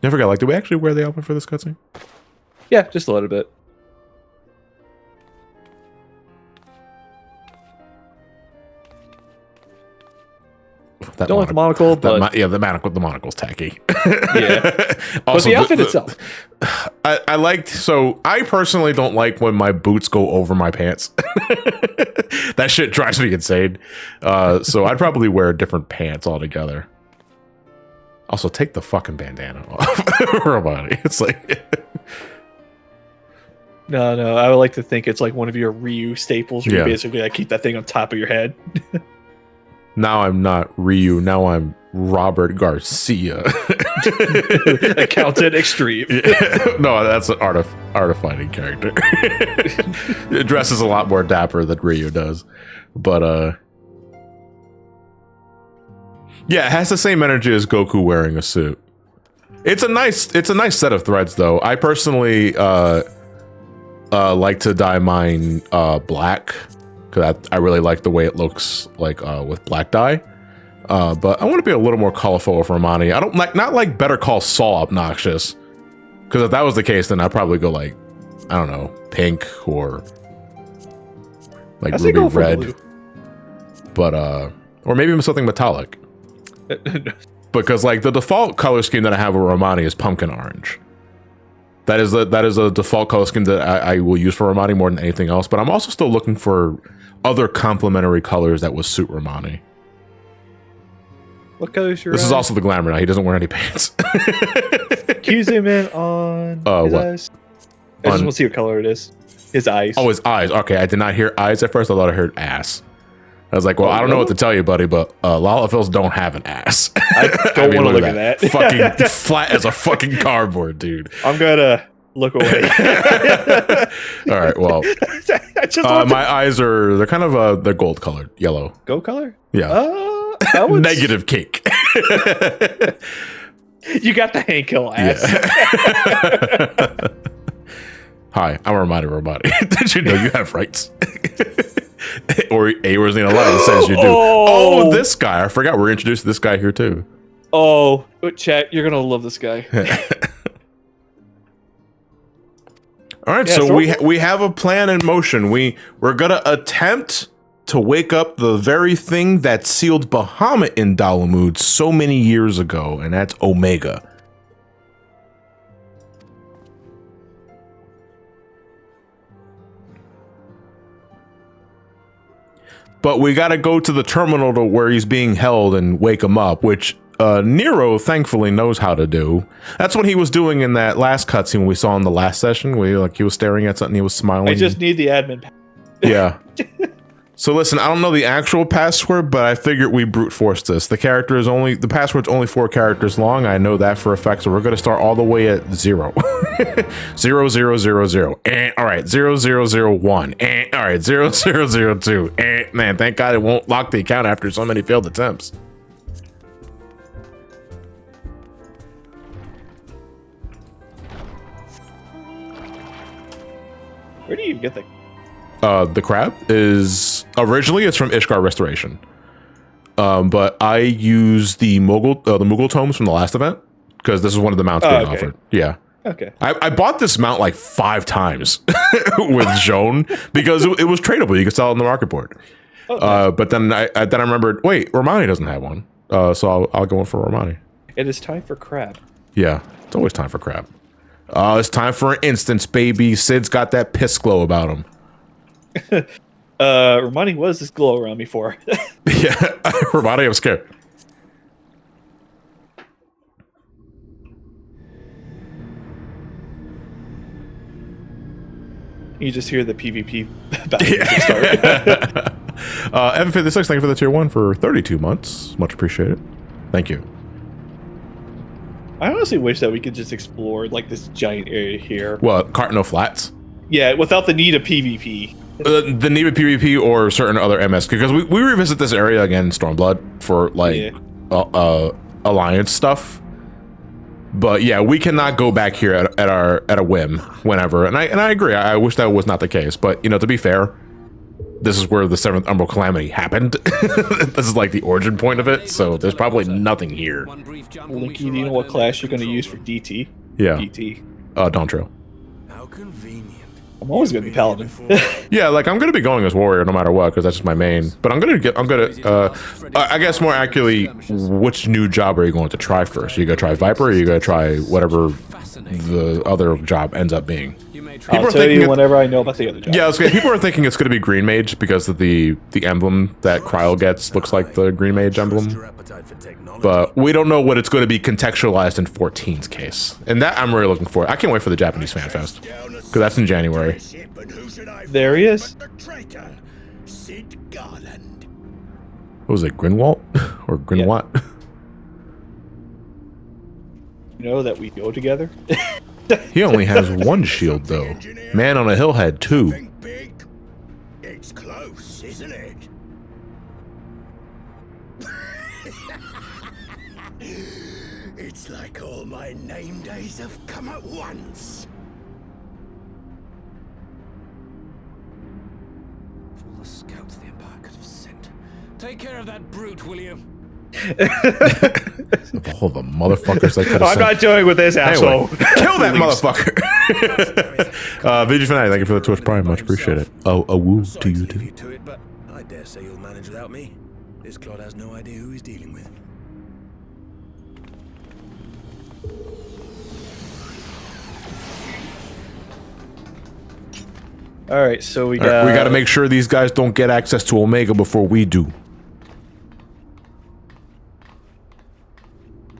I forgot, like, did we actually wear the outfit for this cutscene? Yeah, just a little bit. Don't like the monocle, but... the monocle's tacky. Yeah. Also, but the outfit itself. I liked... So, I personally don't like when my boots go over my pants. That shit drives me insane. So, I'd probably wear different pants altogether. Also, take the fucking bandana off. Ramani. It's like... No, I would like to think it's like one of your Ryu staples where you basically like keep that thing on top of your head. Now I'm not Ryu, now I'm Robert Garcia. Accountant extreme. No, that's an art of fighting character. It dresses a lot more dapper than Ryu does. But yeah, it has the same energy as Goku wearing a suit. It's a nice set of threads though. I personally like to dye mine black. Because I really like the way it looks like with black dye. But I want to be a little more colorful with Ramani. I don't not like Better Call Saul obnoxious. Because if that was the case, then I'd probably go like, I don't know, pink or like ruby red. But or maybe something metallic. Because like the default color scheme that I have with Ramani is pumpkin orange. That is a default color scheme that I will use for Ramani more than anything else. But I'm also still looking for other complementary colors that will suit Ramani. What color is your This is also the glamour now. He doesn't wear any pants. Can you zoom in on his eyes? I just want to see what color it is. His eyes. Oh, his eyes. Okay, I did not hear eyes at first. I thought I heard ass. I was like, well, I don't know what to tell you, buddy, but Lalafels don't have an ass. I don't want to look at that. Fucking flat as a fucking cardboard, dude. I'm gonna look away. All right, well, my eyes they're kind of they're gold colored, yellow. Gold color? Yeah. Negative cake. You got the Hank Hill ass. Yeah. Hi, I'm Ramani. Did you know you have rights? or Eorzean Alliance says you do. Oh, this guy. I forgot we're introduced to this guy here too. Oh, chat, you're gonna love this guy. All right, Yeah, so so we have a plan in motion. We're gonna attempt to wake up the very thing that sealed Bahamut in Dalamud so many years ago, and that's Omega. But we got to go to the terminal to where he's being held and wake him up, which Nero thankfully knows how to do. That's what he was doing in that last cutscene we saw in the last session, where he was staring at something, he was smiling. I just need the admin. Yeah. So listen, I don't know the actual password, but I figured we brute force this. The password's only 4 characters long. I know that for a fact. So we're going to start all the way at 0. 0, 0, 0, 0. All right, 0, 0, 0, 1. All right, 0, 0, 0, 2. Man, thank God it won't lock the account after so many failed attempts. Where do you get the... The crab is originally it's from Ishgard Restoration, but I use the Mughal tomes from the last event because this is one of the mounts being offered. Yeah. Okay. I bought this mount like 5 times with Joan because it was tradable. You could sell it on the market board. But then I remembered, wait, Ramani doesn't have one, so I'll go in for Ramani. It is time for crab. Yeah, it's always time for crab. It's time for an instance, baby. Sid's got that piss glow about him. Ramani was this glow around me for. Yeah, Ramani, I'm scared. You just hear the PvP start. Evan56, thank you for the tier 1 for 32 months. Much appreciated. Thank you. I honestly wish that we could just explore like this giant area here. What, Cartno Flats? Yeah, without the need of PvP. The need of PvP or certain other MS, because we revisit this area again in Stormblood for like Alliance stuff. But yeah, we cannot go back here at a whim whenever, and I agree. I wish that was not the case, but you know, to be fair, this is where the 7th Umbral Calamity happened. This is like the origin point of it, so there's probably nothing here. Linky, do you know what class you're going to use for DT? Yeah. DT. Dontrell. How convenient. I'm always going to be Paladin. Yeah, like I'm going to be going as warrior no matter what, because that's just my main. But I guess more accurately, which new job are you going to try first? Are you going to try Viper, or are you going to try whatever the other job ends up being? I'll tell you whenever I know about the other job. Yeah, people are thinking it's going to be Green Mage because of the emblem that Cryo gets looks like the Green Mage emblem. But we don't know what it's going to be contextualized in 14's case. And that I'm really looking for. I can't wait for the Japanese Fan Fest, because that's in January. There he is. What was it, Grinwalt? Or Grinwat? Yeah. You know that we go together? He only has 1 shield, though. Man on a hill had 2. It's close, isn't it? It's like all my name days have come at once. Of all the scouts the Empire could have sent. Take care of that brute, will you? All the motherfuckers that could have I'm not doing with this asshole. Anyway, kill that motherfucker. VG Fanatic, thank you for the Twitch Prime. Much appreciated. Oh, a woo to you too. To it, but I dare say you'll manage without me. This clod has no idea who he's dealing with. All right, so we got to make sure these guys don't get access to Omega before we do.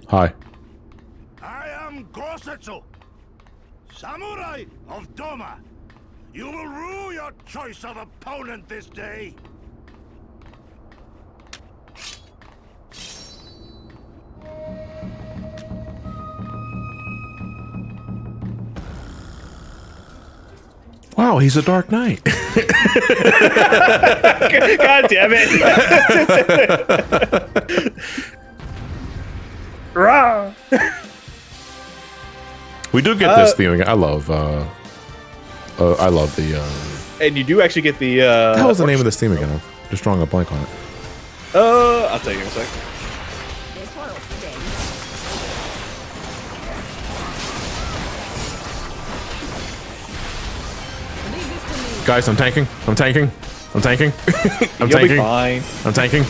Hi. I am Gosetsu, Samurai of Doma. You will rue your choice of opponent this day. Wow, he's a Dark Knight. God damn it. We do get this theming. I love the And you do actually get the. What the hell was the name of this theme again? I'm just drawing a blank on it. I'll tell you in a sec. Guys, I'm tanking. I'm tanking. I'm tanking. I'm You'll tanking. be fine. I'm tanking.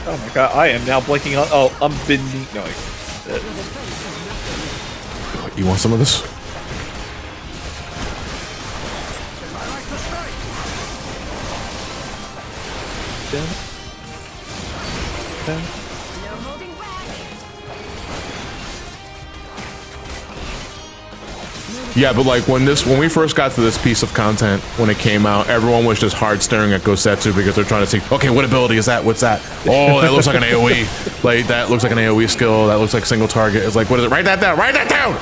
Oh my god, I am now blinking on. Oh, I'm bending. No, You want some of this? Yeah, but like when we first got to this piece of content, when it came out, everyone was just hard staring at Gosetsu because they're trying to see, okay, what ability is that? What's that? Oh, that looks like an AoE. Like that looks like an AoE skill. That looks like single target. It's like, what is it? Write that down. Write that down.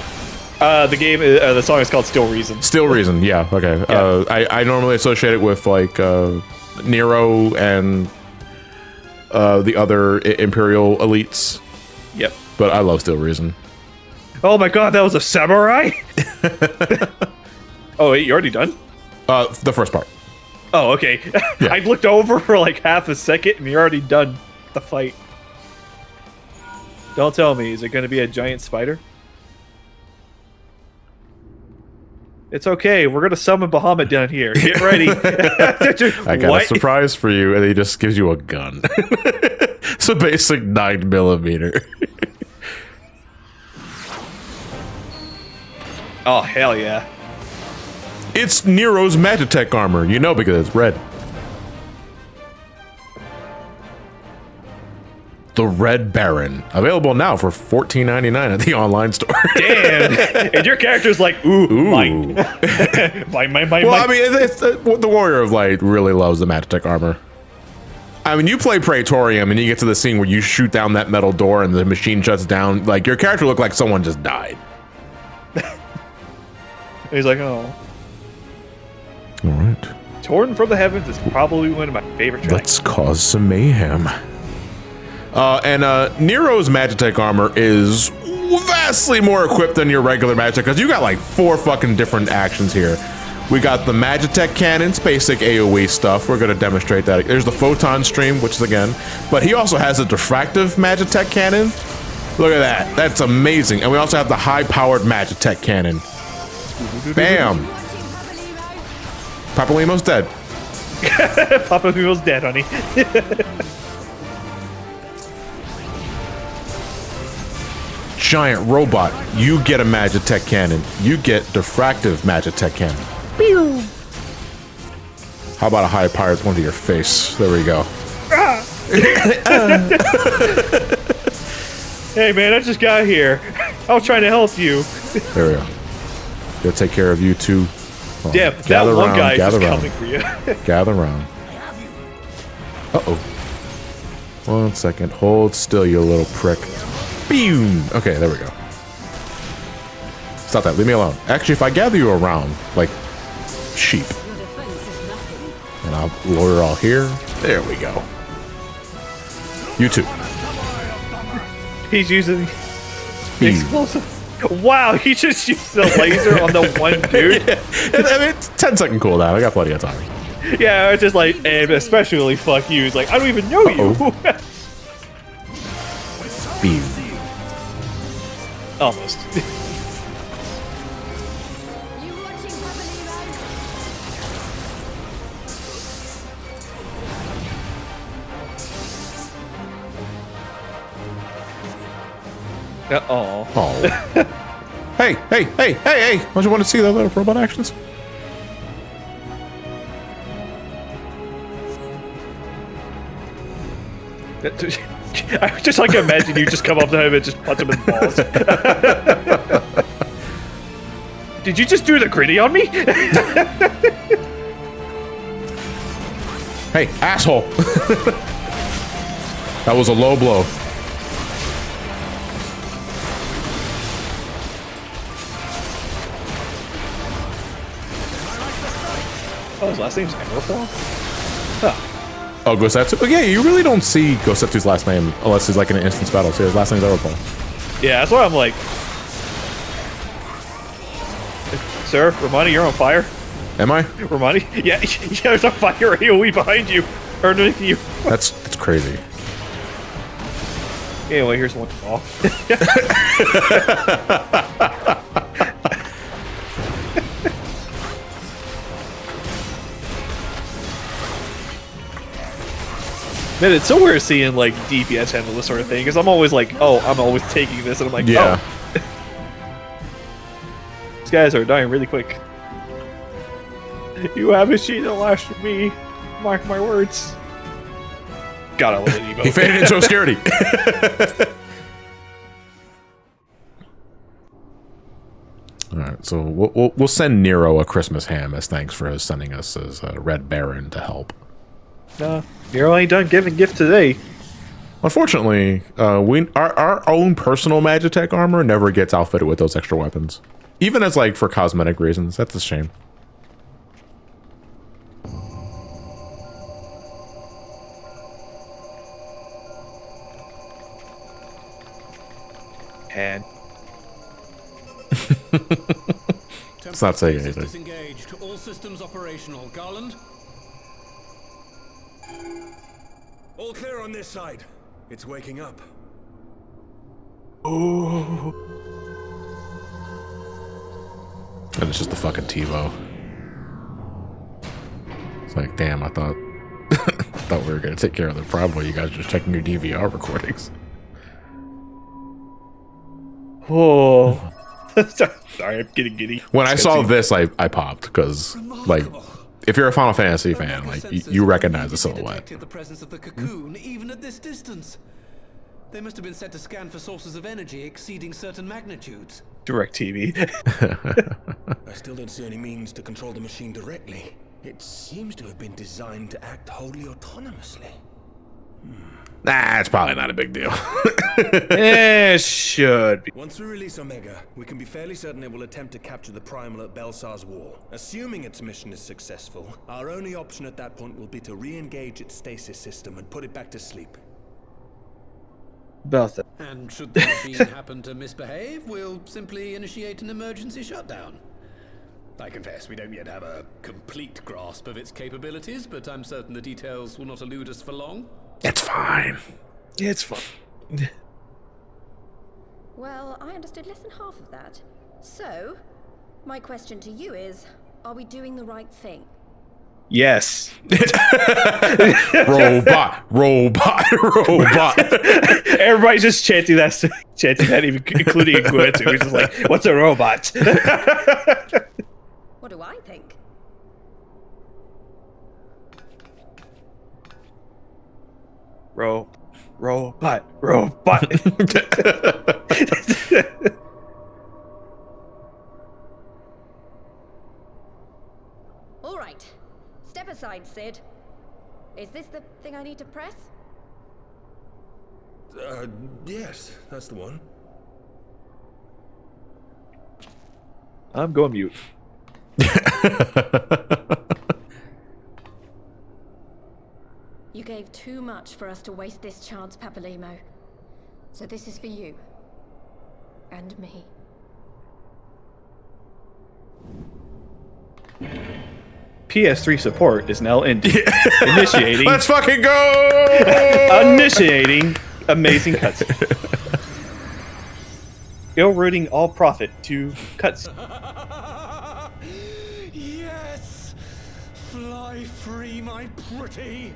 The song is called Still Reason. Still Reason. Yeah. Okay. Yeah. I normally associate it with like Nero and the other Imperial elites. Yep. But I love Still Reason. Oh my god, that was a samurai? Oh, wait, you already done? The first part. Oh, okay. Yeah. I looked over for like half a second and you're already done the fight. Don't tell me, is it going to be a giant spider? It's okay, we're going to summon Bahamut down here. Get ready. I got a surprise for you, and he just gives you a gun. It's a basic 9mm. Oh, hell yeah. It's Nero's Magitech armor, you know, because it's red. The Red Baron. Available now for $14.99 at the online store. Damn! And your character's like, ooh. Mine. Mine. Well, I mean, the Warrior of Light really loves the Magitech armor. I mean, you play Praetorium and you get to the scene where you shoot down that metal door and the machine shuts down. Like, your character looked like someone just died. He's like, oh. All right. Torn from the Heavens is probably one of my favorite tracks. Let's cause some mayhem. Nero's Magitech armor is vastly more equipped than your regular Magitech, because you got like 4 fucking different actions here. We got the Magitech cannons, basic AoE stuff. We're going to demonstrate that. There's the photon stream, which is again, but he also has a diffractive Magitech cannon. Look at that. That's amazing. And we also have the high-powered Magitech cannon. Bam! Papalymo's dead. Papalymo's dead, honey. Giant robot, you get a Magitech cannon. You get diffractive Magitech cannon. Pew! How about a high-powered one to your face? There we go. Hey man, I just got here. I was trying to help you. There we go. Gotta take care of you too. Well, yeah, that one guy is just coming for you. Gather round. Uh-oh. 1 second. Hold still, you little prick. Boom! Okay, there we go. Stop that. Leave me alone. Actually, if I gather you around, like sheep, and I'll lure all here. There we go. You too. He's using the explosive. Wow, he just used the laser on the one dude. Yeah. I mean, it's 10-second cooldown. I got plenty of time. Yeah, it's just like, and especially fuck you. It's like, I don't even know you. Beam. Almost. Oh. Hey! Don't you want to see the little robot actions? I just like imagine you just come up to him and just punch him in the balls. Did you just do the gritty on me? Hey, asshole! That was a low blow. Oh, his last name's Everfall? Huh. Oh, Gosetsu? Oh, yeah, you really don't see Gosetsu's last name unless he's like in an instance battle. So his last name's Overfall. Yeah, that's why I'm like, sir, Ramani, you're on fire. Am I? Ramani? Yeah, there's a fire AoE behind you, or underneath you. That's crazy. Anyway, here's one ball. Man, it's so weird seeing like DPS handle this sort of thing, because I'm always like, oh, I'm always taking this, and I'm like, yeah. Oh. These guys are dying really quick. You have a sheet that lasts me. Mark my words. God, I love it, Emo. He faded into obscurity. All right, so we'll send Nero a Christmas ham as thanks for sending us as Red Baron to help. Nero ain't done giving gift today. Unfortunately, our own personal Magitech armor never gets outfitted with those extra weapons, even as like for cosmetic reasons. That's a shame. And it's not saying anything. Disengaged. All systems operational. Garland? All clear on this side. It's waking up. oh, And it's just the fucking TiVo. It's like, damn, I thought thought we were gonna take care of the problem while you guys are just checking your DVR recordings. oh. Sorry, I'm getting giddy. When I saw this, I popped because, like, if you're a Final Fantasy fan, like you recognize the silhouette. The presence of the cocoon, even at this distance. They must have been set to scan for sources of energy exceeding certain magnitudes. Direct TV. I still don't see any means to control the machine directly. It seems to have been designed to act wholly autonomously. Nah, it's probably not a big deal. It should be. Once we release Omega, we can be fairly certain it will attempt to capture the Primal at Baelzar's wall. Assuming its mission is successful, our only option at that point will be to re-engage its stasis system and put it back to sleep. Baelzar. And should the machine happen to misbehave, we'll simply initiate an emergency shutdown. I confess we don't yet have a complete grasp of its capabilities, but I'm certain the details will not elude us for long. It's fine. It's fine. Well, I understood less than half of that. So, my question to you is, are we doing the right thing? Yes. Robot. Everybody's just chanting that, even including Gosetsu. He's just like, what's a robot? What do I think? Robot. All right. Step aside, Sid. Is this the thing I need to press? Yes, that's the one. I'm going mute. You gave too much for us to waste this chance, Papalymo. So this is for you. And me. PS3 support is now ending. Initiating. Let's fucking go! Initiating amazing cutscene. Ill-routing all profit to cutscene. Yes! Fly free, my pretty!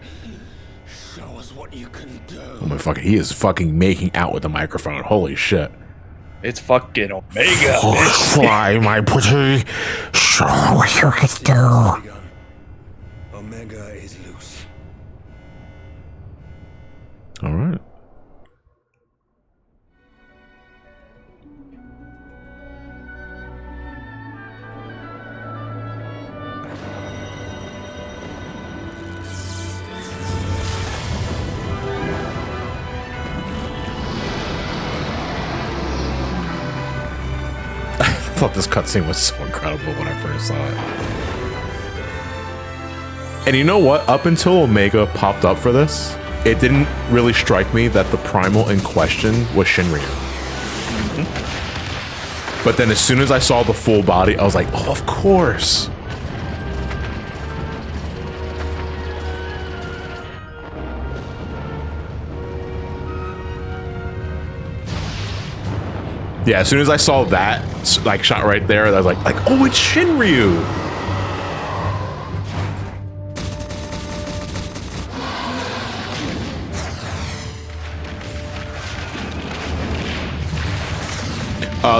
Show us what you can do. Oh my fucking, he is fucking making out with the microphone. Holy shit. It's fucking Omega. Fly, my pretty. Show what you can do. Omega is loose. Alright. I thought this cutscene was so incredible when I first saw it. And you know what? Up until Omega popped up for this, it didn't really strike me that the primal in question was Shinryu. But then as soon as I saw the full body, I was like, oh, of course. Yeah, as soon as I saw that like shot right there, I was like, oh, it's Shinryu.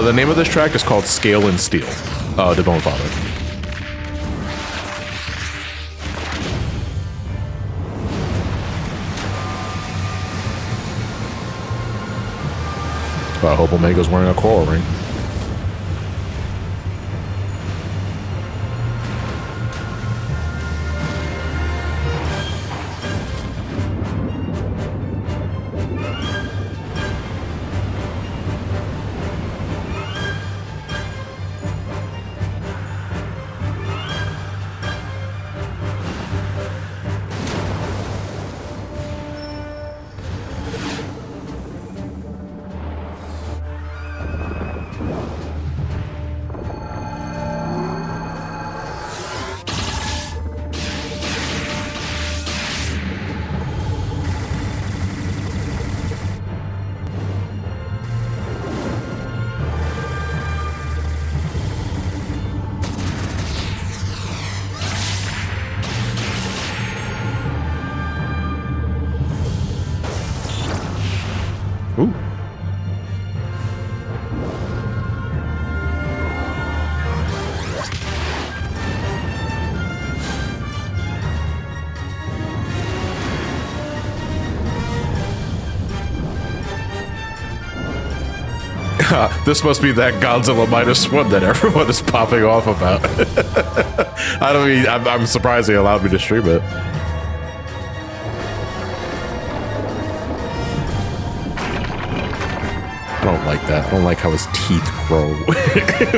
The name of this track is called Scale and Steel, the Bone Father. I hope Omega's wearing a coral ring. This must be that Godzilla -1 that everyone is popping off about. I'm surprised they allowed me to stream it. I don't like that. I don't like how his teeth grow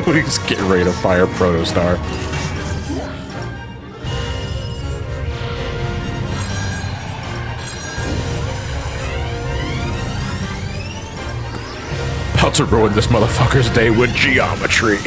when he's getting ready to fire Protostar. About to ruin this motherfucker's day with geometry.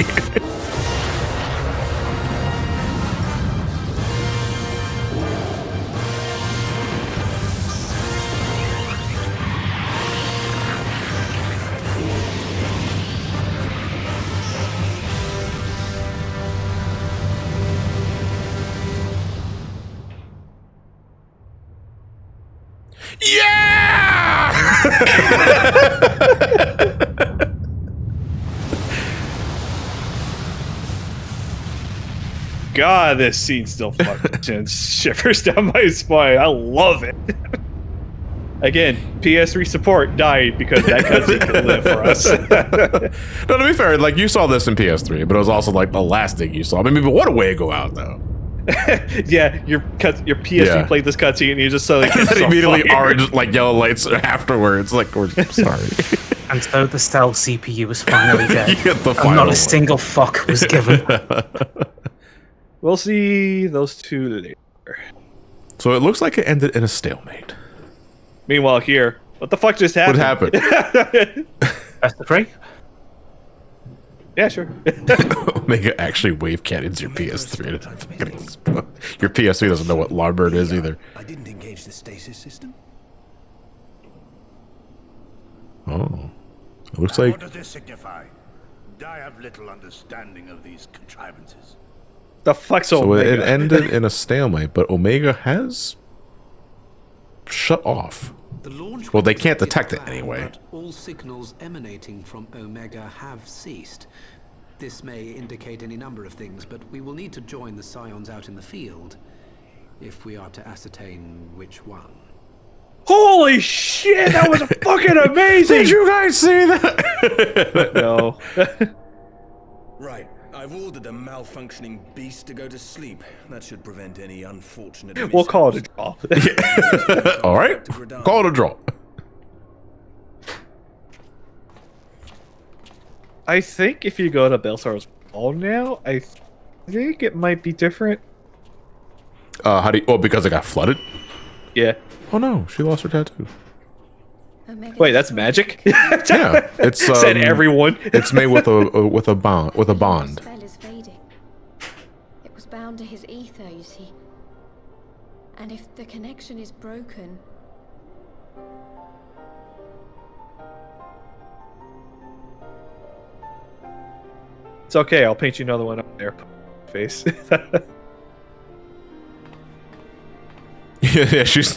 God, this scene still fucking sends shivers down my spine. I love it. Again, PS3 support died because that cutscene could live for us. No, to be fair, like you saw this in PS3, but it was also like the last thing you saw. I mean, but what a way to go out, though. Yeah, your PS3 played this cutscene and you just suddenly immediately orange like yellow lights afterwards. Like, we're sorry. And so the stealth CPU was finally dead. The and not a single fuck was given. We'll see those two later. So it looks like it ended in a stalemate. Meanwhile, here, what the fuck just happened? What happened? That's the free? Yeah, sure. Omega actually wave cannons your PS3. Your PS3 doesn't know what Larbird is either. I didn't engage the stasis system. Oh. It looks like... What does this signify? I have little understanding of these contrivances. The fuck's so Omega? It ended in a stalemate, but Omega has shut off. Well, they can't detect it anyway. All signals emanating from Omega have ceased. This may indicate any number of things, but we will need to join the Scions out in the field if we are to ascertain which one. Holy shit, that was fucking amazing! Did you guys see that? No. Right. I've ordered the malfunctioning beast to go to sleep. That should prevent any unfortunate mishaps. We'll call it a draw. All right. Call it a draw. I think if you go to Baelzar's Wall now, I think it might be different. How do you... Oh, because it got flooded? Yeah. Oh no, she lost her tattoo. Wait, that's magic? Yeah, it's said everyone. It's made with a bond. The spell is fading. It was bound to his ether, you see. And if the connection is broken, it's okay. I'll paint you another one up there. Face. Yeah, she's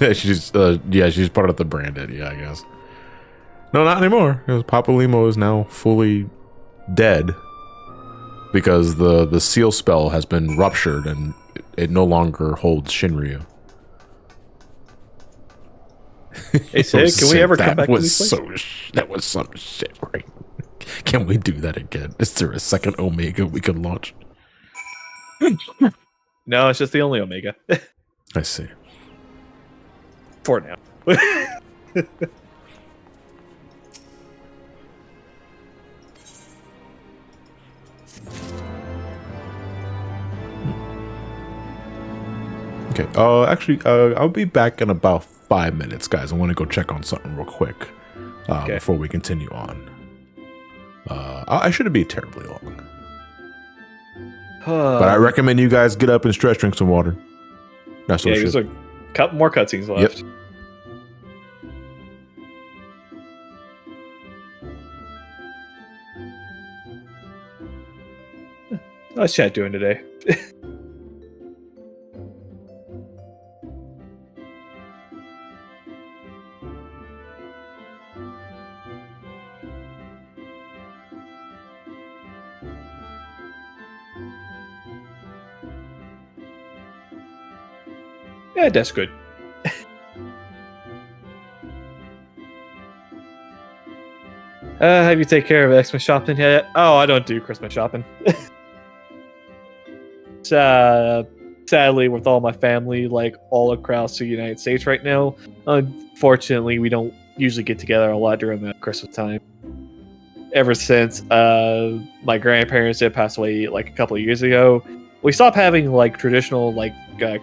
part of the branded. Yeah, I guess. No, not anymore. Because Papalymo is now fully dead because the seal spell has been ruptured and it no longer holds Shinryu. Hey, Sid, can we ever come back to this place? That was some shit, right? Can we do that again? Is there a second Omega we can launch? No, it's just the only Omega. I see. For now. Okay. Actually, I'll be back in about 5 minutes, guys. I want to go check on something real quick before we continue on. I shouldn't be terribly long, but I recommend you guys get up and stretch, drink some water. That's yeah. There's a couple more cutscenes left. Yep. How's chat doing today? Yeah, that's good. Have you take care of Xmas shopping yet? Oh, I don't do Christmas shopping. Sadly, with all my family, like all across the United States right now, unfortunately, we don't usually get together a lot during the Christmas time. Ever since my grandparents did pass away like a couple of years ago, we stopped having like traditional like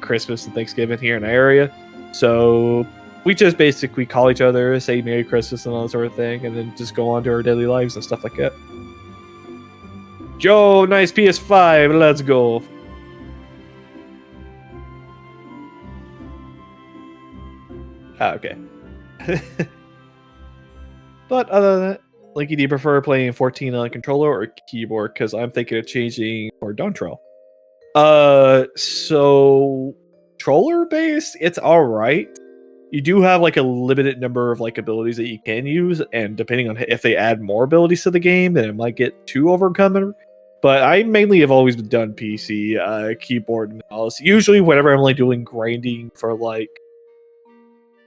Christmas and Thanksgiving here in the area. So we just basically call each other, say Merry Christmas and all that sort of thing, and then just go on to our daily lives and stuff like that. Joe, nice PS5, let's go. Okay. But other than that, Linky, do you prefer playing 14 on a controller or keyboard? Because I'm thinking of changing for Dontrell. So controller based, it's all right. You do have like a limited number of like abilities that you can use, and depending on if they add more abilities to the game, then it might get too overcoming. But I mainly have always been done PC, keyboard and mouse. Usually, whenever I'm like doing grinding for like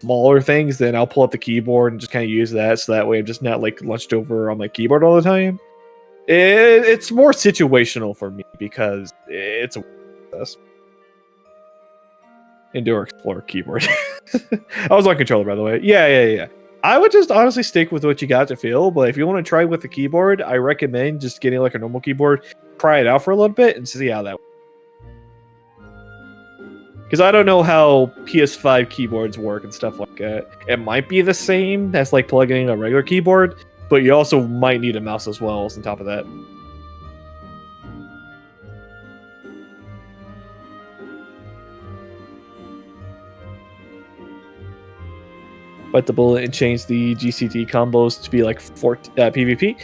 smaller things, then I'll pull up the keyboard and just kind of use that, so that way I'm just not like lunched over on my keyboard all the time. It's more situational for me because it's a process. Indoor Explorer keyboard. I was on controller, by the way. Yeah. I would just honestly stick with what you got to feel, but if you want to try with the keyboard, I recommend just getting like a normal keyboard, try it out for a little bit, and see how that works. Because I don't know how PS5 keyboards work and stuff like that. It might be the same as like plugging in a regular keyboard, but you also might need a mouse as well on top of that. Bite the bullet and change the GCT combos to be like PvP.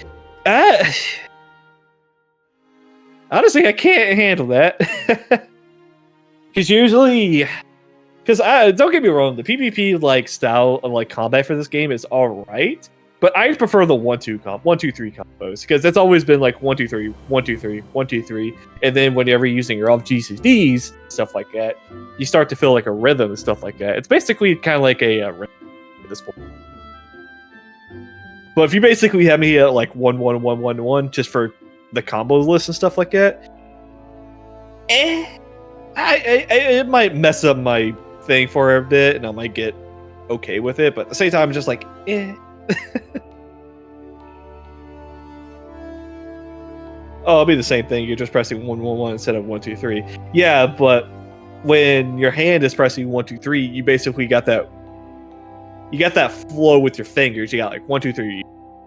Honestly, I can't handle that. Because don't get me wrong, the PvP like style of like combat for this game is all right. But I prefer the 1-2-3 combos, because that's always been like 1-2-3, 1-2-3, 1-2-3, and then whenever you're using your off GCDs, stuff like that, you start to feel like a rhythm and stuff like that. It's basically kind of like a rhythm at this point. But if you basically have me at like 1-1-1-1-1 just for the combo list and stuff like that, it might mess up my thing for a bit, and I might get okay with it. But at the same time, I'm just like, Oh, it'll be the same thing. You're just pressing 1-1-1 instead of 1-2-3. Yeah, but when your hand is pressing 1, 2, 3, you basically got that. You got that flow with your fingers. You got like 1, 2, 3,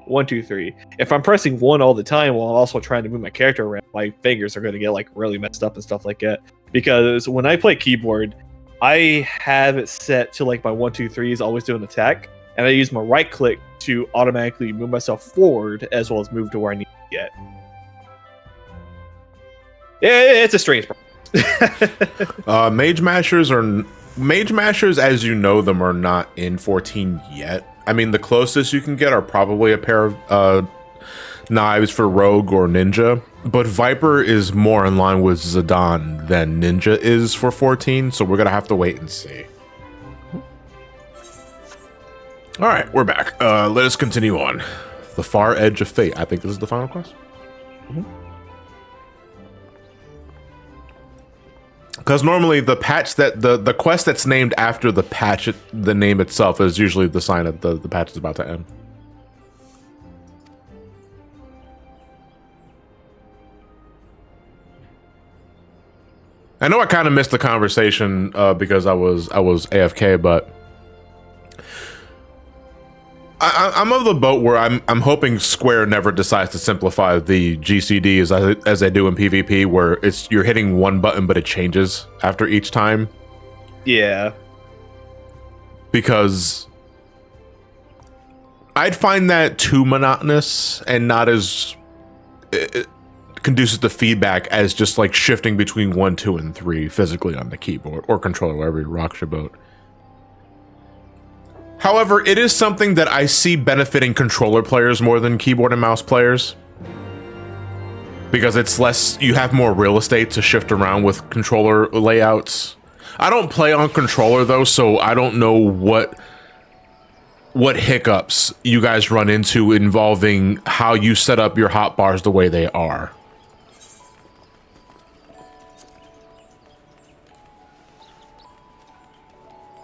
1, 2, 3. If I'm pressing 1 all the time while I'm also trying to move my character around, my fingers are going to get like really messed up and stuff like that. Because when I play keyboard, I have it set to like my 1, 2, 3 is always doing attack, and I use my right click to automatically move myself forward as well as move to where I need to get. Yeah, it's a strange problem. Mage mashers, as you know them, are not in 14 yet. I mean, the closest you can get are probably a pair of knives for rogue or ninja, but Viper is more in line with Zidane than ninja is for 14, so we're gonna have to wait and see. All right, we're back. Let us continue on. The Far Edge of Fate. I think this is the final quest. Because normally the patch that the quest that's named after the patch, the name itself is usually the sign that the patch is about to end. I know I kind of missed the conversation because I was AFK, but I'm of the boat where I'm hoping Square never decides to simplify the GCD as they do in PvP, where you're hitting one button but it changes after each time. Yeah. Because I'd find that too monotonous and not as conducive to feedback as just like shifting between 1, 2, and 3 physically on the keyboard or controller, wherever you rock your boat. However, it is something that I see benefiting controller players more than keyboard and mouse players. Because it's less, you have more real estate to shift around with controller layouts. I don't play on controller though, so I don't know what hiccups you guys run into involving how you set up your hotbars the way they are.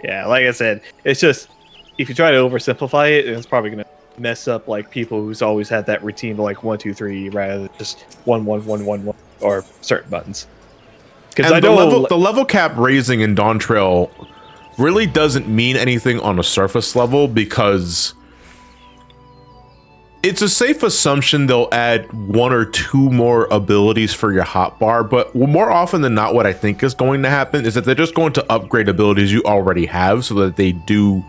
Yeah, like I said, it's just, if you try to oversimplify it, it's probably going to mess up like people who's always had that routine of like 1, 2, 3 rather than just 1, 1, 1, 1, 1 or certain buttons. Because I know the level cap raising in Dawn Trail really doesn't mean anything on a surface level, because it's a safe assumption they'll add 1 or 2 more abilities for your hotbar, but more often than not, what I think is going to happen is that they're just going to upgrade abilities you already have so that they do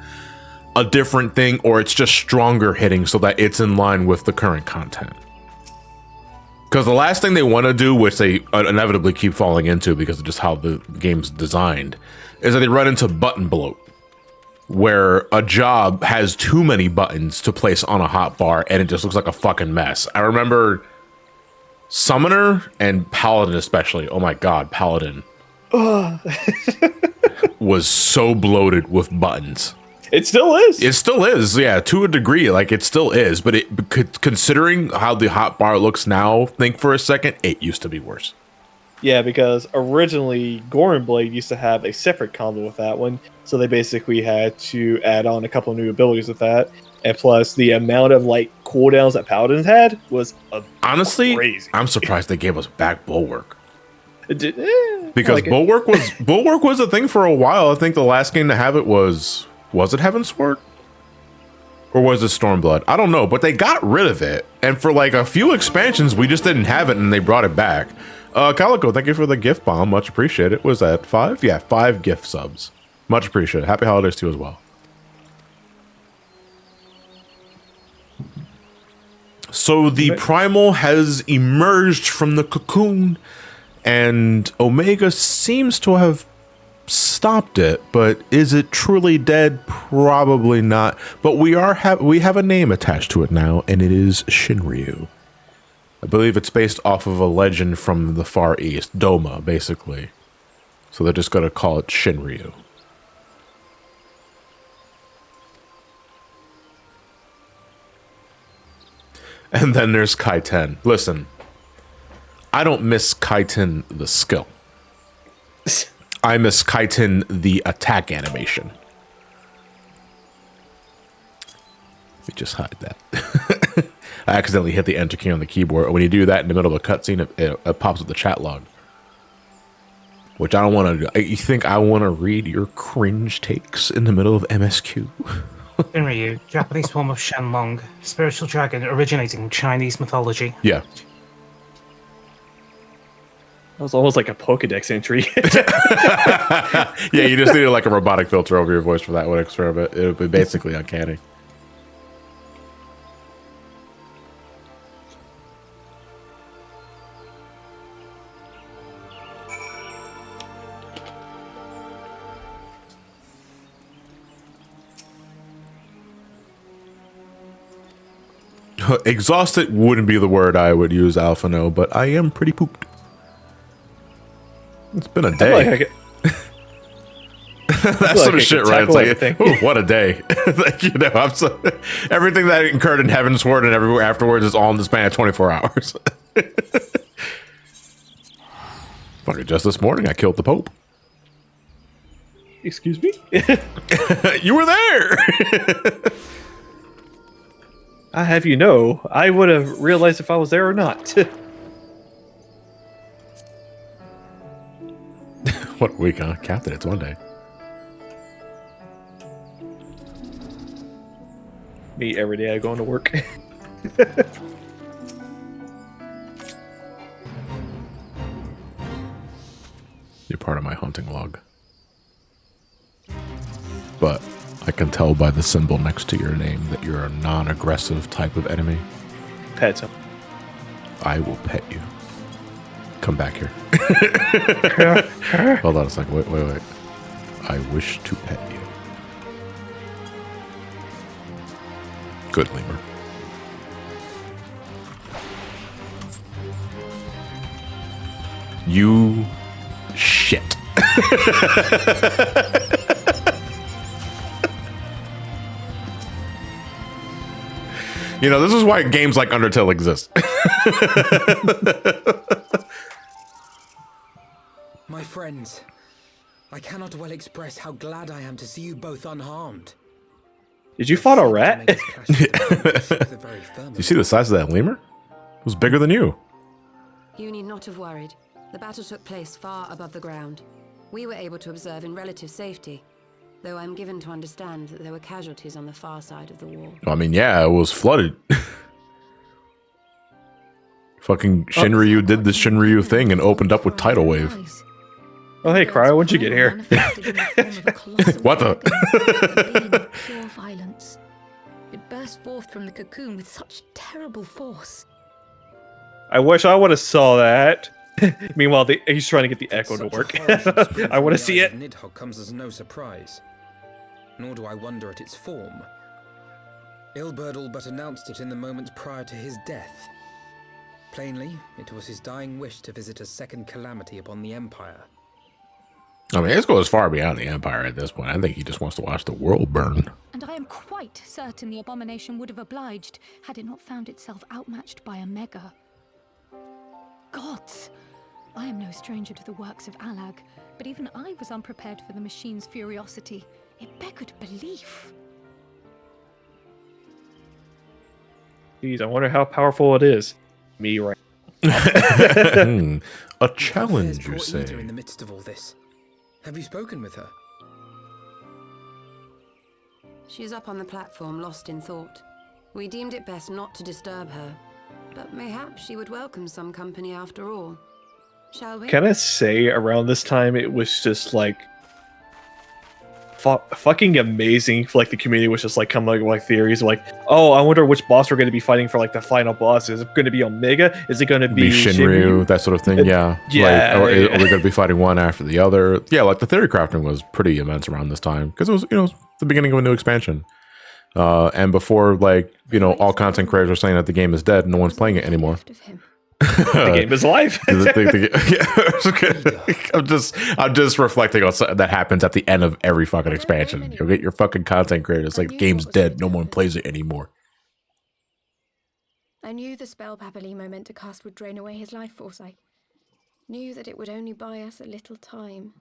a different thing, or it's just stronger hitting so that it's in line with the current content. Because the last thing they want to do, which they inevitably keep falling into because of just how the game's designed, is that they run into button bloat, where a job has too many buttons to place on a hotbar and it just looks like a fucking mess. I remember Summoner and Paladin especially. Oh my god, Paladin was so bloated with buttons. It still is. It still is, yeah, to a degree. Like, it still is, but considering how the hotbar looks now, think for a second, it used to be worse. Yeah, because originally Gorin Blade used to have a separate combo with that one, so they basically had to add on a couple of new abilities with that, and plus the amount of like cooldowns that Paladins had was honestly crazy. I'm surprised they gave us back Bulwark. Because like Bulwark was a thing for a while. I think the last game to have it was it Heavensward? Or was it Stormblood? I don't know, but they got rid of it. And for like a few expansions, we just didn't have it and they brought it back. Calico, thank you for the gift bomb. Much appreciated. Was that 5? Yeah, 5 gift subs. Much appreciated. Happy holidays to you as well. So the Primal has emerged from the cocoon, and Omega seems to have stopped it, but is it truly dead? Probably not. But we have a name attached to it now, and it is Shinryu. I believe it's based off of a legend from the Far East, Doma, basically. So they're just gonna call it Shinryu. And then there's Kaiten. Listen, I don't miss Kaiten the skill. I miss Kaiten the attack animation. Let me just hide that. I accidentally hit the enter key on the keyboard. When you do that in the middle of a cutscene, it pops up the chat log. Which I don't want to do. You think I want to read your cringe takes in the middle of MSQ? Shinryu, Japanese form of Shenlong, spiritual dragon originating in Chinese mythology. Yeah. That was almost like a Pokedex entry. Yeah, you just needed like a robotic filter over your voice for that one experiment. It would be basically uncanny. Exhausted wouldn't be the word I would use, Alpha, no, but I am pretty pooped. It's been a day. That's some shit, right? It's like, ooh, what a day. Like, you know, everything that incurred in Heavensward and everywhere afterwards is all in the span of 24 hours. Fucking just this morning, I killed the Pope. Excuse me? You were there! I have you know, I would have realized if I was there or not. What week, huh? Captain, it's one day. Me every day I go into work. You're part of my hunting log. But I can tell by the symbol next to your name that you're a non-aggressive type of enemy. Pet him. I will pet you. Come back here. Hold on a second. Wait. I wish to pet you. Good, lemur. You shit. You know, this is why games like Undertale exist. My friends, I cannot well express how glad I am to see you both unharmed. Did you fight a rat? You see the size of that lemur? It was bigger than you. You need not have worried. The battle took place far above the ground. We were able to observe in relative safety, though I'm given to understand that there were casualties on the far side of the wall. I mean, yeah, it was flooded. Fucking Shinryu did the Shinryu thing and opened up with tidal wave. Oh, hey, Cryo, when'd you get here? What the? Pure violence. It burst forth from the cocoon with such terrible force. I wish I would have saw that. Meanwhile, he's trying to get the echo to work. I want to see it. Nidhogg comes as no surprise, nor do I wonder at its form. Ilberd all but announced it in the moments prior to his death. Plainly, it was his dying wish to visit a second calamity upon the Empire. I mean, let's go as far beyond the Empire at this point. I think he just wants to watch the world burn. And I am quite certain the abomination would have obliged had it not found itself outmatched by a mega. Gods! I am no stranger to the works of Alag, but even I was unprepared for the machine's furiosity. It beggared belief. Jeez, I wonder how powerful it is. Me, right? A challenge, you say? In the midst of all this, have you spoken with her? She is up on the platform, lost in thought. We deemed it best not to disturb her, but mayhap she would welcome some company after all. Shall we? Can I say around this time it was just like fucking amazing. Like the community was just like coming up with like theories like, oh, I wonder which boss we're going to be fighting for like the final boss. Is it going to be Omega? Is it going to be Shinryu? That sort of thing. Yeah. Yeah. Like, are we going to be fighting one after the other? Yeah. Like the theory crafting was pretty immense around this time because it was, the beginning of a new expansion. And before, like, all content creators are saying that the game is dead and no one's playing it anymore. The game is live. I'm just reflecting on something that happens at the end of every fucking expansion. You'll get your fucking content creators like, game's dead, no one plays it anymore. I knew the spell Papalymo meant to cast would drain away his life force. I knew that it would only buy us a little time.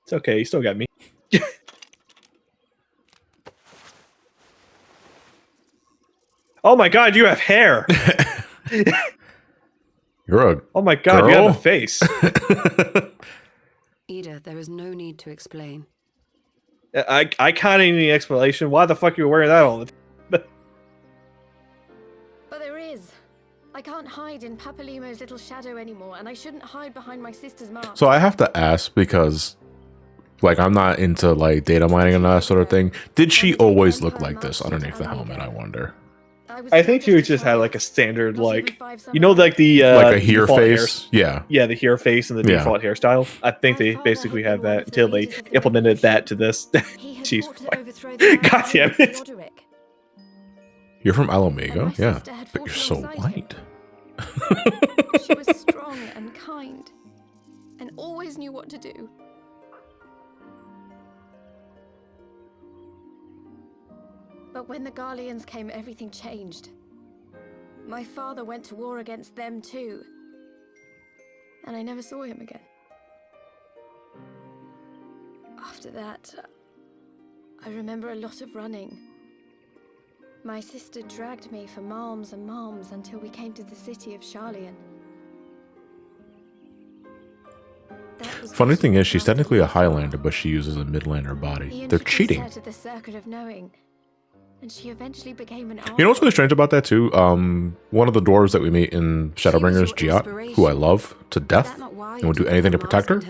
It's okay, you still got me. Oh my god, you have hair. You're a Oh my god, girl? you have a face. Ida, there is no need to explain. I can't need any explanation. Why the fuck are you wearing that all the time? But there is. I can't hide in Papalymo's little shadow anymore, and I shouldn't hide behind my sister's mask. So I have to ask because, like, I'm not into like data mining and that sort of thing. Did she always look like this underneath the helmet? I wonder. I think she just had like a standard, like, you know, like the Like a here default face? Yeah. Yeah, the here face and the Yeah. default hairstyle. I think they basically had that until they implemented that to this. She's God damn it. You're from Alamego? Yeah. But you're so white. She was strong and kind, and always knew what to do. But when the Garleans came, everything changed. My father went to war against them too, and I never saw him again. After that, I remember a lot of running. My sister dragged me for malms and malms until we came to the city of Sharlayan. Funny thing is, she's technically a Highlander, but she uses a Midlander body. They're cheating. Her to the circuit of knowing, and she eventually became an You know what's really strange about that too? One of the dwarves that we meet in Shadowbringers, Giat, who I love to death and will do anything to protect her.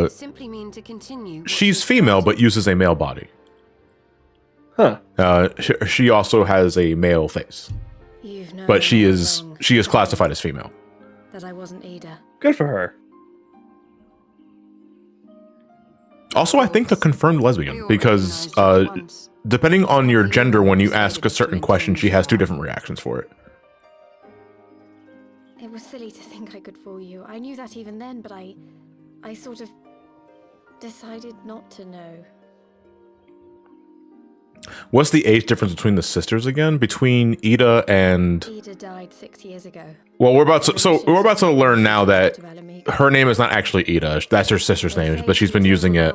Simply mean to continue. She's female, but uses a male body. Huh. She also has a male face, but she is classified as female. That I wasn't Ida. Good for her. Also, I think the confirmed lesbian, because depending on your gender, when you ask a certain question, she has two different reactions for it. It was silly to think I could fool you. I knew that even then, but I sort of decided not to know. What's the age difference between the sisters again? Between Ida and Ida died 6 years ago. Well, we're about to learn now that her name is not actually Ida. That's her sister's name, but she's been using it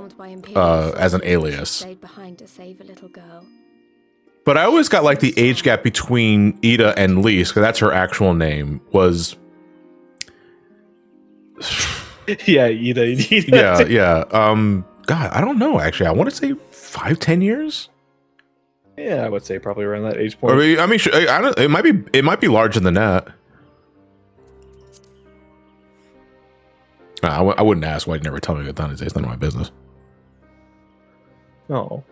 as an alias. Stayed behind to save a little girl. But I always got like the age gap between Ida and Lise, because that's her actual name, was yeah, Ida. yeah. God, I don't know. Actually, I want to say 5-10 years. Yeah, I would say probably around that age point. I mean, it might be larger than that. I wouldn't ask why you never tell me what time it is. It's none of my business. No.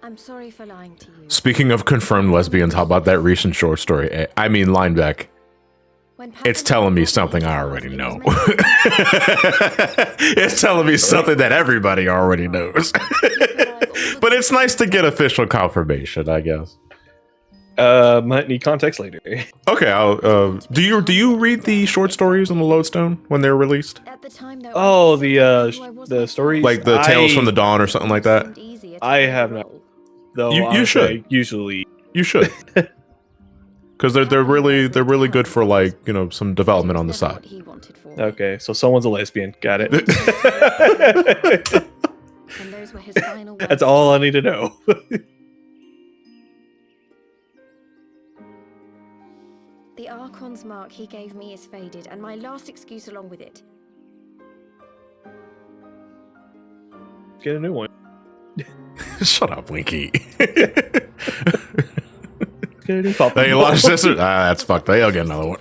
I'm sorry for lying to you. Speaking of confirmed lesbians, how about that recent short story? I mean, Linebeck. It's telling me something I already know. It's telling me something that everybody already knows. But it's nice to get official confirmation, I guess. Might need context later. Okay, do you read the short stories on the Lodestone when they're released? Oh, the stories, like the Tales from the Dawn or something like that. I have not. Though you should. Usually, you should. Because they're really good for, like, you know, some development on the side. Okay, so someone's a lesbian. Got it. That's all I need to know. The Archon's mark he gave me is faded, and my last excuse along with it. Get a new one. Shut up, Winky. They lost sister. That's fucked. They'll get another one.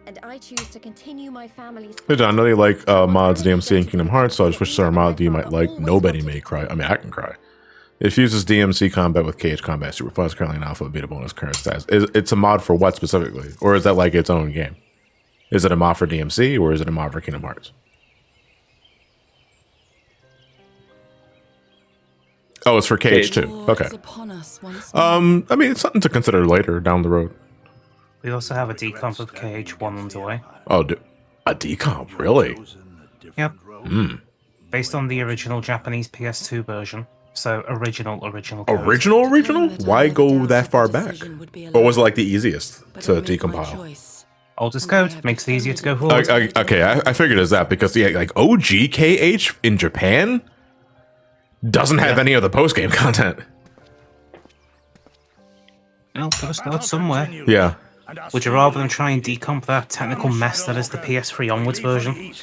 And I choose to continue my family's. Hey John, I know you like mods, DMC, and Kingdom Hearts, so I just wish there are mods you might like. Nobody may cry. I mean, I can cry. It fuses DMC combat with KH combat. Super fun. It's currently an alpha, beta bonus, current stats. It's a mod for what specifically, or is that like its own game? Is it a mod for DMC or is it a mod for Kingdom Hearts? Oh, it's for KH too. Okay. I mean, it's something to consider later down the road. We also have a decomp of KH1 underway. Oh, a decomp, really? Yep. Mm. Based on the original Japanese PS2 version. So original code. Original? Why go that far back? Or was it like the easiest to decompile? Oldest code makes it easier to go forward. Okay, I figured it's that because like OG KH in Japan doesn't have any of the post-game content. I'll put a start somewhere. Yeah. Would you rather than try and decomp that technical mess that is the PS3 onwards version?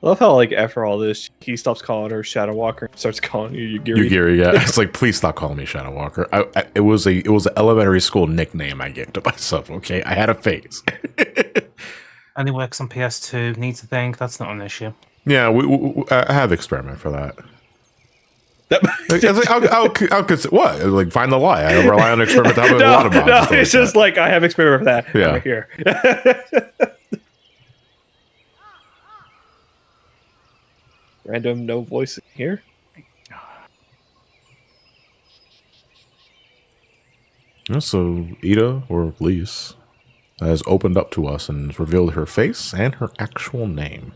I love how, like, after all this, he stops calling her Shadow Walker and starts calling you Yugiri. Yugiri, yeah. It's like, please stop calling me Shadow Walker. It was an elementary school nickname I gave to myself, okay? I had a phase. Only works on PS2, needs a thing, that's not an issue. Yeah, I have experiment for that. I'll consider, what? Like, find the lie. I rely on experiment to help me a lot of mods. No, it's just like, I have experiment for that. Yeah. Right here. Random no voice here. So Ida, or Lise, has opened up to us and revealed her face and her actual name.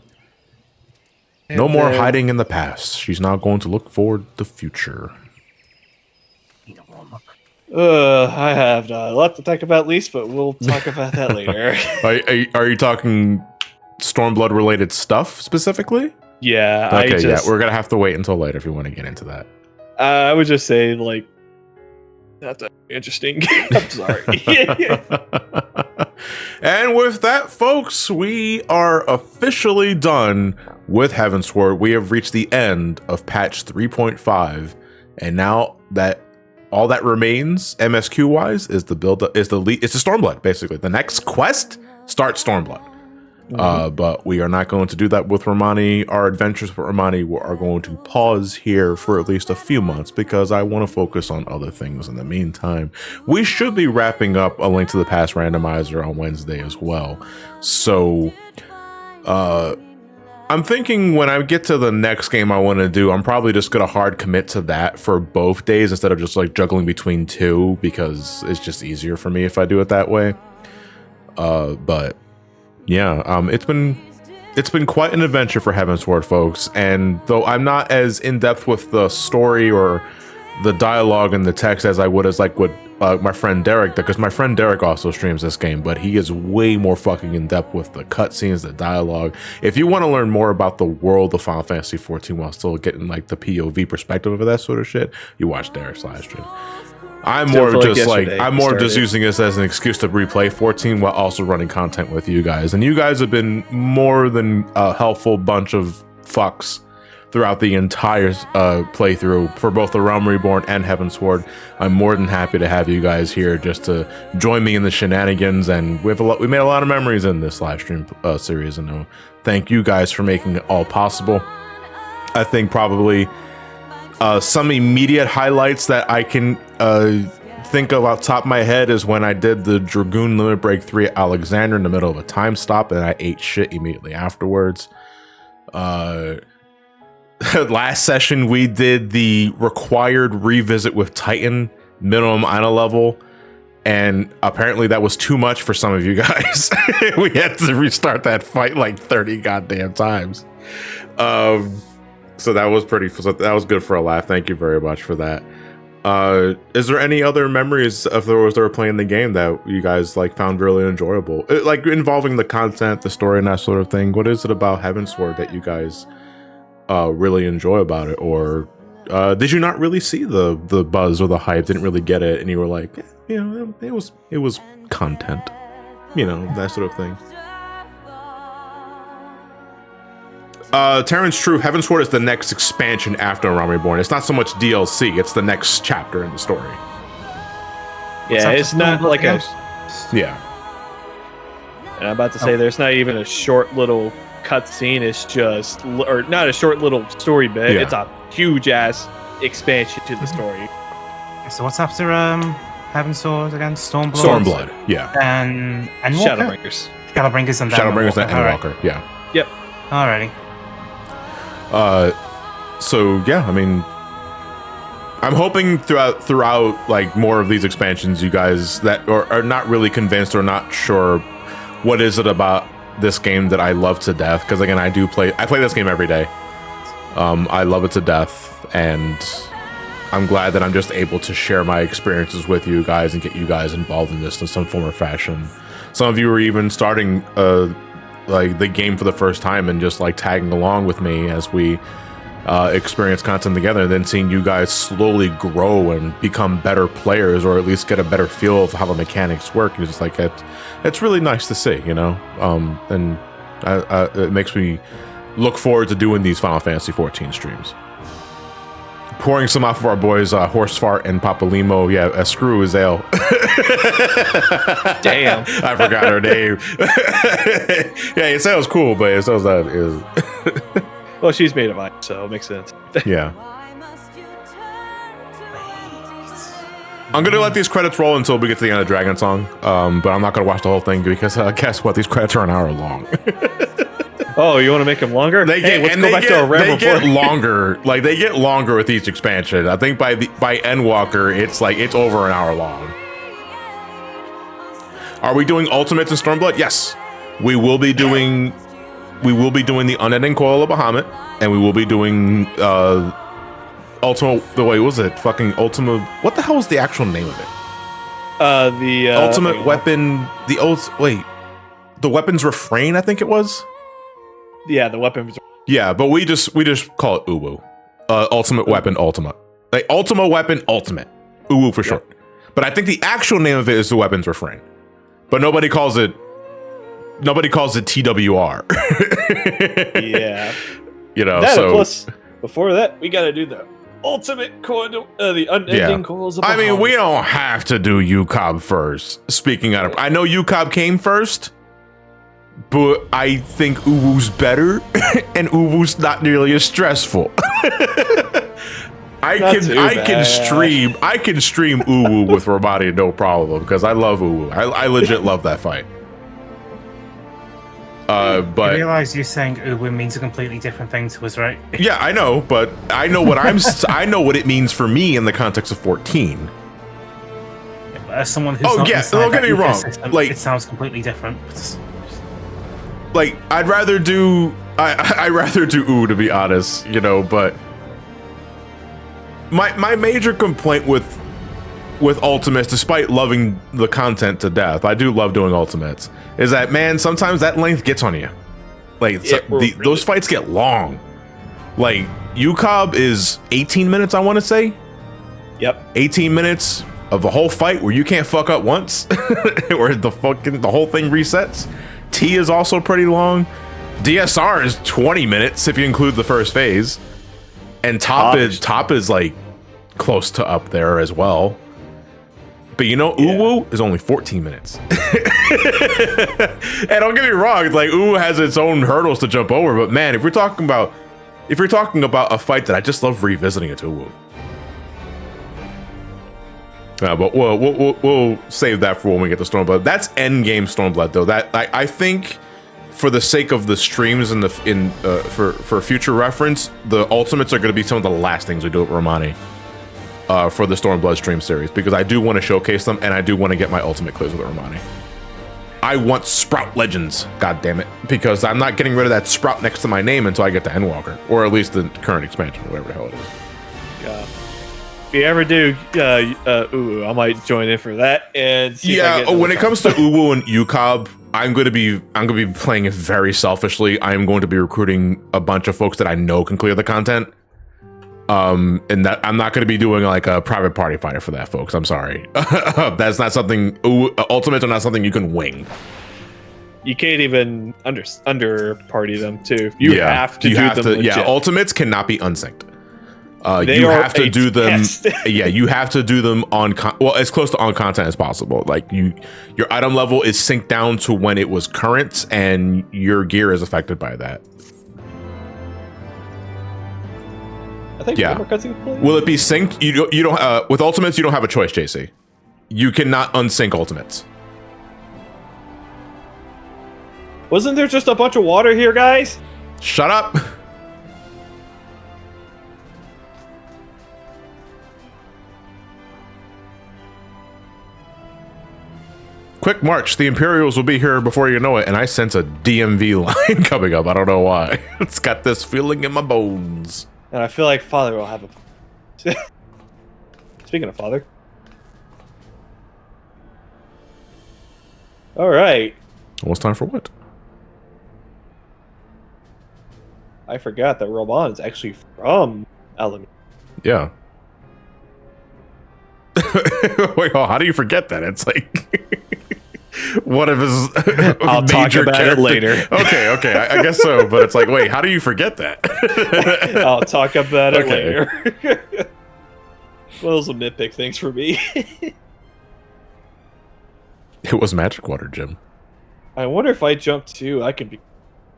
And no more hiding in the past. She's now going to look forward to the future. I have a lot to talk about, Lise, but we'll talk about that later. Are you talking Stormblood related stuff specifically? Yeah. Okay, yeah. We're gonna have to wait until later if you want to get into that. I would just say, like, that's interesting. I'm sorry. And with that, folks, we are officially done with Heavensward. We have reached the end of patch 3.5, and now that all that remains, MSQ wise, is the build up, it's the Stormblood. Basically, the next quest starts Stormblood. But we are not going to do that with Ramani. Our adventures with Ramani are going to pause here for at least a few months because I want to focus on other things in the meantime. We should be wrapping up A Link to the Past randomizer on Wednesday as well. So I'm thinking when I get to the next game I want to do, I'm probably just going to hard commit to that for both days instead of just like juggling between two, because it's just easier for me if I do it that way. But yeah, it's been quite an adventure for Heavensward, folks. And though I'm not as in depth with the story or the dialogue and the text as I would as like with my friend Derek, because my friend Derek also streams this game, but he is way more fucking in depth with the cutscenes, the dialogue. If you want to learn more about the world of Final Fantasy XIV while still getting like the POV perspective of that sort of shit, you watch Derek's live stream. I'm more just using this as an excuse to replay 14 while also running content with you guys. And you guys have been more than a helpful bunch of fucks throughout the entire playthrough for both the Realm Reborn and Heavensward. I'm more than happy to have you guys here just to join me in the shenanigans, and we made a lot of memories in this live stream series, and thank you guys for making it all possible. I think probably some immediate highlights that I can think of off the top of my head is when I did the Dragoon Limit Break 3 at Alexander in the middle of a time stop, and I ate shit immediately afterwards. Last session, we did the required revisit with Titan minimum Ina level, and apparently that was too much for some of you guys. We had to restart that fight like 30 goddamn times. So that was that was good for a laugh. Thank you very much for that. Is there any other memories of those that were playing the game that you guys like found really enjoyable? Like involving the content, the story, and that sort of thing. What is it about Heavensward that you guys really enjoy about it? Or did you not really see the buzz or the hype, didn't really get it, and you were like, it was content, that sort of thing? Terrence True, Heavensward is the next expansion after Realm Reborn. It's not so much DLC, it's the next chapter in the story. Yeah, it's not like a... Yeah. And I'm about to say there's not even a short little cutscene, it's just... Or not a short little story bit, it's a huge-ass expansion to the story. So what's after Heavensward again? Stormblood? Stormblood, yeah. And Shadowbringers. Shadowbringers and Shadowbringers and Endwalker, yeah. Yep. Alrighty. So yeah, I mean, I'm hoping throughout like more of these expansions, you guys that are not really convinced or not sure what is it about this game that I love to death. Because again, I play this game every day. I love it to death, and I'm glad that I'm just able to share my experiences with you guys and get you guys involved in this in some form or fashion. Some of you are even starting like the game for the first time and just like tagging along with me as we experience content together, and then seeing you guys slowly grow and become better players, or at least get a better feel of how the mechanics work. It's just like it's really nice to see, you know. And it makes me look forward to doing these Final Fantasy 14 streams. Pouring some off of our boys Horsefart and Papalymo. Yeah, screw Azale. Damn, I forgot her name. Yeah, Azale's cool, but Azale's not is. Well, she's made of ice, so it makes sense. Yeah. I'm gonna let these credits roll until we get to the end of Dragon Song, but I'm not gonna watch the whole thing because guess what? These credits are an hour long. Oh, you want to make them longer? Let's go back to our They get longer. Like they get longer with each expansion. I think by Endwalker, it's over an hour long. Are we doing Ultimates and Stormblood? Yes, we will be doing. We will be doing the Unending Coil of Bahamut, and we will be doing Ultima. Wait, was it fucking Ultima? What the hell was the actual name of it? The Ultimate Weapon. The Weapon's Refrain. I think it was. Yeah, the weapons. Yeah, but we just call it Uwu. Ultimate Weapon Ultima. Like Ultima Weapon Ultimate. Uwu for short. But I think the actual name of it is the Weapon's Refrain. But nobody calls it TWR. Yeah. You know, that, so plus before that, we gotta do the ultimate coil, the unending coils of I mean, Bahamut. we don't have to do UCOB first. Speaking out of, I know UCOB came first, but I think Uwu's better, and Uwu's not nearly as stressful. I can stream Uwu with Ramani no problem because I love Uwu. I legit love that fight. But I realize you're saying Uwu means a completely different thing to us, right? Yeah, I know, but I know what I know what it means for me in the context of 14. As someone who's not inside don't get me that wrong. ecosystem, Like, it sounds completely different. like I'd rather do Uwu, to be honest, you know, but my major complaint with Ultimates, despite loving the content to death, I do love doing Ultimates, is that, man, sometimes that length gets on you. Like, those fights get long. Like, UCOB is 18 minutes, I want to say. Yep. 18 minutes of the whole fight where you can't fuck up once, or the whole thing resets. T is also pretty long. DSR is 20 minutes if you include the first phase, and top is like close to up there as well. But you know, Uwu is only 14 minutes. And don't get me wrong, like Uwu has its own hurdles to jump over. But man, if you're talking about a fight that I just love revisiting, it's Uwu. But we'll save that for when we get to Stormblood. That's endgame Stormblood, though. That I think, for the sake of the streams and for future reference, the Ultimates are going to be some of the last things we do at Ramani. For the Stormblood stream series, because I do want to showcase them, and I do want to get my ultimate clears with Ramani. I want Sprout Legends, god damn it, because I'm not getting rid of that Sprout next to my name until I get to Endwalker, or at least the current expansion, whatever the hell it is. If you ever do Uwu, I might join in for that and see. Yeah, when it comes to Uwu and UCOB, I'm going to be playing it very selfishly. I am going to be recruiting a bunch of folks that I know can clear the content. And that I'm not going to be doing like a private party fighter for that, folks. I'm sorry. That's not something. Ultimates are not something you can wing. You can't even under party them too. You have to do them legit. Yeah, Ultimates cannot be unsynced. They you are have to a do them. test. Yeah, you have to do them on as close to on content as possible. Like your item level is synced down to when it was current, and your gear is affected by that. I think Will it be synced? You don't with Ultimates, you don't have a choice, JC. You cannot unsync Ultimates. Wasn't there just a bunch of water here, guys? Shut up. Quick march. The Imperials will be here before you know it, and I sense a DMV line coming up. I don't know why. It's got this feeling in my bones. And I feel like Father will have a... Speaking of Father. Alright. Well, it's time for what? I forgot that Ramani is actually from Element. Yeah. Wait, oh, how do you forget that? It's like one of his I'll talk about it later. Okay, I guess so. But it's like, wait, how do you forget that? I'll talk about it later. Well, those are nitpick things for me. It was magic water, Jim. I wonder if I jump too, I can be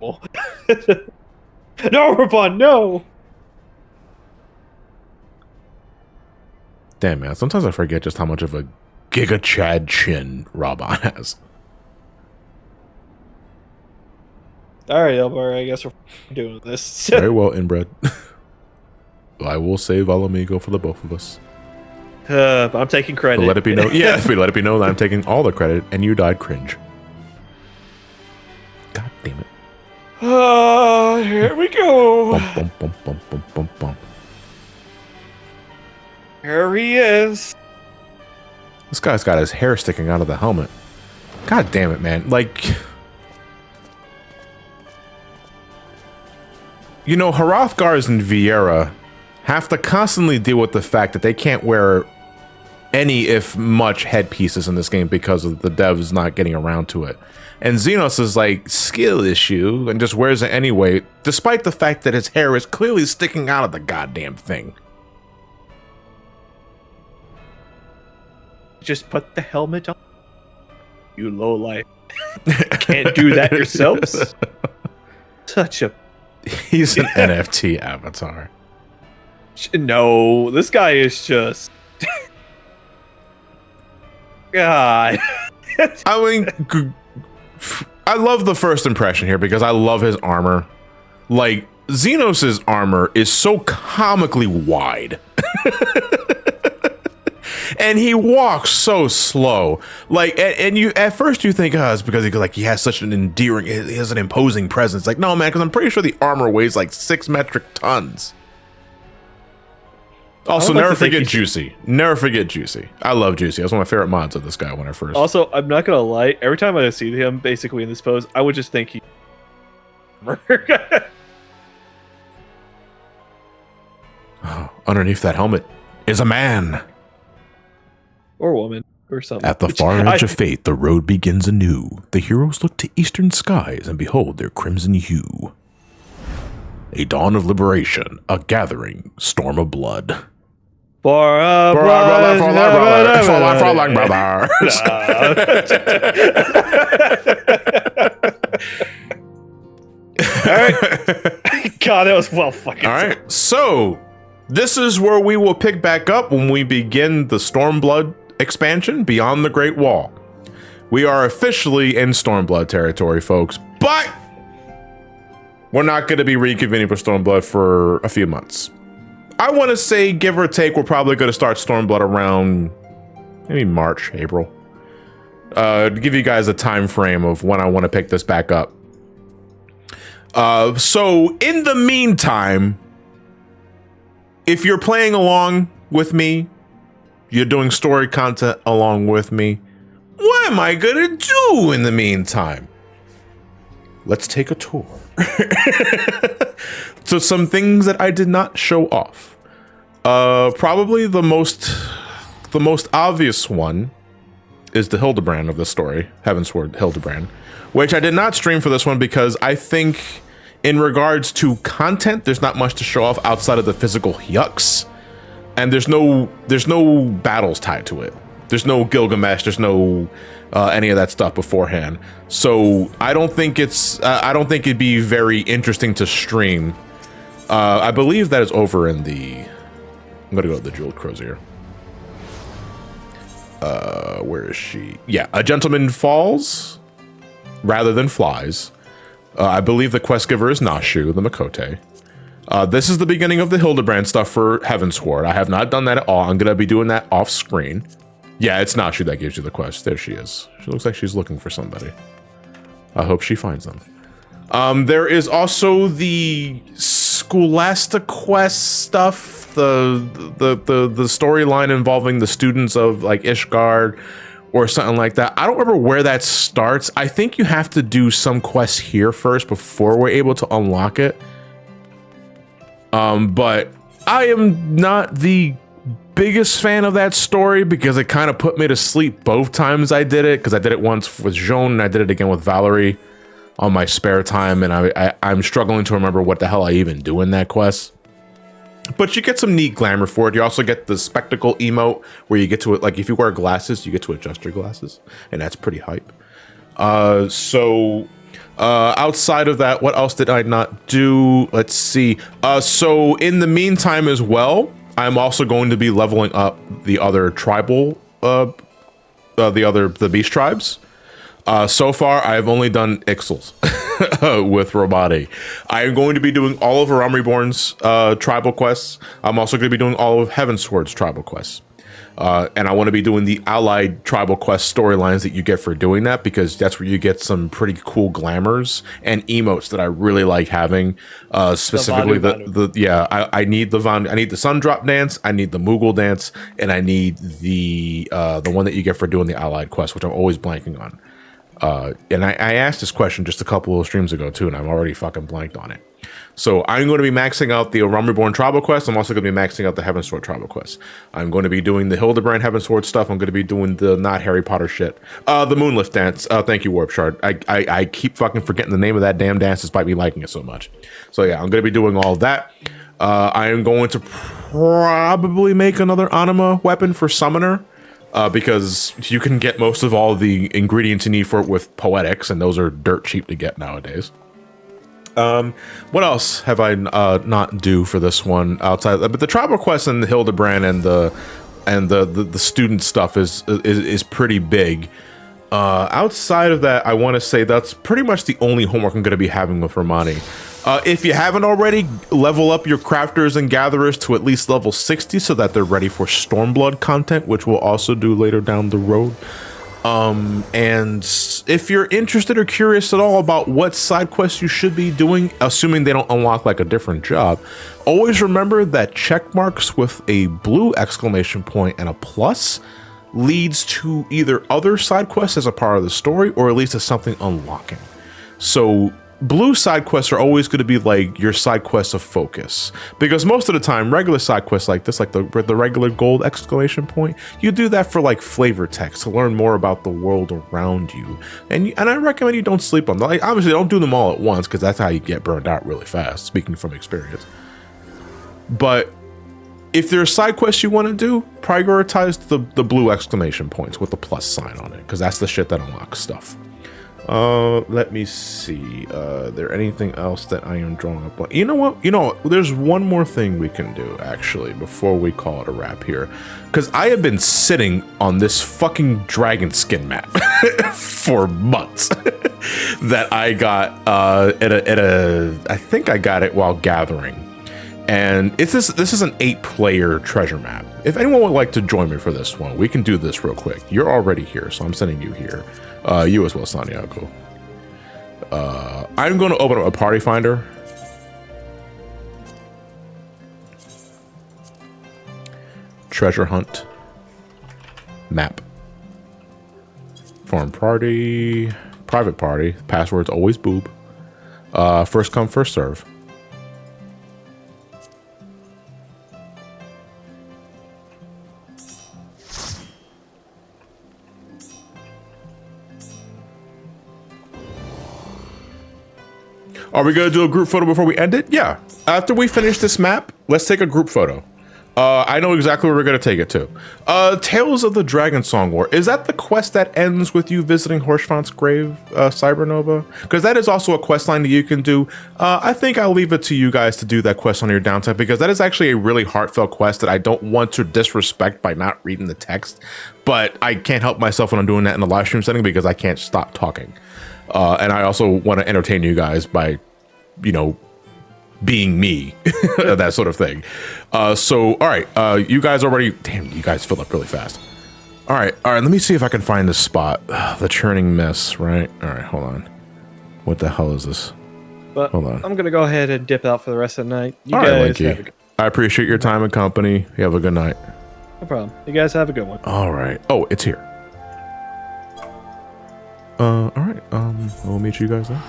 cool. No, Ramani, no! Damn, man. Sometimes I forget just how much of a Giga Chad chin Ramani has. Alright, Elbar, I guess we're doing this. Very well, inbred. I will save Alamigo for the both of us. But I'm taking credit. But let it be known, yeah, let it be known that I'm taking all the credit, and you died cringe. God damn it. Here we go. Bum, bum, bum, bum, bum, bum, bum. Here he is. This guy's got his hair sticking out of the helmet. God damn it, man. Like, you know, Hrothgar's and Vieira have to constantly deal with the fact that they can't wear any, if much, headpieces in this game because of the devs not getting around to it. And Xenos is like, skill issue, and just wears it anyway, despite the fact that his hair is clearly sticking out of the goddamn thing. Just put the helmet on. You lowlife. Can't do that yourselves. Such a... He's an NFT avatar. No, this guy is just... God. I mean, I love the first impression here because I love his armor. Like, Xenos' armor is so comically wide. And he walks so slow. Like, and you at first you think, oh, it's because he has such an endearing, he has an imposing presence. Like, no, man, because I'm pretty sure the armor weighs like 6 metric tons. Also, never forget Juicy. Never forget Juicy. I love Juicy. That's one of my favorite mods of this guy when I first... Also, I'm not gonna lie. Every time I see him basically in this pose, I would just think he... Oh, underneath that helmet is a man. Or woman. Or something. At the far edge of fate, the road begins anew. The heroes look to eastern skies and behold their crimson hue. A dawn of liberation, a gathering, storm of blood. For a brother, for my brother. Alright. God, that was well fucking. Alright, so this is where we will pick back up when we begin the Stormblood expansion beyond the Great Wall. We are officially in Stormblood territory, folks, but we're not going to be reconvening for Stormblood for a few months. I want to say, give or take, we're probably going to start Stormblood around maybe March, April. To give you guys a time frame of when I want to pick this back up. So in the meantime, if you're playing along with me, you're doing story content along with me, what am I going to do in the meantime? Let's take a tour. So some things that I did not show off. Probably the most obvious one is the Hildebrand of the story, Heavensward Hildebrand, which I did not stream for this one because I think in regards to content, there's not much to show off outside of the physical yucks, and there's no battles tied to it. There's no Gilgamesh, there's no any of that stuff beforehand. So I don't think it'd be very interesting to stream. I believe that is over in the... I'm gonna go to the Jeweled Crozier. Where is she? Yeah, a gentleman falls rather than flies. I believe the quest giver is Nashu, the Makote. This is the beginning of the Hildebrand stuff for Heavensward. I have not done that at all. I'm gonna be doing that off screen. Yeah, it's Nashu that gives you the quest. There she is. She looks like she's looking for somebody. I hope she finds them. There is also the Scholastic quest stuff, the storyline involving the students of like Ishgard or something like that. I don't remember where that starts. I think you have to do some quests here first before we're able to unlock it. But I am not the biggest fan of that story because it kind of put me to sleep both times I did it, because I did it once with Joan and I did it again with Valerie on my spare time, and I'm struggling to remember what the hell I even do in that quest. But you get some neat glamour for it. You also get the spectacle emote where you get to it, like if you wear glasses, you get to adjust your glasses, and that's pretty hype. Outside of that, what else did I not do? Let's see. So in the meantime as well, I'm also going to be leveling up the other tribal, the beast tribes. So far, I've only done Ixals with Ramani. I am going to be doing all of Aram Reborn's tribal quests. I'm also going to be doing all of Heavensward's tribal quests. And I want to be doing the allied tribal quest storylines that you get for doing that, because that's where you get some pretty cool glamours and emotes that I really like having. Specifically, I need I need the sun drop dance, I need the Moogle dance, and I need the one that you get for doing the allied quest, which I'm always blanking on. And I asked this question just a couple of streams ago too, and I'm already fucking blanked on it. So I'm going to be maxing out the Aram Reborn tribal quest. I'm also going to be maxing out the Heavensward tribal quest. I'm going to be doing the Hildebrand Heavensward stuff. I'm going to be doing the not Harry Potter shit. The Moonlift dance. Thank you, Warp Shard. I keep fucking forgetting the name of that damn dance despite me liking it so much. So yeah, I'm going to be doing all of that. I am going to probably make another Anima weapon for Summoner. Because you can get most of all the ingredients you need for it with Poetics, and those are dirt cheap to get nowadays. What else have I not do for this one outside? But the tribal quest and the Hildebrand and the student stuff is pretty big. Outside of that, I want to say that's pretty much the only homework I'm going to be having with Ramani. If you haven't already, level up your crafters and gatherers to at least level 60 so that they're ready for Stormblood content, which we'll also do later down the road. And if you're interested or curious at all about what side quests you should be doing, assuming they don't unlock like a different job, always remember that check marks with a blue exclamation point and a plus leads to either other side quests as a part of the story, or at least as something unlocking. So blue side quests are always going to be like your side quests of focus, because most of the time regular side quests like this, like the regular gold exclamation point, you do that for like flavor text to learn more about the world around you, and I recommend you don't sleep on them. Like, obviously don't do them all at once, because that's how you get burned out really fast, speaking from experience. But if there's side quests you want to do, prioritize the blue exclamation points with the plus sign on it, because that's the shit that unlocks stuff. Let me see. There anything else that I am drawing up on? You know what? There's one more thing we can do, actually, before we call it a wrap here. Because I have been sitting on this fucking dragon skin map for months that I got I think I got it while gathering. And this is an 8-player treasure map. If anyone would like to join me for this one, we can do this real quick. You're already here, so I'm sending you here. You as well, Santiago. I'm going to open up a party finder. Treasure hunt. Map. Farm party. Private party. Password's always boob. First come, first serve. Are we going to do a group photo before we end it? Yeah. After we finish this map, let's take a group photo. I know exactly where we're going to take it to. Tales of the Dragon Song War. Is that the quest that ends with you visiting Horshfant's grave, Cybernova? Because that is also a quest line that you can do. I think I'll leave it to you guys to do that quest on your downtime, because that is actually a really heartfelt quest that I don't want to disrespect by not reading the text. But I can't help myself when I'm doing that in the live stream setting, because I can't stop talking. And I also want to entertain you guys by, being me, that sort of thing. So, all right, you guys already, damn, you guys fill up really fast. All right, let me see if I can find this spot. The churning mess, right? All right, hold on. What the hell is this? But hold on. I'm going to go ahead and dip out for the rest of the night. You all guys right, Linky. have a good. I appreciate your time and company. You have a good night. No problem. You guys have a good one. All right. Oh, it's here. All right. We'll meet you guys there.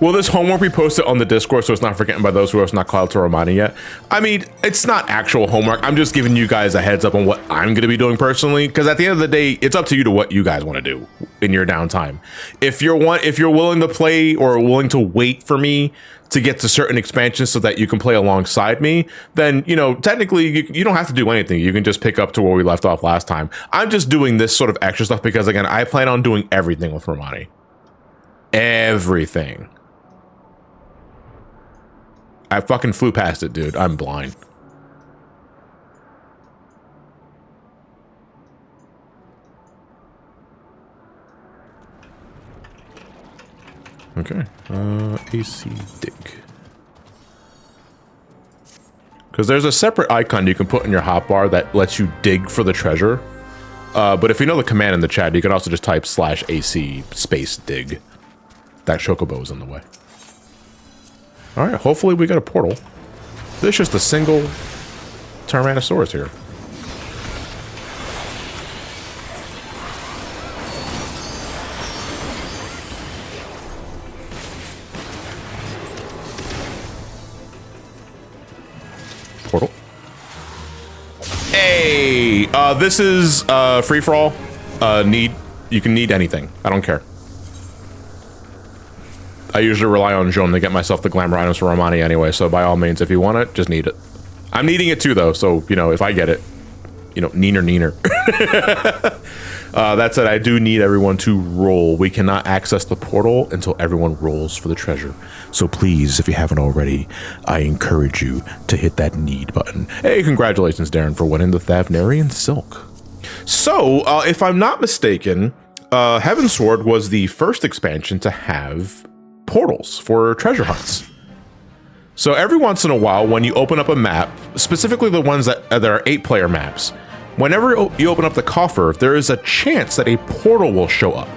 will this homework be posted on the Discord so it's not forgotten by those who have not called to Ramani yet? I mean, it's not actual homework. I'm just giving you guys a heads up on what I'm going to be doing personally, because at the end of the day, it's up to you to what you guys want to do in your downtime. If you're willing to play or willing to wait for me to get to certain expansions so that you can play alongside me, then, you know, technically you don't have to do anything. You can just pick up to where we left off last time. I'm just doing this sort of extra stuff because, again, I plan on doing everything with Ramani. Everything. I fucking flew past it, dude. I'm blind. Okay, AC dig. Because there's a separate icon you can put in your hotbar that lets you dig for the treasure. But if you know the command in the chat, you can also just type /AC space dig. That chocobo is in the way. All right, hopefully we got a portal. There's just a single Tyrannosaurus here. Portal. Hey, this is free for all. You can need anything. I don't care. I usually rely on Joan to get myself the glamour items for Ramani anyway, so by all means, if you want it, just need it. I'm needing it too, though, so, you know, if I get it, you know, neener. That said, I do need everyone to roll. We cannot access the portal until everyone rolls for the treasure. So please, if you haven't already, I encourage you to hit that need button. Hey, congratulations, Darren, for winning the Thavnarian Silk. So, if I'm not mistaken, Heavensward was the first expansion to have portals for treasure hunts. So every once in a while, when you open up a map, specifically the ones that are 8-player maps, whenever you open up the coffer, there is a chance that a portal will show up.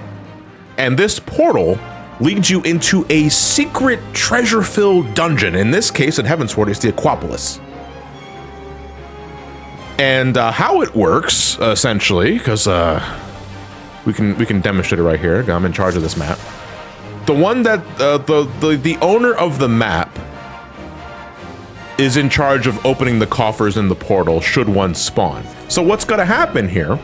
And this portal leads you into a secret treasure-filled dungeon. In this case, in Heavensward, it's the Aquapolis. And how it works, essentially, because we can demonstrate it right here. I'm in charge of this map. The one that the owner of the map is in charge of opening the coffers in the portal should one spawn. So what's going to happen here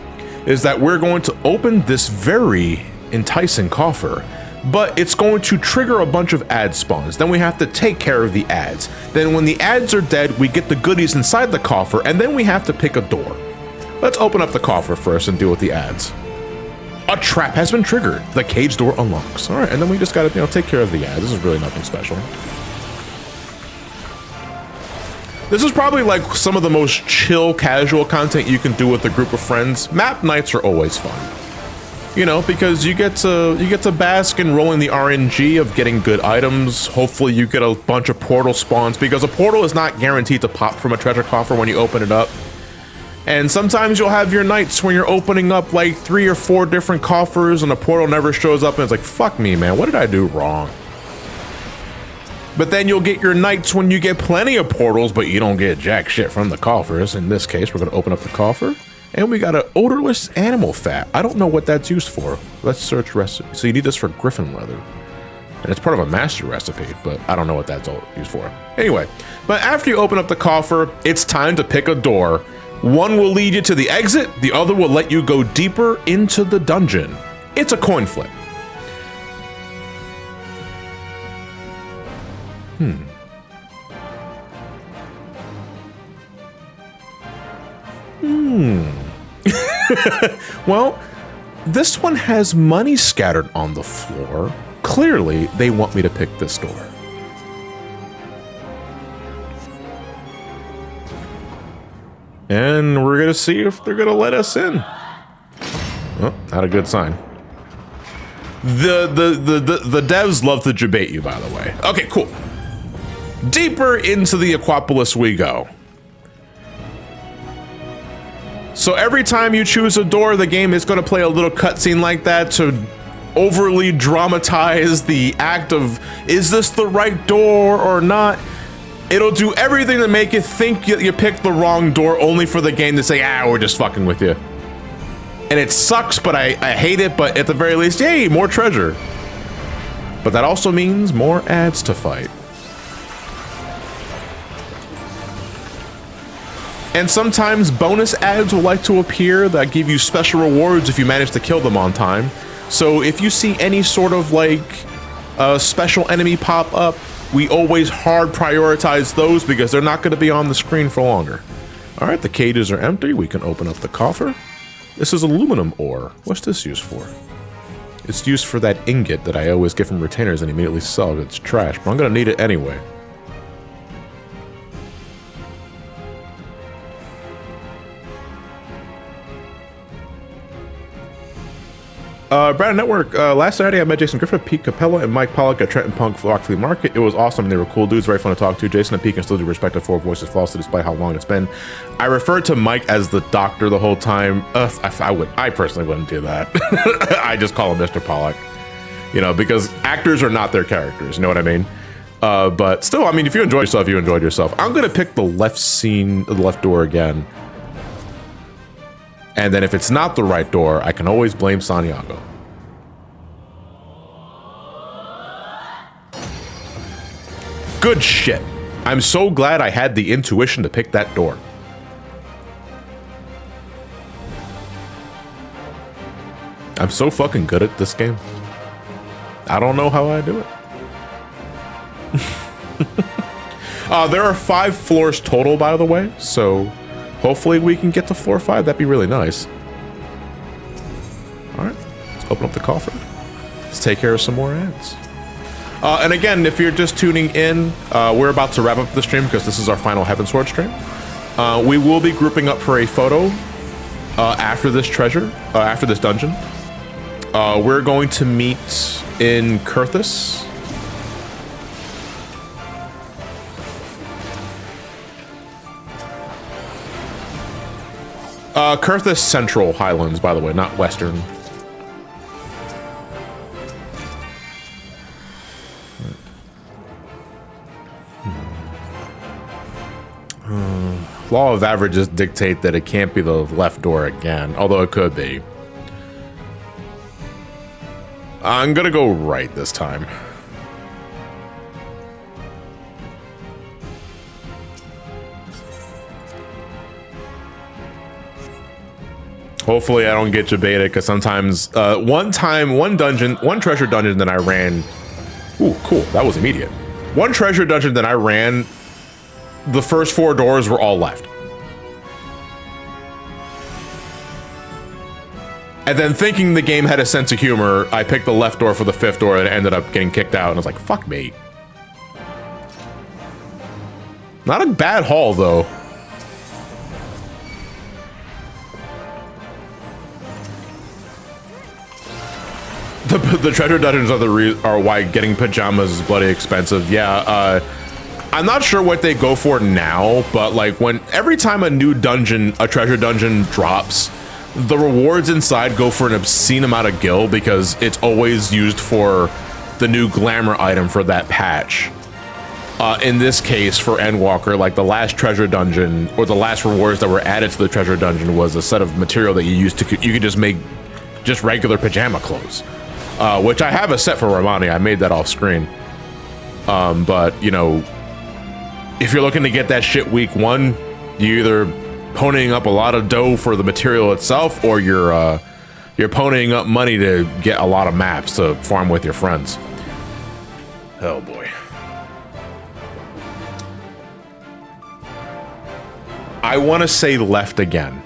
is that we're going to open this very enticing coffer, but it's going to trigger a bunch of ad spawns. Then we have to take care of the ads. Then when the ads are dead, we get the goodies inside the coffer, and then we have to pick a door. Let's open up the coffer first and deal with the ads. A trap has been triggered. The cage door unlocks. All right, and then we just gotta, you know, take care of the ads. This is really nothing special. This is probably like some of the most chill, casual content you can do with a group of friends. Map nights are always fun. You know, because you get to bask in rolling the RNG of getting good items. Hopefully you get a bunch of portal spawns, because a portal is not guaranteed to pop from a treasure coffer when you open it up. And sometimes you'll have your nights when you're opening up like 3 or 4 different coffers and a portal never shows up and it's like, fuck me, man, what did I do wrong? But then you'll get your nights when you get plenty of portals, but you don't get jack shit from the coffers. In this case, we're gonna open up the coffer and we got an odorless animal fat. I don't know what that's used for. Let's search recipe. So you need this for griffin leather. And it's part of a master recipe, but I don't know what that's all used for. Anyway, but after you open up the coffer, it's time to pick a door. One will lead you to the exit, the other will let you go deeper into the dungeon. It's a coin flip. Well, this one has money scattered on the floor. Clearly, they want me to pick this door. And we're gonna see if they're gonna let us in. Oh, not a good sign. The devs love to debate you, by the way. Okay, cool. Deeper into the Aquapolis we go. So every time you choose a door, the game is gonna play a little cutscene like that to overly dramatize the act of, is this the right door or not? It'll do everything to make you think you picked the wrong door, only for the game to say, we're just fucking with you. And it sucks, but I hate it, but at the very least, yay, more treasure. But that also means more ads to fight. And sometimes bonus ads will like to appear that give you special rewards if you manage to kill them on time. So if you see any sort of like special enemy pop up, we always hard prioritize those because they're not going to be on the screen for longer. All right, the cages are empty. We can open up the coffer. This is aluminum ore. What's this used for? It's used for that ingot that I always get from retainers and immediately sell. It's trash, but I'm going to need it anyway. Brandon Network, last Saturday I met Jason Griffith, Pete Capella, and Mike Pollock at Trenton Punk Rock Flea Market. It was awesome. They were cool dudes, very fun to talk to. Jason and Pete can still do respective four voices flawlessly despite how long it's been. I referred to Mike as the doctor the whole time. I personally wouldn't do that. I just call him Mr. Pollock, you know, because actors are not their characters. You know what I mean? But still, I mean, if you enjoyed yourself, you enjoyed yourself. I'm gonna pick the the left door again. And then if it's not the right door, I can always blame Santiago. Good shit. I'm so glad I had the intuition to pick that door. I'm so fucking good at this game. I don't know how I do it. There are 5 floors total, by the way, so hopefully we can get to floor 5. That'd be really nice. All right, let's open up the coffer. Let's take care of some more ads. And again, if you're just tuning in, we're about to wrap up the stream because this is our final Heavensward stream. We will be grouping up for a photo after this after this dungeon. We're going to meet in Kurthus. Kurthus Central Highlands, by the way, not Western. Law of averages dictate that it can't be the left door again, although it could be. I'm gonna go right this time. Hopefully I don't get debated, because sometimes one treasure dungeon that I ran. Ooh, cool, that was immediate. One treasure dungeon that I ran, the first 4 doors were all left. And then thinking the game had a sense of humor, I picked the left door for the 5th door and ended up getting kicked out, and I was like, fuck me. Not a bad haul though. The treasure dungeons are why getting pajamas is bloody expensive. Yeah, I'm not sure what they go for now, but like every time a new dungeon, a treasure dungeon drops, the rewards inside go for an obscene amount of gil because it's always used for the new glamour item for that patch. In this case, for Endwalker, like the last treasure dungeon or the last rewards that were added to the treasure dungeon was a set of material that you could just make just regular pajama clothes. Which I have a set for Ramani. I made that off screen. But you know, if you're looking to get that shit week 1, you either ponying up a lot of dough for the material itself, or you're ponying up money to get a lot of maps to farm with your friends. Oh boy. I want to say left again.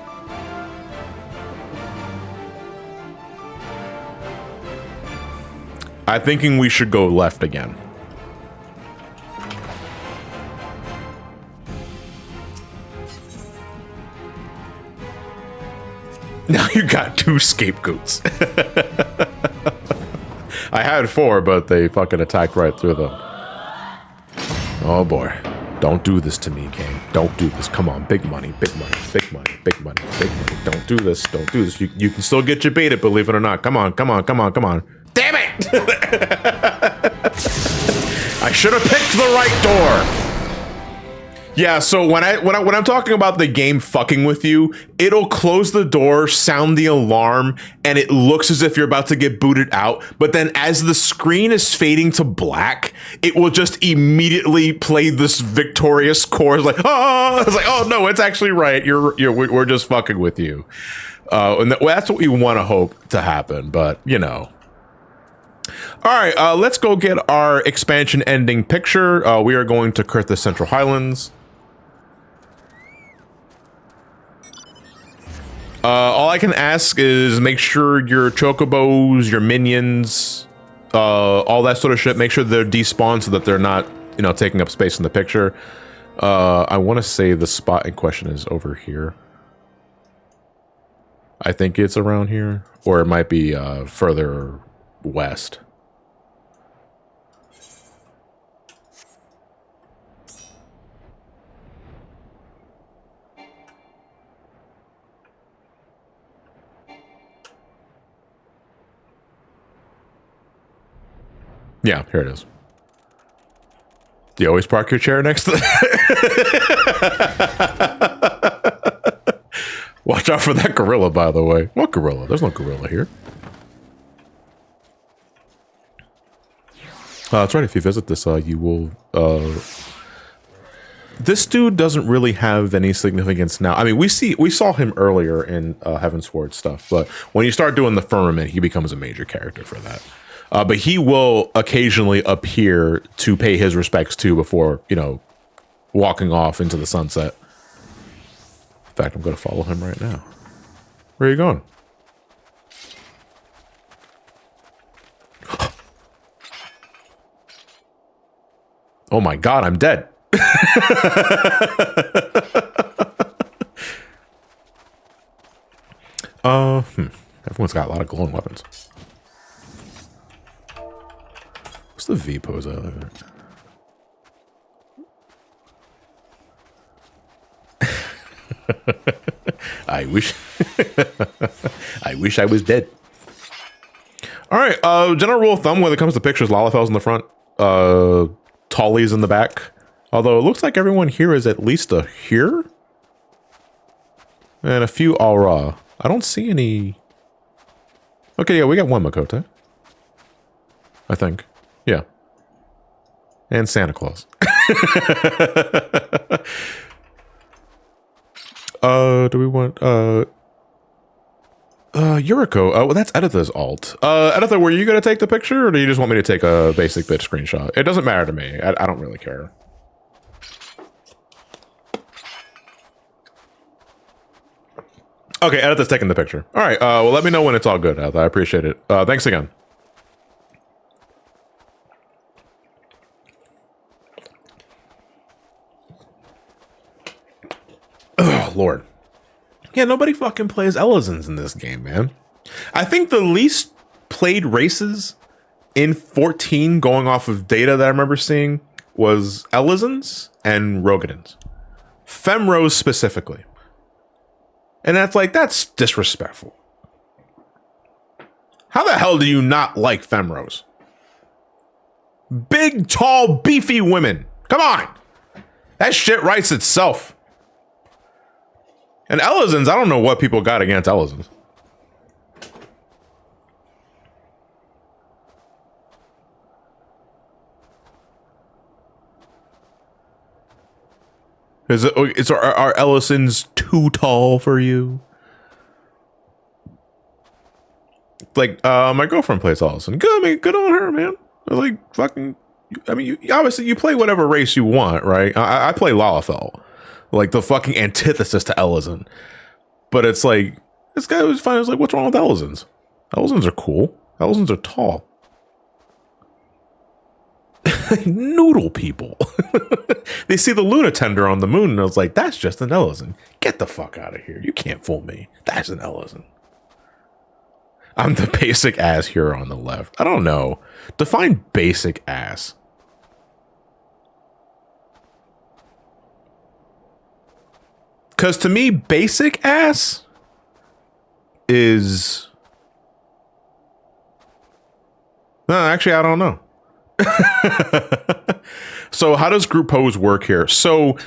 I'm thinking we should go left again. Now you got 2 scapegoats. I had 4, but they fucking attacked right through them. Oh boy. Don't do this to me, game. Don't do this. Come on, big money, big money, big money, big money, big money. Don't do this, don't do this. You can still get your baited, believe it or not. Come on, come on, come on, come on. Damn it! I should have picked the right door. Yeah, so when I'm talking about the game fucking with you, it'll close the door, sound the alarm, and it looks as if you're about to get booted out. But then as the screen is fading to black, it will just immediately play this victorious chorus like, oh, it's like, oh no, it's actually right. We're just fucking with you. And that's what we want to hope to happen, but you know. All right, let's go get our expansion ending picture. We are going to Kurthis Central Highlands. All I can ask is make sure your chocobos, your minions, all that sort of shit, make sure they're despawned so that they're not, you know, taking up space in the picture. I want to say the spot in question is over here. I think it's around here, or it might be further west. Yeah, here it is. Do you always park your chair next to the Watch out for that gorilla, by the way. What gorilla? There's no gorilla here. That's right. If you visit this, you will... This dude doesn't really have any significance now. I mean, we saw him earlier in Heavensward stuff, but when you start doing the firmament, he becomes a major character for that. But he will occasionally appear to pay his respects to before, you know, walking off into the sunset. In fact, I'm going to follow him right now. Where are you going? Oh my God, I'm dead. Everyone's got a lot of glowing weapons. What's the V pose out of it? I wish I was dead. All right, general rule of thumb when it comes to pictures, Lalafel's in the front, Tolly's in the back. Although it looks like everyone here is at least a here. And a few Aura. I don't see any. Okay, yeah, we got one Makote. I think. Yeah. And Santa Claus. Do we want Yuriko? Well, that's Editha's alt. Editha, were you gonna take the picture, or do you just want me to take a basic bitch screenshot? It doesn't matter to me. I don't really care. Okay, Editha's taking the picture. All right, well, let me know when it's all good, Editha. I appreciate it. Thanks again. Oh, Lord. Yeah, nobody fucking plays Elizons in this game, man. I think the least played races in 14, going off of data that I remember seeing, was Elizons and Rogadins. Femros specifically. And that's disrespectful. How the hell do you not like Femros? Big, tall, beefy women. Come on. That shit writes itself. And Elizons, I don't know what people got against Elizons. Are Ellisons too tall for you? Like, my girlfriend plays Ellison. Good, I mean, good on her, man. Like, fucking, I mean, obviously you play whatever race you want, right? I play Lalafell, like the fucking antithesis to Ellison. But it's like, this guy was fine. I was like, what's wrong with Ellisons? Ellisons are cool. Ellisons are tall. Noodle people. They see the Luna Tender on the moon, and I was like, that's just an Ellison. Get the fuck out of here. You can't fool me. That's an Ellison. I'm the basic ass here on the left. I don't know. Define basic ass. Because to me, basic ass is... No, actually, I don't know. So how does group pose work here? So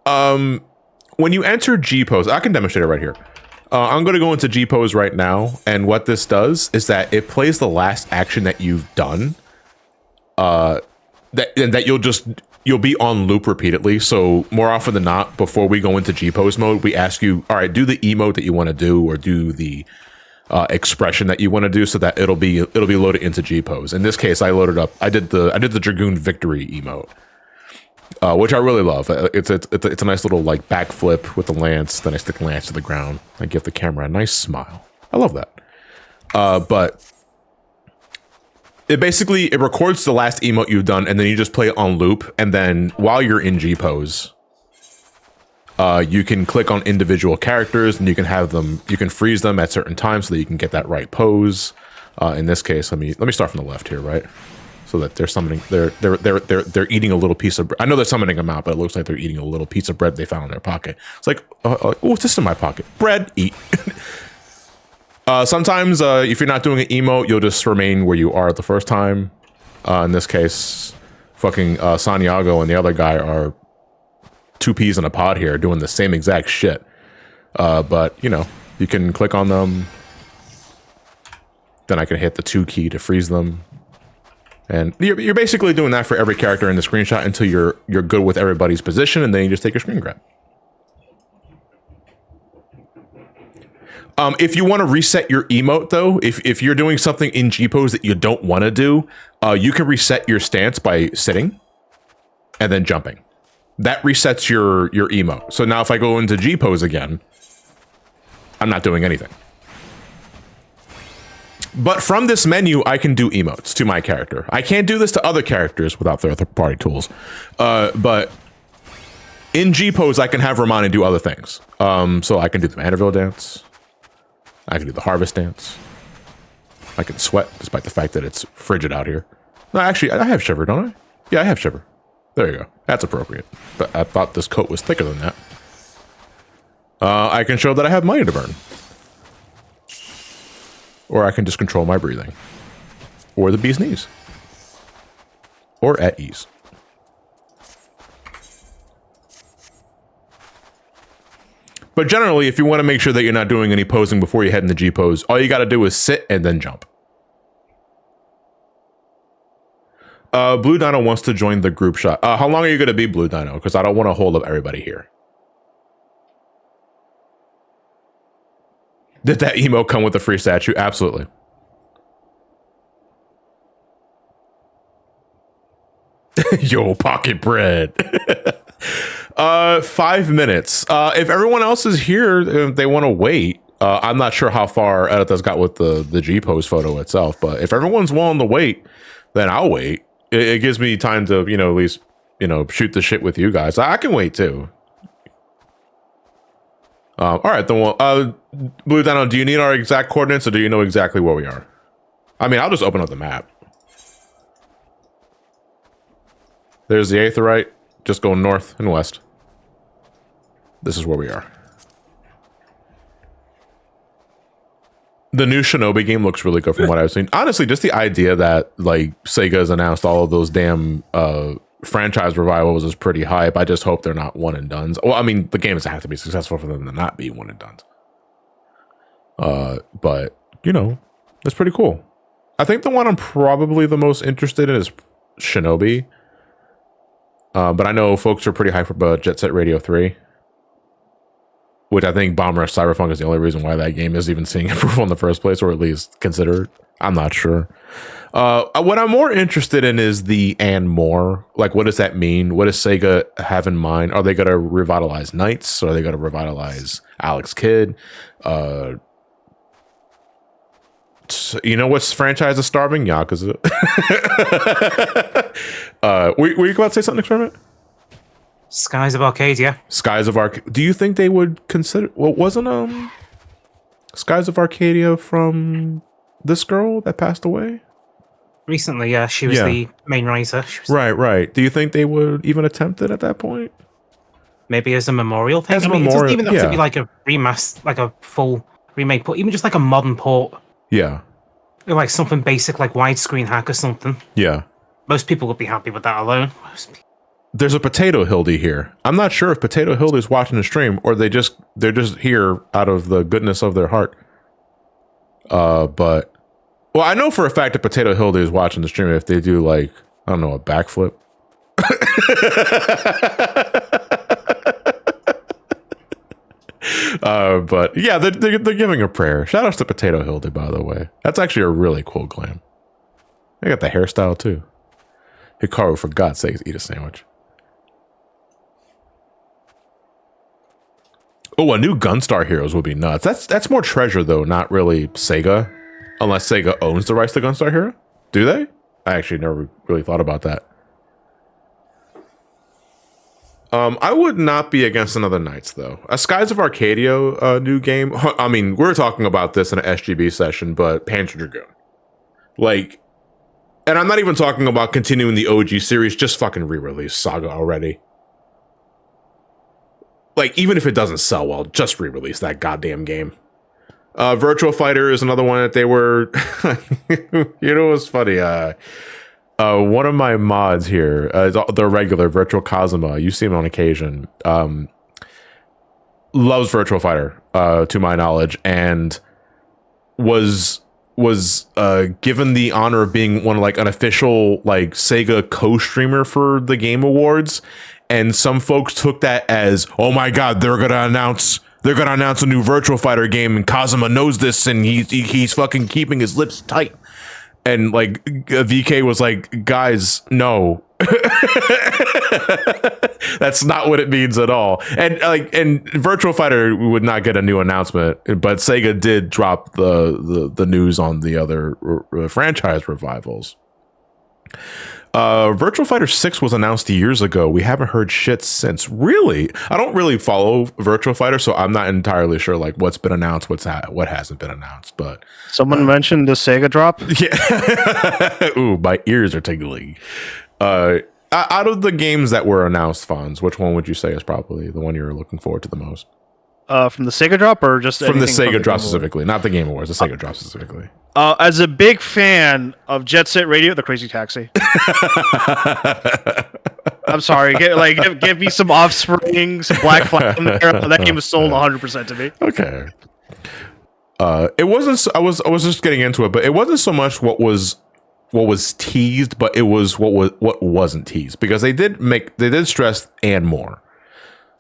When you enter G pose, I can demonstrate it right here. I'm going to go into G pose right now, and what this does is that it plays the last action that you've done. You'll be on loop repeatedly. So more often than not, before we go into G pose mode, we ask you, all right, do the emote that you want to do, or do the expression that you want to do, so that it'll be loaded into G pose. In this case, I loaded up. I did the Dragoon Victory emote, which I really love. It's a nice little like backflip with the lance. Then I stick the lance to the ground. I give the camera a nice smile. I love that. But it records the last emote you've done, and then you just play it on loop. And then while you're in G pose, you can click on individual characters, and you can freeze them at certain times so that you can get that right pose. In this case, let me start from the left here, right? So that they're summoning, they're eating a little piece of bread. I know they're summoning them out, but it looks like they're eating a little piece of bread they found in their pocket. It's like, oh, what's this in my pocket? Bread, eat. Sometimes, if you're not doing an emote, you'll just remain where you are the first time. In this case, fucking Santiago and the other guy are two peas in a pod here doing the same exact shit. But, you know, you can click on them. Then I can hit the 2 key to freeze them. And you're basically doing that for every character in the screenshot until you're good with everybody's position, and then you just take your screen grab. If you want to reset your emote, though, if you're doing something in G-pose that you don't want to do, you can reset your stance by sitting and then jumping. That resets your emote. So now if I go into G-pose again, I'm not doing anything. But from this menu, I can do emotes to my character. I can't do this to other characters without third-party tools. But in G-pose, I can have Ramani do other things. So I can do the Vanderbilt dance. I can do the harvest dance. I can sweat, despite the fact that it's frigid out here. No, actually, I have shiver, don't I? Yeah, I have shiver. There you go. That's appropriate. But I thought this coat was thicker than that. I can show that I have money to burn. Or I can just control my breathing. Or the bee's knees. Or at ease. But generally, if you want to make sure that you're not doing any posing before you head into G pose, all you got to do is sit and then jump. Blue Dino wants to join the group shot. How long are you going to be, Blue Dino? Because I don't want to hold up everybody here. Did that emo come with a free statue? Absolutely. Yo, pocket bread. 5 minutes. If everyone else is here, if they want to wait, I'm not sure how far Edita's got with the G-pose photo itself, but if everyone's willing to wait, then I'll wait. It gives me time to, you know, at least, you know, shoot the shit with you guys. I can wait too. All right, then. Blue Dino, do you need our exact coordinates, or do you know exactly where we are? I mean, I'll just open up the map. There's the Aetheryte, just going north and west. This is where we are. The new Shinobi game looks really good from what I've seen. Honestly, just the idea that like Sega's announced all of those damn franchise revivals is pretty hype. I just hope they're not one and dones. Well, I mean, the games have to be successful for them to not be one and dones. But you know, that's pretty cool. I think the one I'm probably the most interested in is Shinobi. But I know folks are pretty hyped for Jet Set Radio 3. Which I think Bomber Cyberpunk is the only reason why that game is even seeing approval in the first place, or at least considered. I'm not sure. What I'm more interested in is the and more. Like, what does that mean? What does Sega have in mind? Are they going to revitalize Knights? Are they going to revitalize Alex Kidd? You know what's franchise is starving? Yakuza. Were you about to say something, Experiment? Skies of Arcadia. Skies of Arcadia. Do you think they would consider... Well, wasn't Skies of Arcadia from this girl that passed away? Recently, yeah. She was the main writer. Right. Do you think they would even attempt it at that point? Maybe as a memorial thing? As a It memorial, doesn't even have to be like a remaster, like a full remake port, even just like a modern port. Yeah. Like something basic, like widescreen hack or something. Yeah. Most people would be happy with that alone. there's a Potato Hildy here. I'm not sure if Potato Hildy's watching the stream or they're just here out of the goodness of their heart. But well, I know for a fact that Potato Hildy is watching the stream if they do like, I don't know, a backflip. But yeah, they're giving a prayer. Shout outs to Potato Hildy, by the way. That's actually a really cool glam. They got the hairstyle too. Hikaru, for God's sakes, eat a sandwich. Oh, a new Gunstar Heroes would be nuts. That's more Treasure though, not really Sega. Unless Sega owns the rights to Gunstar Hero. Do they? I actually never really thought about that. I would not be against another Knights though. A Skies of Arcadia new game. I mean, we're talking about this in an SGB session, but Panzer Dragoon. Like, and I'm not even talking about continuing the OG series, just fucking re-release Saga already. Like, even if it doesn't sell well, just re-release that goddamn game. Virtual Fighter is another one that they were... You know what's funny? One of my mods here, the regular Virtual Kazuma, you see him on occasion, loves Virtual Fighter, to my knowledge, and was given the honor of being one of like an official like Sega co-streamer for the Game Awards, and some folks took that as, oh my god, they're gonna announce a new Virtual Fighter game, and Kazuma knows this, and he's fucking keeping his lips tight. And like VK was like, guys, no. That's not what it means at all. And Virtual Fighter would not get a new announcement, but Sega did drop the news on the other franchise revivals. Virtual Fighter 6 was announced years ago. We haven't heard shit since. Really? I don't really follow Virtual Fighter, so I'm not entirely sure like what's been announced, what hasn't been announced. But someone mentioned the Sega drop. Yeah. Ooh, my ears are tingling. Out of the games that were announced, Fonz, which one would you say is probably the one you're looking forward to the most? From the Sega drop, or just from the Sega drop specifically, not the Game Awards, the Sega drop specifically. As a big fan of Jet Set Radio, the Crazy Taxi. I'm sorry, give me some Offspring, some Black Flag in there. That game was sold 100% to me. Okay. It wasn't. I was just getting into it, but it wasn't so much what was teased, but it was what wasn't teased, because they did stress and more.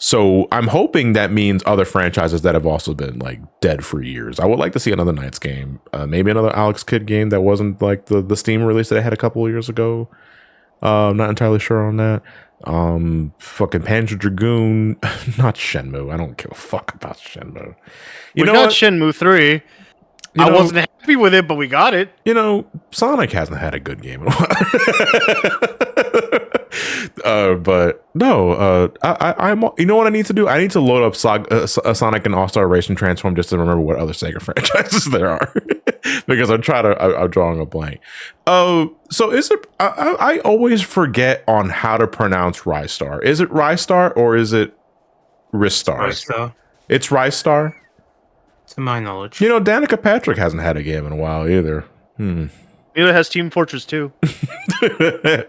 So I'm hoping that means other franchises that have also been like dead for years. I would like to see another Knights game, maybe another Alex Kidd game that wasn't like the Steam release that I had a couple of years ago. I'm not entirely sure on that. Fucking Panzer Dragoon, not Shenmue. I don't give a fuck about Shenmue. We got Shenmue 3. I wasn't happy with it, but we got it. You know, Sonic hasn't had a good game in a while. But no, I'm. You know what I need to do? I need to load up Sonic and All-Star Racing Transform just to remember what other Sega franchises there are, because I'm drawing a blank. So is it? I always forget on how to pronounce Rystar. Is it Rystar or is it Ristar? Rystar. It's Rystar. To my knowledge. You know, Danica Patrick hasn't had a game in a while either. Neither has Team Fortress 2.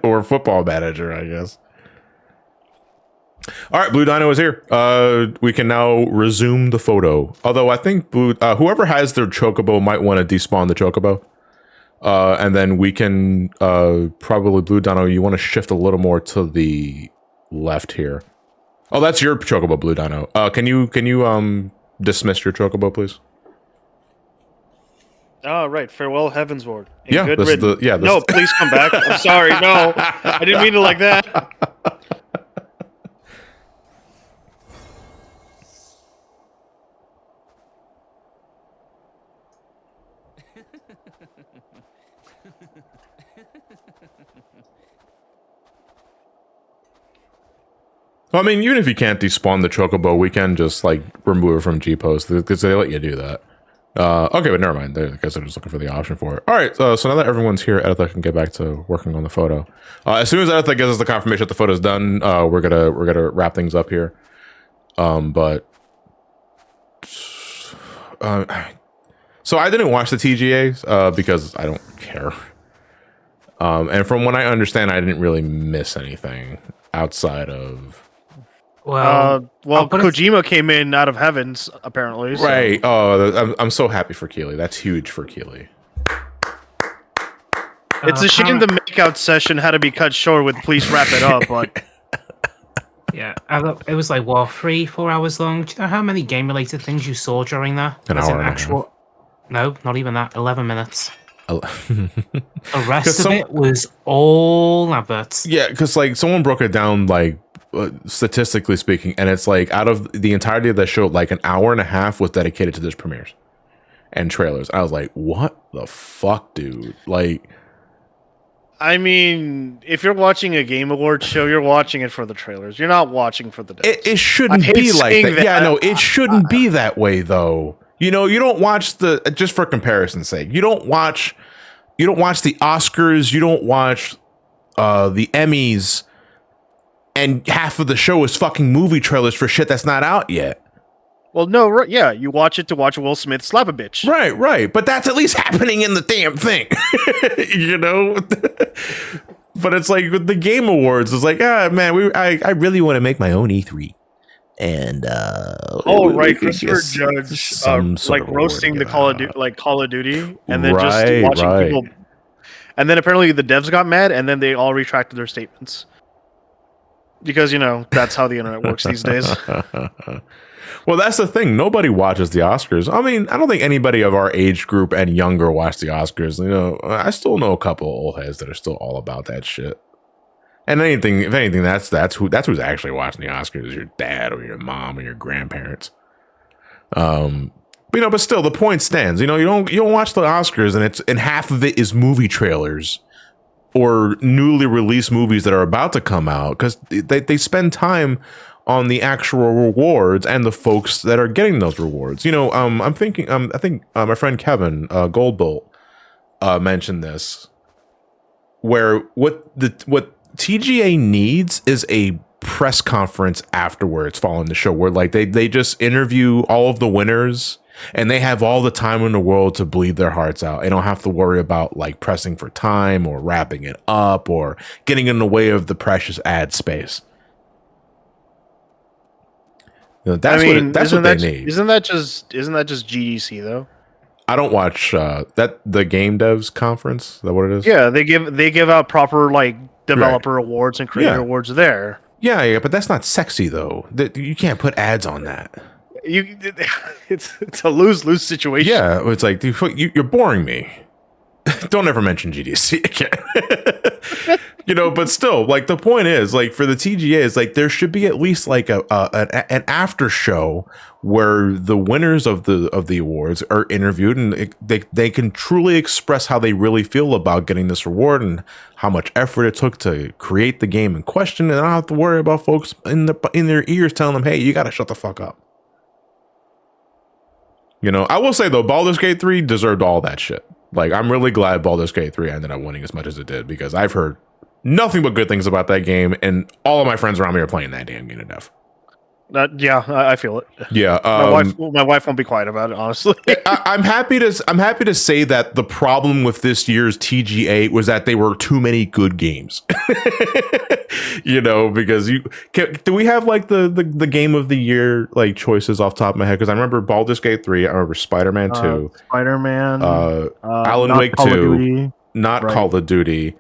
Or Football Manager, I guess. All right, Blue Dino is here. We can now resume the photo. Although I think whoever has their Chocobo might want to despawn the Chocobo. And then we can probably, Blue Dino, you want to shift a little more to the left here. Oh, that's your Chocobo, Blue Dino. Can you dismiss your Chocobo, please? Oh, right. Farewell, Heavensward. Yeah, good this is the, yeah. This no, please come back. I'm sorry. No, I didn't mean it like that. Well, I mean, even if you can't despawn the Chocobo, we can just like remove it from G-Post because they let you do that. Okay, but never mind. I guess they're just looking for the option for it. All right, so now that everyone's here, Editha can get back to working on the photo. As soon as Editha gives us the confirmation that the photo's done, we're gonna wrap things up here. So I didn't watch the TGAs because I don't care. And from what I understand, I didn't really miss anything. outside of. Well, Kojima came in out of heavens, apparently. So. Right. Oh, I'm so happy for Keeley. That's huge for Keeley. It's a shame the makeout session had to be cut short with "Please wrap it up," but yeah, it was like 3-4 hours long. Do you know how many game-related things you saw during that? An hour and a half. No, not even that. 11 minutes. The rest of it was all adverts. Yeah, because like someone broke it down like statistically speaking, and it's like out of the entirety of that show, like an hour and a half was dedicated to this premieres and trailers. I was like, what the fuck, dude? Like. I mean, if you're watching a Game Awards show, you're watching it for the trailers. You're not watching for the dance. It shouldn't be like that. Yeah, no, it shouldn't be that way, though. You know, you don't watch just for comparison's sake. You don't watch the Oscars. You don't watch the Emmys, and half of the show is fucking movie trailers for shit that's not out yet. Well, no, yeah, you watch it to watch Will Smith slap a bitch. Right, but that's at least happening in the damn thing, you know. But it's like with the Game Awards, it's like, man, I really want to make my own E3, and right, Christopher Judge, like roasting the Call of Duty, and then just watching people, and then apparently the devs got mad, and then they all retracted their statements because that's how the internet works these days. Well, that's the thing. Nobody watches the Oscars. I mean, I don't think anybody of our age group and younger watch the Oscars. You know, I still know a couple of old heads that are still all about that shit. And if anything, that's who's actually watching the Oscars, is your dad or your mom or your grandparents. But still, the point stands. You don't watch the Oscars, and half of it is movie trailers or newly released movies that are about to come out because they spend time on the actual rewards and the folks that are getting those rewards. I'm thinking, I think my friend Kevin Goldbolt mentioned this, where what TGA needs is a press conference afterwards following the show, where like they just interview all of the winners and they have all the time in the world to bleed their hearts out. They don't have to worry about like pressing for time or wrapping it up or getting in the way of the precious ad space. That's what they need. Isn't that just GDC though? I don't watch the game devs conference. Is that what it is? Yeah, they give out proper like developer awards and creator awards there. Yeah, but that's not sexy though. You can't put ads on that. It's a lose-lose situation. Yeah, it's like you're boring me. Don't ever mention GDC again. But still, like the point is, like for the TGA, is like there should be at least like an after show where the winners of the awards are interviewed and they can truly express how they really feel about getting this award and how much effort it took to create the game in question, and I don't have to worry about folks in their ears telling them, "Hey, you got to shut the fuck up." I will say though, Baldur's Gate 3 deserved all that shit. Like, I'm really glad Baldur's Gate 3 ended up winning as much as it did, because I've heard nothing but good things about that game, and all of my friends around me are playing that damn game to death. Yeah, I feel it. Yeah, my wife won't be quiet about it, honestly. I'm happy to say that the problem with this year's TGA was that they were too many good games. Because do we have like the game of the year like choices off the top of my head? Because I remember Baldur's Gate 3, I remember Spider-Man 2, Spider-Man, Alan Wake 2, not Call of Duty.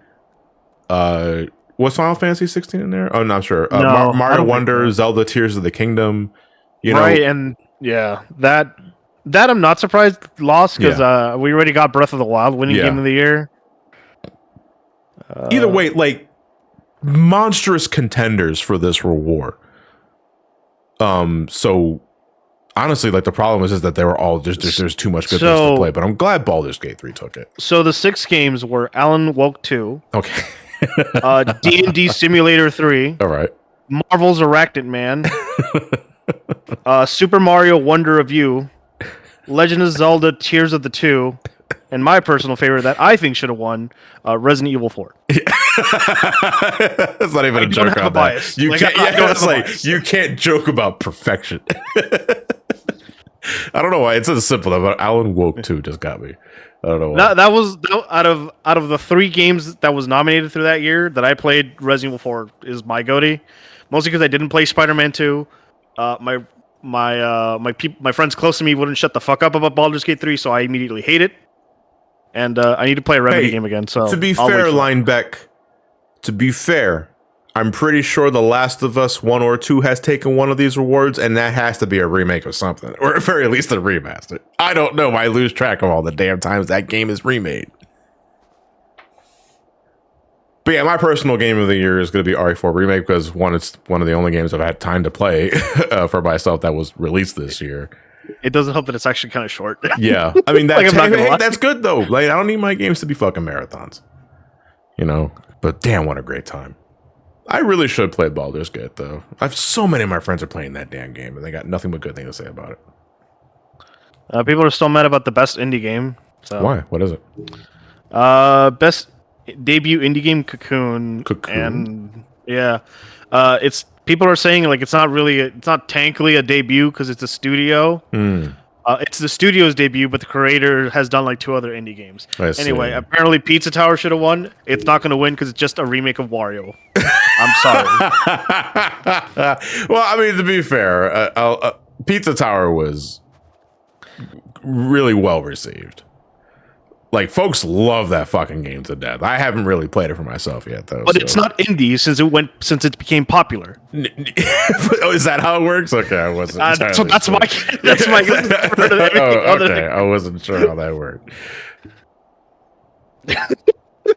Was Final Fantasy 16 in there? Oh, I'm not sure. No, Mario Wonder, Zelda Tears of the Kingdom. Right, and yeah, that I'm not surprised lost, because we already got Breath of the Wild winning Game of the Year. Either way, like monstrous contenders for this reward. So honestly, like the problem is that they were all just there's too much good things to play. But I'm glad Baldur's Gate 3 took it. So the 6 games were Alan Wake 2. Okay. D&D Simulator 3. All right. Marvel's Arachnid Man. Super Mario Wonder of You. Legend of Zelda Tears of the 2. And my personal favorite that I think should have won, Resident Evil 4. That's not even a joke on that. You can't joke about perfection. I don't know why it's so simple, but Alan Woke 2 just got me. I don't know why. No, that was out of the 3 games that was nominated through that year that I played. Resident Evil 4 is my goatee, mostly because I didn't play Spider-Man 2. My friends close to me wouldn't shut the fuck up about Baldur's Gate 3, so I immediately hate it. And I need to play a Remedy game again. So to be fair, Linebeck, to be fair, I'm pretty sure The Last of Us 1 or 2 has taken one of these awards, and that has to be a remake of something, or at very least a remaster. I don't know. I lose track of all the damn times that game is remade. But yeah, my personal game of the year is going to be RE4 Remake because one, it's one of the only games I've had time to play for myself that was released this year. It doesn't help that it's actually kind of short. Yeah, I mean that's like, that's good though. Like I don't need my games to be fucking marathons, you know. But damn, what a great time! I really should play Baldur's Gate though. I've so many of my friends are playing that damn game, and they got nothing but good things to say about it. People are still mad about the best indie game. So. Why? What is it? Best debut indie game, Cocoon. And yeah, it's people are saying like it's not technically a debut because it's a studio. It's the studio's debut, but the creator has done like 2 other indie games. Anyway, apparently Pizza Tower should have won. It's not going to win because it's just a remake of Wario. I'm sorry. Well, I mean, to be fair, Pizza Tower was really well received. Like, folks love that fucking game to death. I haven't really played it for myself yet, though. But it's not indie since it became popular. Is that how it works? Okay, I wasn't. That's my. Okay, I wasn't sure how that worked.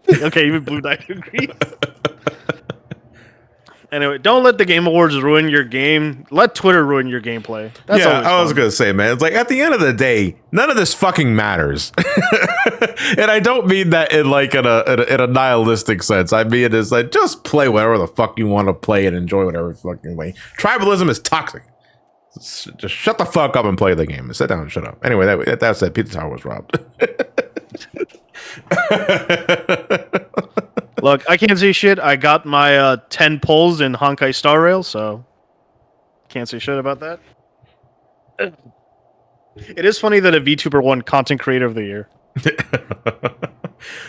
Okay, even Blue Knight agrees. Anyway, don't let the Game Awards ruin your game. Let Twitter ruin your gameplay. That's I was gonna say, man. It's like at the end of the day, none of this fucking matters, and I don't mean that in like in a nihilistic sense. I mean it is like just play whatever the fuck you want to play and enjoy whatever fucking way. Tribalism is toxic. Just shut the fuck up and play the game. Sit down and shut up. Anyway, that said, Pizza Tower was robbed. Look, I can't say shit. I got my 10 pulls in Honkai Star Rail, so can't say shit about that. It is funny that a VTuber won Content Creator of the Year.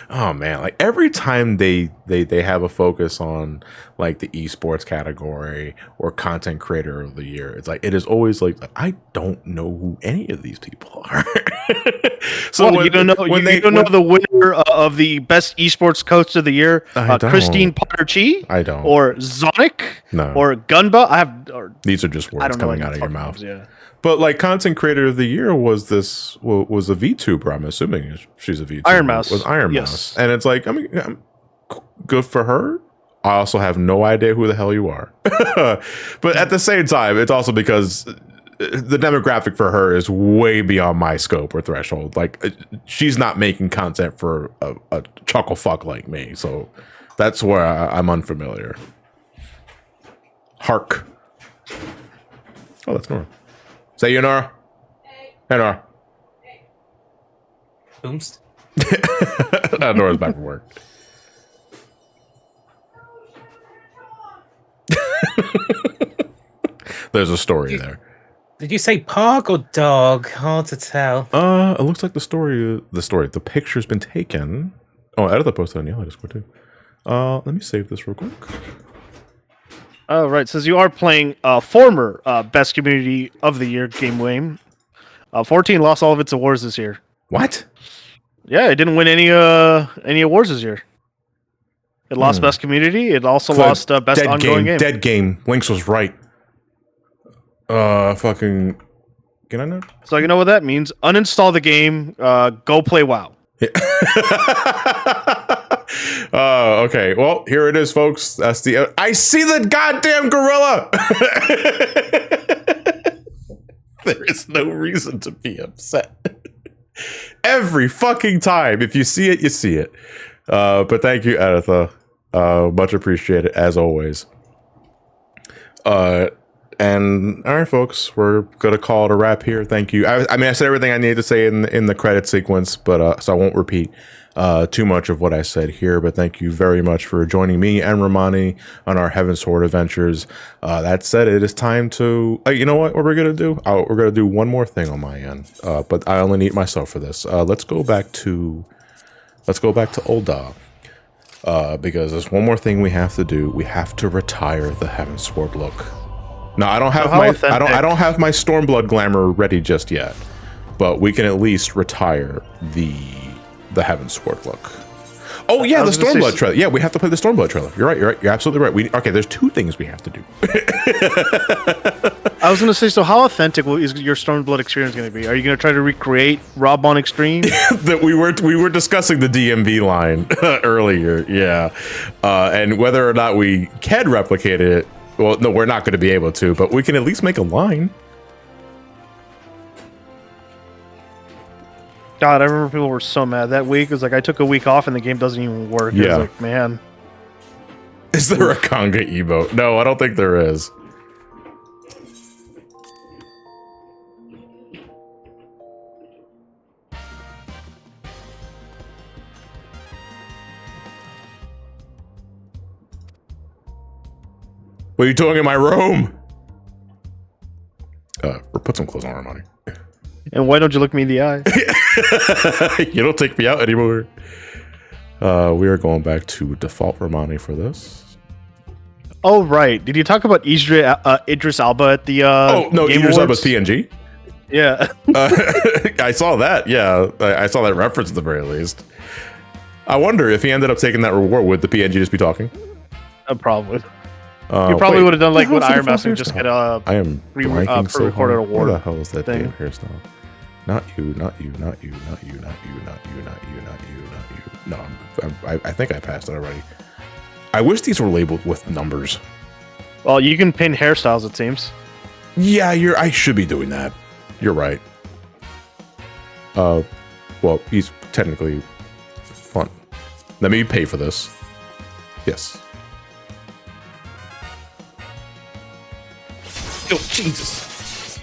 Oh man, like every time they have a focus on like the esports category or content creator of the year, it's like it is always like I don't know who any of these people are. So you don't know the winner of the best esports coach of the year, Christine Potter-Chi? I don't. Or Zonic? No. Or Gunba? These are just words coming out of your mouth. Yeah. But like content creator of the year was a VTuber. I'm assuming she's a VTuber. Iron Mouse was Iron yes. Mouse, and it's like I mean, good for her. I also have no idea who the hell you are. But at the same time, it's also because the demographic for her is way beyond my scope or threshold. Like she's not making content for a chuckle fuck like me, so that's where I'm unfamiliar. Hark. Oh, that's Nora. Say you, Nora. Hey, Nora. Booms. Nora's back from work. There's a story there. Did you say pug or dog? Hard to tell. It looks like the picture's been taken. Oh, Editha posted on Yellow Discord too. Let me save this real quick. Oh, right. Says you are playing former Best Community of the Year game game. 14 lost all of its awards this year. What? Yeah, it didn't win any awards this year. It lost Best Community. It also lost Best Ongoing Game. Dead game. Lynx was right. Fucking. Can I know? So you know what that means? Uninstall the game. Go play WoW. Okay. Well, here it is, folks. That's the. I see the goddamn gorilla. There is no reason to be upset. Every fucking time, if you see it, you see it. But thank you, Editha. Much appreciated as always. And all right, folks, we're gonna call it a wrap here. Thank you. I mean, I said everything I needed to say in the credit sequence, but so I won't repeat. too much of what I said here, but thank you very much for joining me and Ramani on our Heavensward adventures. That said, it is time to, you know what we're going to do? We're going to do one more thing on my end, but I only need myself for this. Let's go back to Ul'dah. Because there's one more thing we have to do. We have to retire the Heavensward look. Now, I don't have I don't have my Stormblood glamour ready just yet, but we can at least retire the Heavensward look. Oh yeah, the Stormblood trailer. Yeah, we have to play the Stormblood trailer. You're right. You're absolutely right. Okay, there's two things we have to do. I was going to say, so how authentic is your Stormblood experience going to be? Are you going to try to recreate Rob on Extreme? That we were discussing the DMV line earlier, yeah, and whether or not we can replicate it. Well, no, we're not going to be able to, but we can at least make a line. God, I remember people were so mad that week. It was like, I took a week off and the game doesn't even work. Yeah. I was like, man. Is there a conga emote? No, I don't think there is. What are you doing in my room? Put some clothes on, Ramani. And why don't you look me in the eye? You don't take me out anymore. We are going back to default Ramani for this. Oh, right. Did you talk about Idris Elba at the Oh, no, Game Idris Awards? Elba's PNG? Yeah. I saw that, yeah. I saw that reference at the very least. I wonder if he ended up taking that reward, would the PNG just be talking? Probably. You probably would have done like what Iron Master just get I am blanking so pre-recorded hard. award. What the hell is that thing? damn hairstyle? Not you, not you, not you, not you, not you, not you, not you, not you, not you. No, I think I passed it already. I wish these were labeled with numbers. Well, you can pin hairstyles, it seems. Yeah, I should be doing that. You're right. Well, he's technically fun. Let me pay for this. Yes. Oh, Jesus.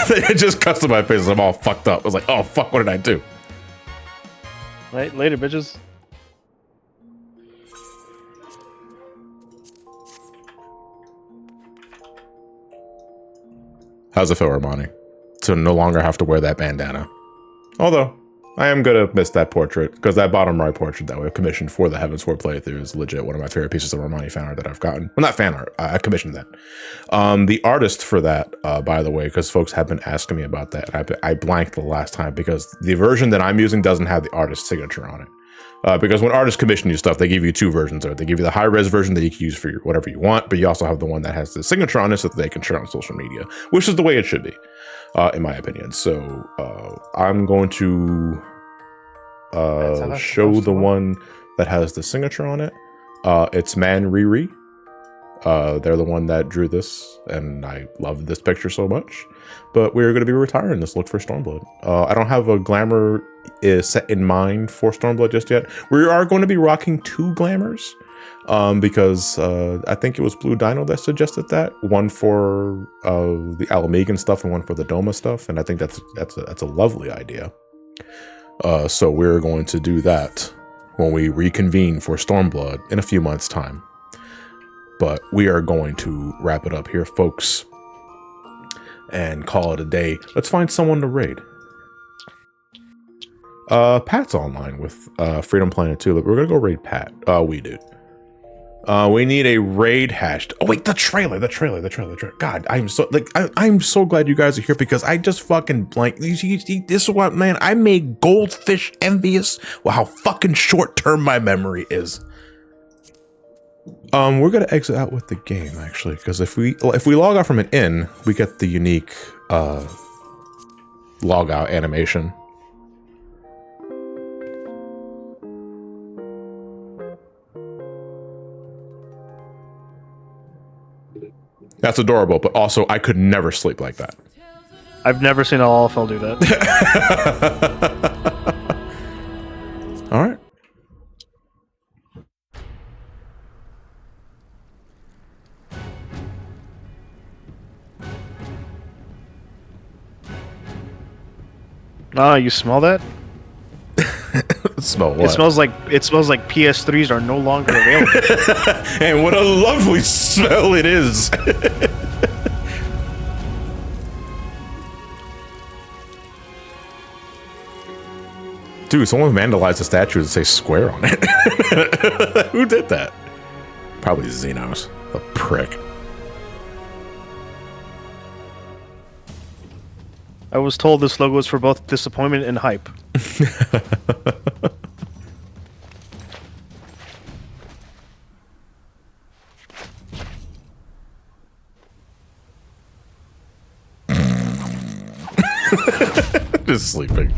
It just cuts to my face. I'm all fucked up. I was like, oh, fuck, what did I do? Right, later, bitches. How's it feel, Ramani? To no longer have to wear that bandana. Although, I am gonna miss that portrait, because that bottom right portrait that we have commissioned for the Heavensward playthrough is legit one of my favorite pieces of Ramani fan art that I've gotten. Well, not fan art, I commissioned that. The artist for that, by the way, because folks have been asking me about that, and I blanked the last time, because the version that I'm using doesn't have the artist's signature on it. Because when artists commission you stuff, they give you two versions of it. They give you the high-res version that you can use for whatever you want, but you also have the one that has the signature on it so that they can share on social media, which is the way it should be, in my opinion. So I'm going to show the one that has the signature on it. It's Man Riri. They're the one that drew this, and I love this picture so much. But we're going to be retiring this look for Stormblood. I don't have a glamour set in mind for Stormblood just yet. We are going to be rocking two glamours, because I think it was Blue Dino that suggested that. One for the Alamegan stuff and one for the Doma stuff, and I think that's a lovely idea. So we're going to do that when we reconvene for Stormblood in a few months' time. But we are going to wrap it up here, folks, and call it a day. Let's find someone to raid. Pat's online with Freedom Planet 2. We're gonna go raid Pat. We do. We need a raid hash. Oh wait, the trailer. God, I'm so glad you guys are here, because I just fucking blanked. This is what, man, I made Goldfish envious. Well, how fucking short term my memory is. We're gonna exit out with the game, actually, because if we log out from an inn, we get the unique log out animation. That's adorable, but also I could never sleep like that. I've never seen an Allfell do that. All right. Ah, you smell that? Smell what? It smells like PS3s are no longer available. And what a lovely smell it is. Dude, someone vandalized the statue to say Square on it. Who did that? Probably Xenos. The prick. I was told this logo is for both disappointment and hype. Just sleeping.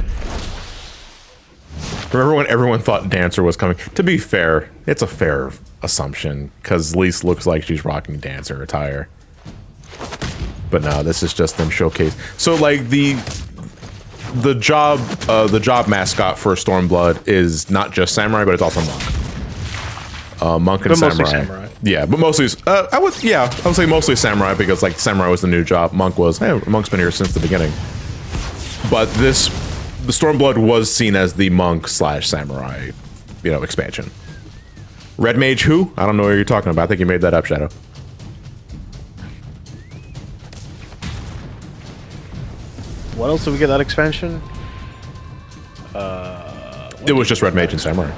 Remember when everyone thought Dancer was coming? To be fair, it's a fair assumption, because Lise looks like she's rocking Dancer attire. But no, this is just them showcase. So like the job mascot for Stormblood is not just Samurai, but it's also Monk. Monk and Samurai. Yeah, but mostly I would say mostly Samurai, because like Samurai was the new job. Monk's been here since the beginning. But the Stormblood was seen as the Monk/Samurai, expansion. Red Mage who? I don't know what you're talking about. I think you made that up, Shadow. What else did we get that expansion? It was just Red Mage and Samurai.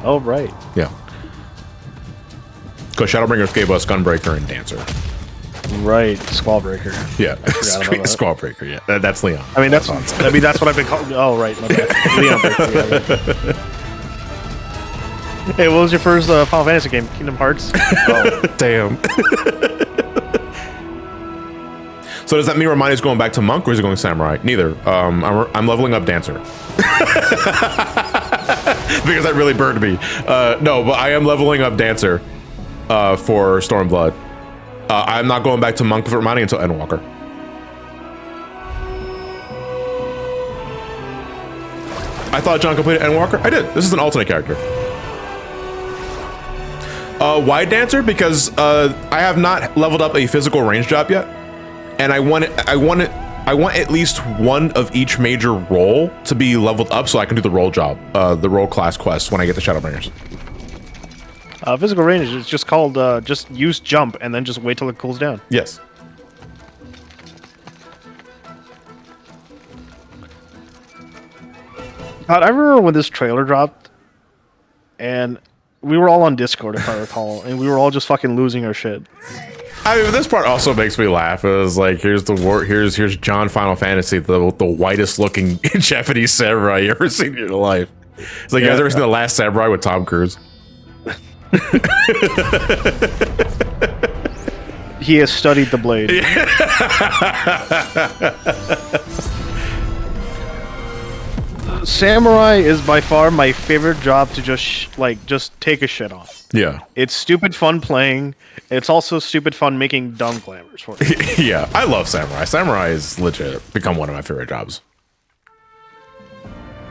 Oh, right. Yeah. Because Shadowbringers gave us Gunbreaker and Dancer. Right, Squallbreaker. Yeah, Squallbreaker. Yeah, that's Leon. I mean, that's what I've been calling. Oh, right, my bad. Leon Breaker. Yeah, right. Hey, what was your first Final Fantasy game? Kingdom Hearts. Oh, damn. So does that mean Ramani's going back to Monk, or is he going Samurai? Neither. I'm leveling up Dancer. Because that really burned me. No, but I am leveling up Dancer for Stormblood. I'm not going back to Monk with Ramani until Endwalker. I thought John completed Endwalker. I did. This is an alternate character. Why Dancer? Because I have not leveled up a physical range job yet, and I want at least one of each major role to be leveled up so I can do the role job, the role class quest when I get the Shadowbringers. Physical range is just called just use jump and then just wait till it cools down. Yes. God, I remember when this trailer dropped, and we were all on Discord, if I recall, and we were all just fucking losing our shit. I mean, this part also makes me laugh. It was like, here's John Final Fantasy, the whitest looking Japanese samurai you ever seen in your life. It's like, you guys ever seen The Last Samurai with Tom Cruise? He has studied the blade. Samurai is by far my favorite job to just take a shit off. Yeah. It's stupid fun playing. It's also stupid fun making dumb glamours for you. Yeah, I love Samurai. Samurai is legit become one of my favorite jobs.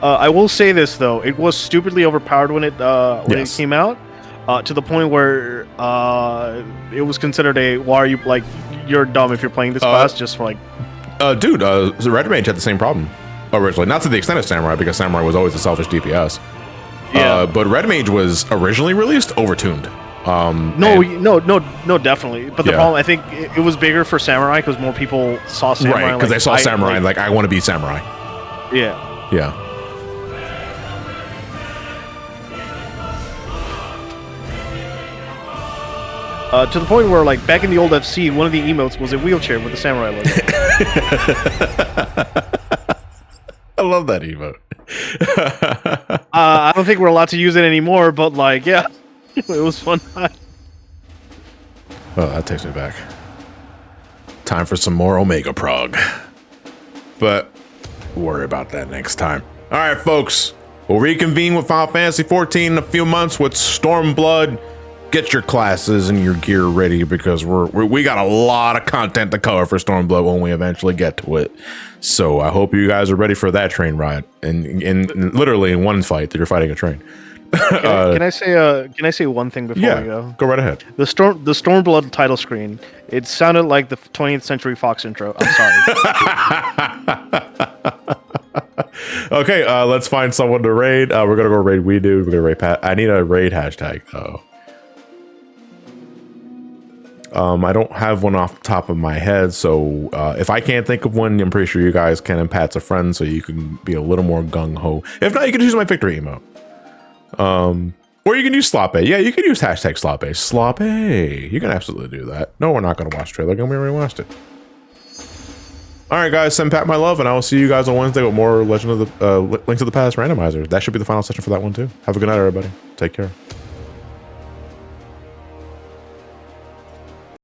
I will say this though, it was stupidly overpowered when it came out. To the point where it was considered why are you you're dumb if you're playing this class just for dude, the Red Mage had the same problem originally, not to the extent of Samurai, because Samurai was always a selfish DPS. Yeah, but Red Mage was originally released overtuned. No, definitely. But the problem, I think, it was bigger for Samurai because more people saw Samurai. Right, because they saw Samurai and I want to be Samurai. Yeah. Yeah. To the point where, back in the old FC, one of the emotes was a wheelchair with the Samurai logo. I love that emote. I don't think we're allowed to use it anymore, but, yeah. It was fun. Oh, that takes me back. Time for some more Omega Prog. But we'll worry about that next time. All right, folks. We'll reconvene with Final Fantasy XIV in a few months with Stormblood. Get your classes and your gear ready, because we got a lot of content to cover for Stormblood when we eventually get to it. So I hope you guys are ready for that train ride, and literally in one fight that you're fighting a train. Can I say one thing before we go? Go right ahead. The Stormblood title screen. It sounded like the 20th Century Fox intro. I'm sorry. Okay, let's find someone to raid. We're gonna go raid We Dude. We're gonna raid Pat. I need a raid hashtag though. I don't have one off the top of my head, so if I can't think of one, I'm pretty sure you guys can, and Pat's a friend, so you can be a little more gung-ho. If not, you can use my victory emote. Or you can use Slope. Yeah, you can use hashtag Slope. Slope. You can absolutely do that. No, we're not going to watch trailer again. We already watched it. All right, guys, send Pat my love, and I will see you guys on Wednesday with more Legend of the Link to the Past randomizer. That should be the final session for that one, too. Have a good night, everybody. Take care.